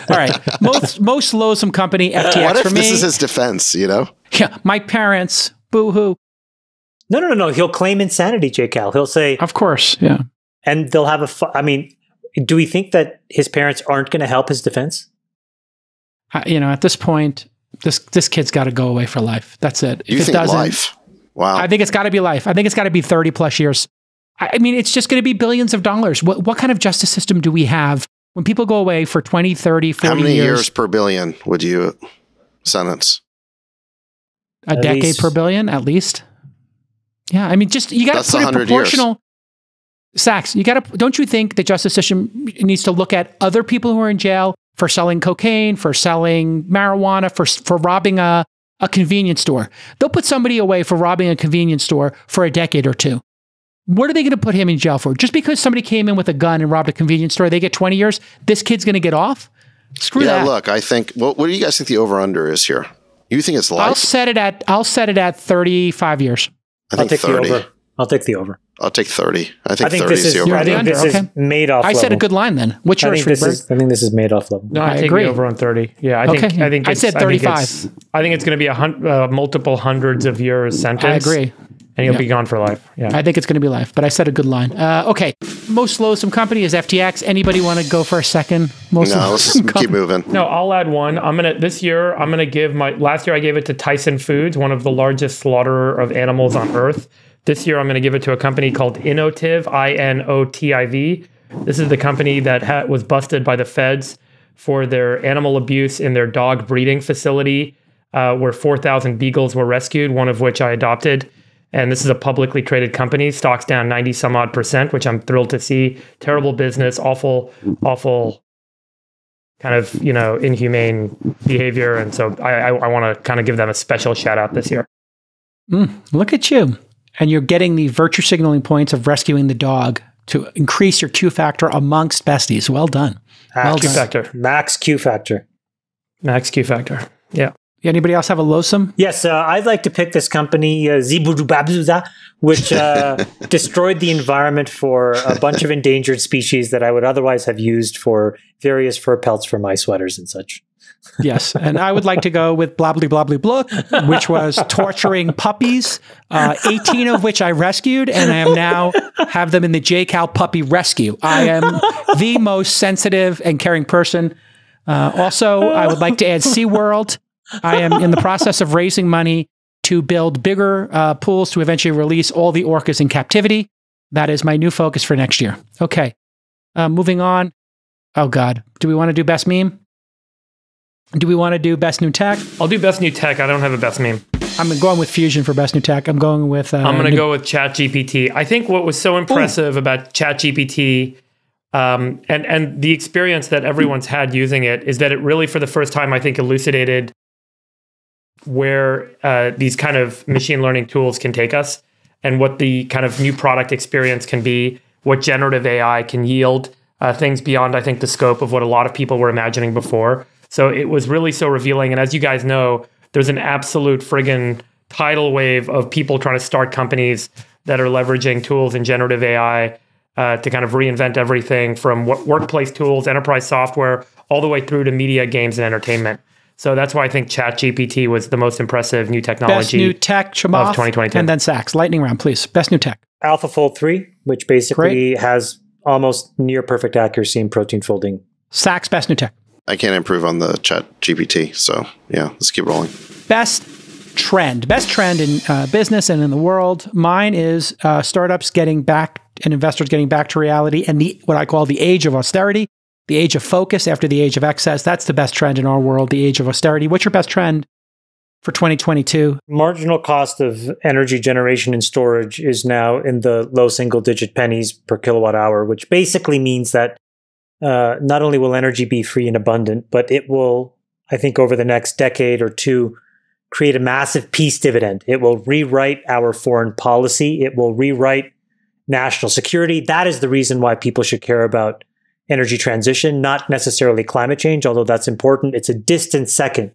All right. Most loathsome company, FTX What if for me. this is his defense, you know? Yeah, my parents, boo-hoo. No. He'll claim insanity, J. Cal. He'll say, Of course, yeah. and they'll have I mean, do we think that his parents aren't going to help his defense? At this point, this kid's got to go away for life. That's it. You If it think doesn't, life? Wow. I think it's got to be life. I think it's got to be 30 plus years. I mean, it's just going to be billions of dollars. What kind of justice system do we have when people go away for 20, 30, 40 How many years? years per billion would you sentence? A At decade least. per billion, at least. Yeah, I mean, you got That's to put it 100 proportional. Sachs, don't you think the justice system needs to look at other people who are in jail for selling cocaine, for selling marijuana, for robbing a convenience store? They'll put somebody away for robbing a convenience store for a decade or two. What are they going to put him in jail for? Just because somebody came in with a gun and robbed a convenience store, they get 20 years? This kid's going to get off? Screw that. Yeah, look, I think, what do you guys think the over-under is here? You think it's life? I'll set it at 35 years. I I'll think take 30. the over. I'll take the over. I'll take 30. I think 30 this is is the You're over-under. the under, this is okay. Madoff. I said a level. good line then. What's I yours, think Friedberg? this is Madoff level. No, I I take agree. the over on 30. Yeah, I Okay. think I think I it's, said 35. I think it's going to be multiple hundreds of years sentence. I agree. and he'll Yeah. be gone for life. Yeah, I think it's going to be life, but I said a good line. Okay. Most loathsome company is FTX. Anybody want to go for a second? Most No, let's loathsome just keep moving. No, I'll add one. Last year I gave it to Tyson Foods, one of the largest slaughterer of animals on earth. This year I'm going to give it to a company called Inotiv, Inotiv. This is the company that was busted by the feds for their animal abuse in their dog breeding facility, where 4,000 beagles were rescued, one of which I adopted. And this is a publicly traded company. Stock's down 90 some odd %, which I'm thrilled to see. Terrible business, awful kind of, inhumane behavior. And so I want to kind of give them a special shout out this year. Look at you. And you're getting the virtue signaling points of rescuing the dog to increase your Q factor amongst besties. Well done. Well Q done. factor. Max Q factor. Max Q factor. Yeah. Anybody else have a loathsome? Yes, I'd like to pick this company, Zibudubabuza, which destroyed the environment for a bunch of endangered species that I would otherwise have used for various fur pelts for my sweaters and such. Yes. And I would like to go with Blobbly Blobbly Blah, which was torturing puppies, 18 of which I rescued, and I am now have them in the JCal Puppy Rescue. I am the most sensitive and caring person. Also, I would like to add SeaWorld. I am in the process of raising money to build bigger pools to eventually release all the orcas in captivity. That is my new focus for next year. Okay. Moving on. Oh, God. Do we want to do best meme? Do we want to do best new tech? I'll do best new tech. I don't have a best meme. I'm going with Fusion for best new tech. I'm going with... I'm going to go with ChatGPT. I think what was so impressive about ChatGPT and the experience that everyone's had using it is that it really, for the first time, I think, elucidated where these kind of machine learning tools can take us and what the kind of new product experience can be, what generative AI can yield, things beyond, I think, the scope of what a lot of people were imagining before. So it was really so revealing. And as you guys know, there's an absolute friggin' tidal wave of people trying to start companies that are leveraging tools in generative AI to kind of reinvent everything from workplace tools, enterprise software, all the way through to media, games, and entertainment. So that's why I think ChatGPT was the most impressive new technology best new tech, Chamath, of 2022. and then Sachs. Lightning round, please. Best new tech. AlphaFold 3, which basically has almost near perfect accuracy in protein folding. Sachs, best new tech. I can't improve on the Chat GPT. So yeah, let's keep rolling. Best trend in business and in the world. Mine is startups getting back and investors getting back to reality and what I call the age of austerity, the age of focus after the age of excess. That's the best trend in our world, the age of austerity. What's your best trend for 2022? Marginal cost of energy generation and storage is now in the low single-digit pennies per kilowatt hour, which basically means that not only will energy be free and abundant, but it will, I think, over the next decade or two, create a massive peace dividend. It will rewrite our foreign policy. It will rewrite national security. That is the reason why people should care about energy transition, not necessarily climate change, although that's important. It's a distant second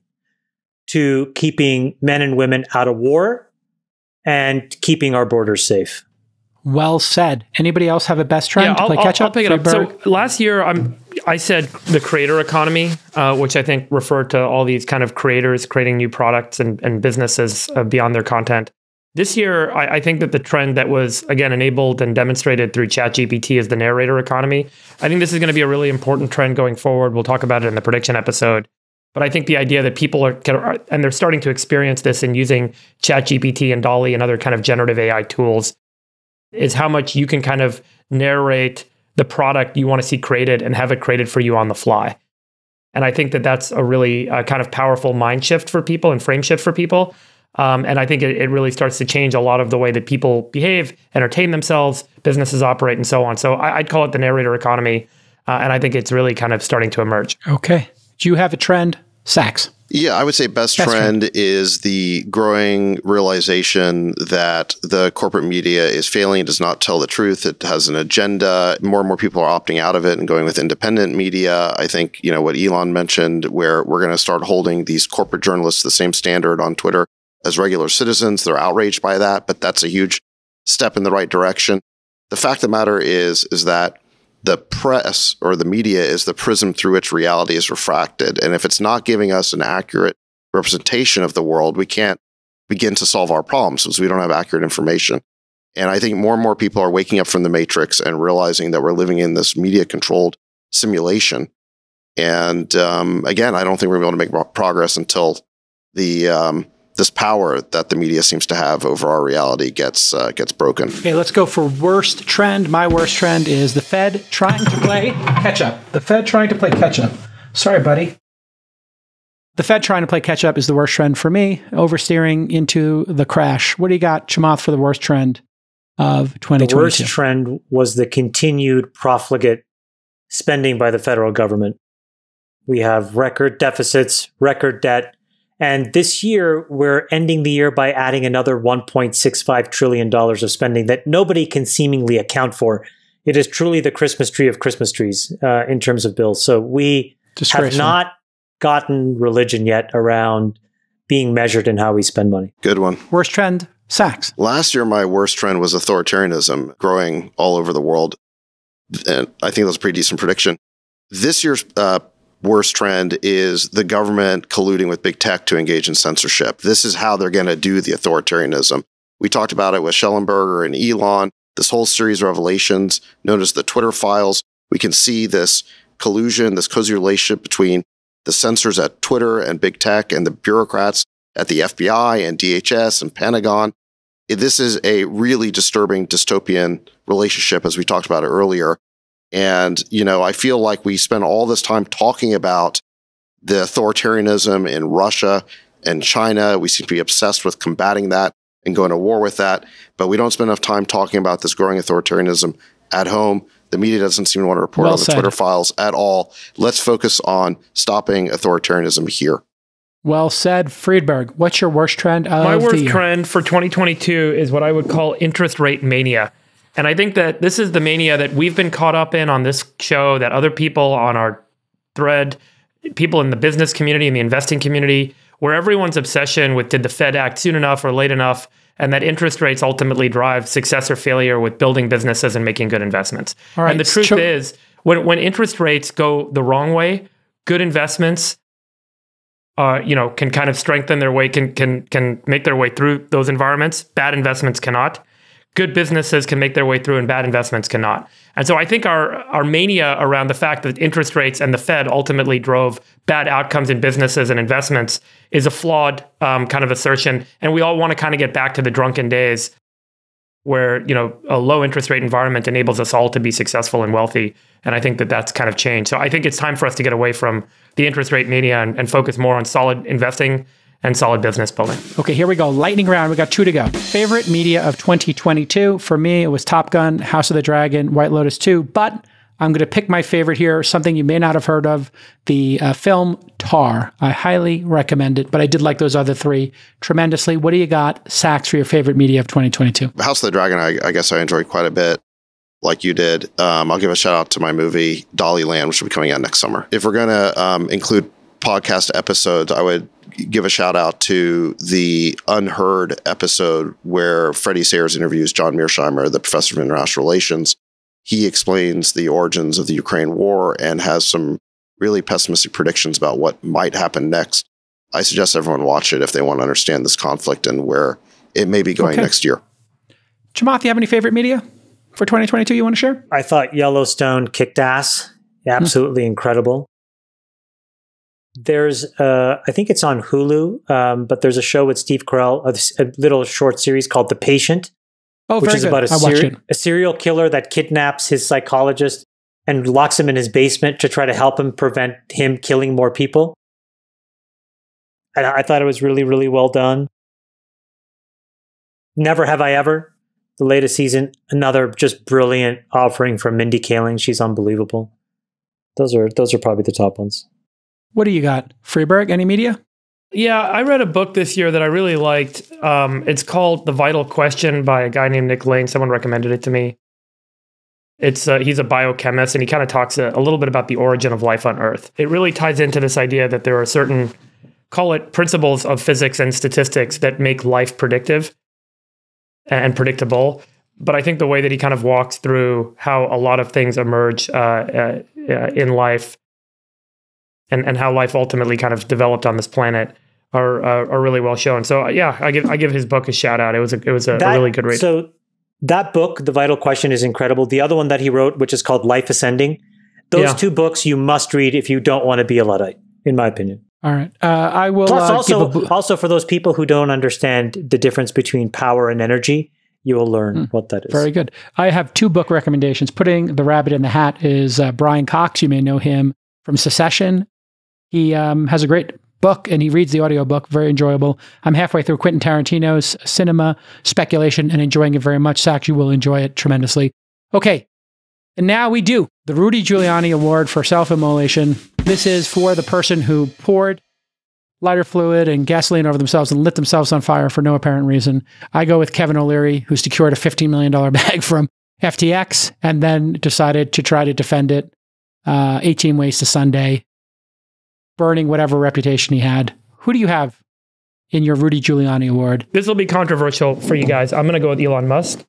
to keeping men and women out of war and keeping our borders safe. Well said. Anybody else have a best trend to play catch up? I'll pick it up. So last year, I said the creator economy, which I think referred to all these kind of creators creating new products and businesses beyond their content. This year, I think that the trend that was, again, enabled and demonstrated through ChatGPT is the narrator economy. I think this is going to be a really important trend going forward. We'll talk about it in the prediction episode. But I think the idea that people are, and they're starting to experience this in using ChatGPT and DALL-E and other kind of generative AI tools, is how much you can kind of narrate the product you want to see created and have it created for you on the fly. And I think that that's a really kind of powerful mind shift for people and frame shift for people. And I think it really starts to change a lot of the way that people behave, entertain themselves, businesses operate, and so on. So I'd call it the narrator economy. And I think it's really kind of starting to emerge. Okay. Do you have a trend, Sachs? Yeah, I would say best trend is the growing realization that the corporate media is failing, does not tell the truth. It has an agenda. More and more people are opting out of it and going with independent media. I think, what Elon mentioned, where we're going to start holding these corporate journalists the same standard on Twitter as regular citizens. They're outraged by that, but that's a huge step in the right direction. The fact of the matter is that the press or the media is the prism through which reality is refracted. And if it's not giving us an accurate representation of the world, we can't begin to solve our problems because we don't have accurate information. And I think more and more people are waking up from the matrix and realizing that we're living in this media-controlled simulation. And again, I don't think we're going to make progress until this power that the media seems to have over our reality gets broken. Okay, let's go for worst trend. My worst trend is the Fed trying to play catch up. The Fed trying to play catch up. Sorry, buddy. The Fed trying to play catch up is the worst trend for me, oversteering into the crash. What do you got, Chamath, for the worst trend of 2022? The worst trend was the continued profligate spending by the federal government. We have record deficits, record debt. And this year, we're ending the year by adding another $1.65 trillion of spending that nobody can seemingly account for. It is truly the Christmas tree of Christmas trees in terms of bills. So we have not gotten religion yet around being measured in how we spend money. Good one. Worst trend, Sachs. Last year, my worst trend was authoritarianism growing all over the world. And I think that was a pretty decent prediction. This year's worst trend is the government colluding with big tech to engage in censorship. This is how they're going to do the authoritarianism. We talked about it with Schellenberger and Elon, this whole series of revelations known as the Twitter files. We can see this collusion, this cozy relationship between the censors at Twitter and big tech and the bureaucrats at the FBI and DHS and Pentagon. This is a really disturbing dystopian relationship, as we talked about it earlier. And, I feel like we spend all this time talking about the authoritarianism in Russia and China. We seem to be obsessed with combating that and going to war with that. But we don't spend enough time talking about this growing authoritarianism at home. The media doesn't seem to want to report on the Twitter files at all. Let's focus on stopping authoritarianism here. Well said, Friedberg. What's your worst trend of My worst the year? trend for 2022 is what I would call interest rate mania. And I think that this is the mania that we've been caught up in on this show, that other people on our thread, people in the business community and the investing community, where everyone's obsession with did the Fed act soon enough or late enough, and that interest rates ultimately drive success or failure with building businesses and making good investments. All right. And the truth is, when interest rates go the wrong way, good investments can kind of strengthen their way, can make their way through those environments. Bad investments cannot. Good businesses can make their way through and bad investments cannot. And so I think our mania around the fact that interest rates and the Fed ultimately drove bad outcomes in businesses and investments is a flawed kind of assertion. And we all want to kind of get back to the drunken days where, a low interest rate environment enables us all to be successful and wealthy. And I think that that's kind of changed. So I think it's time for us to get away from the interest rate mania and focus more on solid investing and solid business building. Okay, here we go. Lightning round. We got 2 to go. Favorite media of 2022. For me, it was Top Gun, House of the Dragon, White Lotus 2. But I'm going to pick my favorite here, something you may not have heard of, the film Tar. I highly recommend it, but I did like those other 3 tremendously. What do you got, Sachs, for your favorite media of 2022? House of the Dragon, I guess I enjoyed quite a bit, like you did. I'll give a shout out to my movie, Dollyland, which will be coming out next summer. If we're going to include podcast episodes, I would give a shout out to the Unheard episode where Freddie Sayers interviews John Mearsheimer, the professor of international relations. He explains the origins of the Ukraine war and has some really pessimistic predictions about what might happen next. I suggest everyone watch it if they want to understand this conflict and where it may be going next year. Chamath, you have any favorite media for 2022 you want to share? I thought Yellowstone kicked ass. Absolutely incredible. There's, I think it's on Hulu, but there's a show with Steve Carell, a little short series called The Patient, which is about a serial killer that kidnaps his psychologist and locks him in his basement to try to help him prevent him killing more people. And I thought it was really, really well done. Never Have I Ever, the latest season, another just brilliant offering from Mindy Kaling. She's unbelievable. Those are probably the top ones. What do you got? Freeberg, any media? Yeah, I read a book this year that I really liked. It's called The Vital Question by a guy named Nick Lane. Someone recommended it to me. He's a biochemist, and he kind of talks a little bit about the origin of life on Earth. It really ties into this idea that there are certain, call it principles of physics and statistics that make life predictive and predictable. But I think the way that he kind of walks through how a lot of things emerge in life and how life ultimately kind of developed on this planet are really well shown. So yeah, I give his book a shout out. It was a really good read. So that book, The Vital Question, is incredible. The other one that he wrote, which is called Life Ascending, those two books you must read if you don't want to be a Luddite, in my opinion. All right. I will. Plus, also for those people who don't understand the difference between power and energy, you will learn what that is. Very good. I have 2 book recommendations. Putting the Rabbit in the Hat is Brian Cox. You may know him from Secession. He has a great book, and he reads the audiobook. Very enjoyable. I'm halfway through Quentin Tarantino's Cinema Speculation and enjoying it very much. Sachs, you will enjoy it tremendously. Okay. And now we do the Rudy Giuliani Award for Self-Immolation. This is for the person who poured lighter fluid and gasoline over themselves and lit themselves on fire for no apparent reason. I go with Kevin O'Leary, who secured a $15 million bag from FTX and then decided to try to defend it 18 Ways to Sunday, burning whatever reputation he had. Who do you have in your Rudy Giuliani Award? This will be controversial for you guys. I'm going to go with Elon Musk.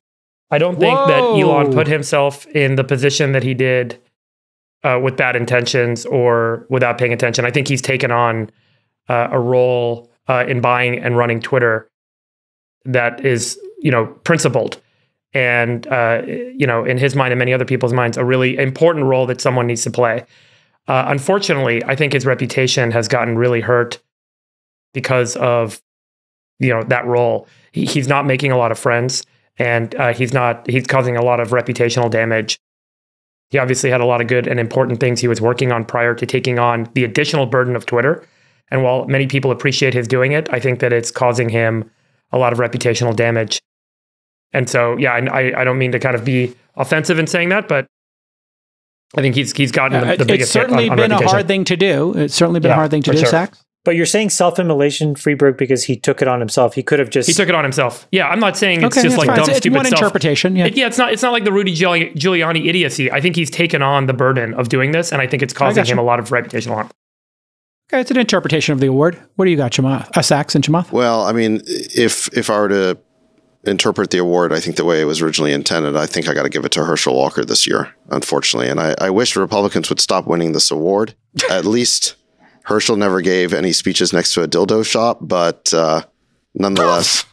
I don't think that Elon put himself in the position that he did with bad intentions or without paying attention. I think he's taken on a role in buying and running Twitter that is, principled. And, in his mind and many other people's minds, a really important role that someone needs to play. Unfortunately, I think his reputation has gotten really hurt because of, that role. He's not making a lot of friends, and he's causing a lot of reputational damage. He obviously had a lot of good and important things he was working on prior to taking on the additional burden of Twitter. And while many people appreciate his doing it, I think that it's causing him a lot of reputational damage. And so, yeah, I don't mean to kind of be offensive in saying that, but I think he's gotten the biggest It's certainly hit on been reputation. a hard thing to do. It's certainly been a hard thing to do, Sachs. But you're saying self-immolation, Freeberg, because he took it on himself. He could have just... He took it on himself. Yeah, I'm not saying it's just like fine. dumb, it's stupid one stuff. interpretation. Yeah, It's not like the Rudy Giuliani idiocy. I think he's taken on the burden of doing this, and I think it's causing him a lot of reputational harm. Okay, it's an interpretation of the award. What do you got, Sachs and Chamath? Well, I mean, if I were to interpret the award, I think the way it was originally intended, I think I got to give it to Herschel Walker this year, unfortunately. And I wish Republicans would stop winning this award. At least Herschel never gave any speeches next to a dildo shop, but nonetheless.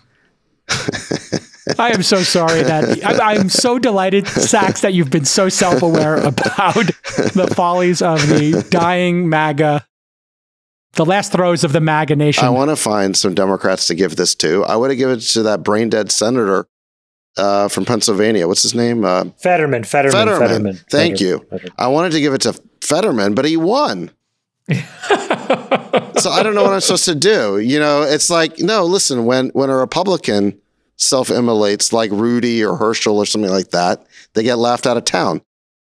I am so sorry that I'm so delighted, Sachs, that you've been so self-aware about the follies of the dying MAGA, the last throes of the MAGA nation. I want to find some Democrats to give this to. I would have given it to that brain dead senator from Pennsylvania. What's his name? Fetterman. Thank you. Fetterman. I wanted to give it to Fetterman, but he won. So I don't know what I'm supposed to do. It's like, no, listen, when a Republican self-immolates like Rudy or Herschel or something like that, they get laughed out of town.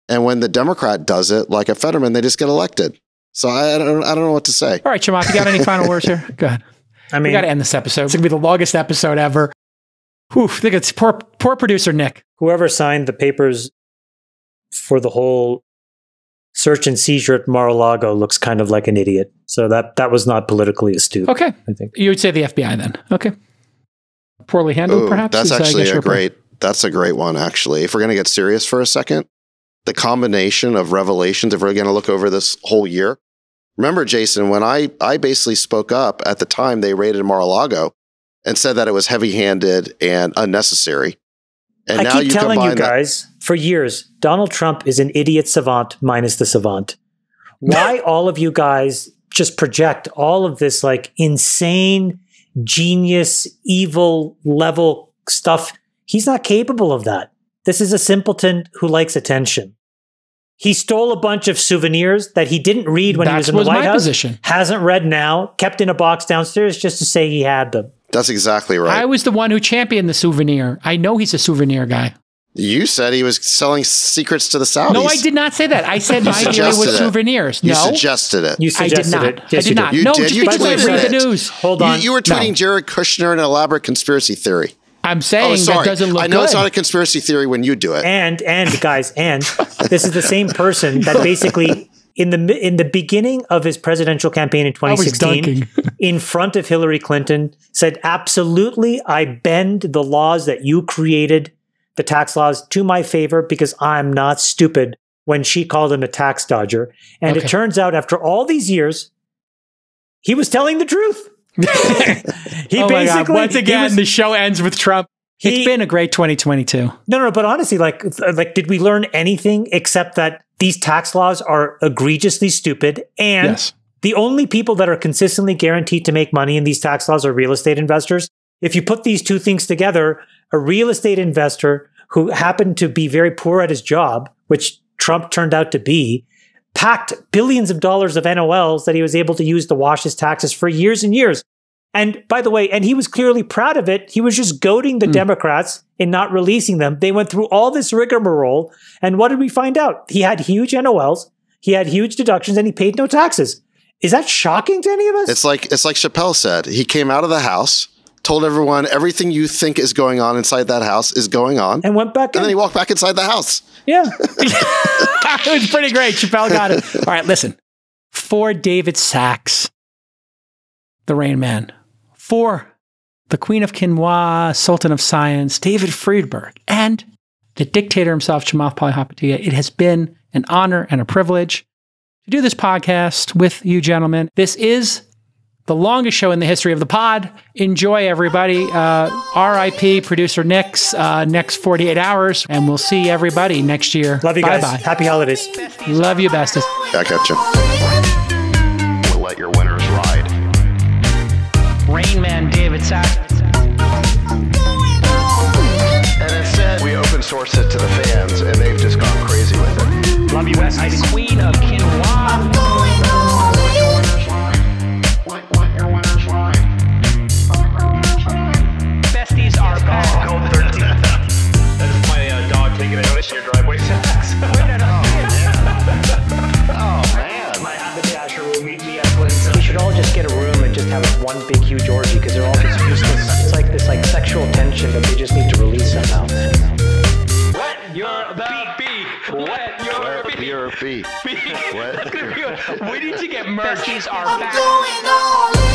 And when the Democrat does it, like a Fetterman, they just get elected. So I don't know what to say. All right, Chamath, you got any final words here? Go ahead. We got to end this episode. It's going to be the longest episode ever. Whew, I think it's poor producer Nick. Whoever signed the papers for the whole search and seizure at Mar-a-Lago looks kind of like an idiot. So that was not politically astute. Okay. I think. You would say the FBI then. Okay. Poorly handled, Ooh, perhaps? that's is, actually that's a great one, actually. If we're going to get serious for a second, the combination of revelations, if we're going to look over this whole year. Remember, Jason, when I basically spoke up at the time they raided Mar-a-Lago and said that it was heavy-handed and unnecessary. And I now keep telling you guys for years, Donald Trump is an idiot savant minus the savant. Why all of you guys just project all of this like insane, genius, evil level stuff? He's not capable of that. This is a simpleton who likes attention. He stole a bunch of souvenirs that he didn't read when he was in the White House. Position. Hasn't read now, kept in a box downstairs just to say he had them. That's exactly right. I was the one who championed the souvenir. I know he's a souvenir guy. You said he was selling secrets to the Saudis. No, I did not say that. I said my theory was souvenirs. You no, suggested it. You suggested I did it. not. Yes, I did not. You No, did. just You because I tweeted read the it. news. Hold on. You were tweeting Jared Kushner an elaborate conspiracy theory. I'm saying that doesn't look good. I know it's not a conspiracy theory when you do it. And guys, this is the same person that basically in the beginning of his presidential campaign in 2016, in front of Hillary Clinton, said, absolutely, I bend the laws that you created, the tax laws, to my favor because I'm not stupid, when she called him a tax dodger. And it turns out after all these years, he was telling the truth. Once again, the show ends with Trump. It's been a great 2022. No, but honestly, like, did we learn anything except that these tax laws are egregiously stupid? And the only people that are consistently guaranteed to make money in these tax laws are real estate investors. If you put these two things together, a real estate investor who happened to be very poor at his job, which Trump turned out to be, packed billions of dollars of NOLs that he was able to use to wash his taxes for years and years. And by the way, and he was clearly proud of it. He was just goading the Democrats in not releasing them. They went through all this rigmarole. And what did we find out? He had huge NOLs. He had huge deductions and he paid no taxes. Is that shocking to any of us? It's like Chappelle said. He came out of the house, told everyone everything you think is going on inside that house is going on. And went back in. And then he walked back inside the house. Yeah. It was pretty great. Chappelle got it. All right, listen. For David Sachs, the Rain Man. For the Queen of Quinoa, Sultan of Science, David Friedberg, and the dictator himself, Chamath Palihapitiya, it has been an honor and a privilege to do this podcast with you gentlemen. This is the longest show in the history of the pod. Enjoy, everybody. R.I.P. producer Nick's next 48 hours, and we'll see everybody next year. Love you guys. Bye-bye. Happy holidays. Love you, bestest. Back at you. We'll let your winners ride. Rain Man David Sachs. And instead, we open source it to the fans, and they've just gone crazy with it. Love you, besties. The Queen of Quinoa. Besties are back. Go 13. That is my dog taking a notice in your driveway. We should all just get a room and just have one big huge orgy because they're all just useless. It's like this sexual tension that they just need to release somehow. Wet your beak. Wet your beak. What? We need to get merch. Besties are back.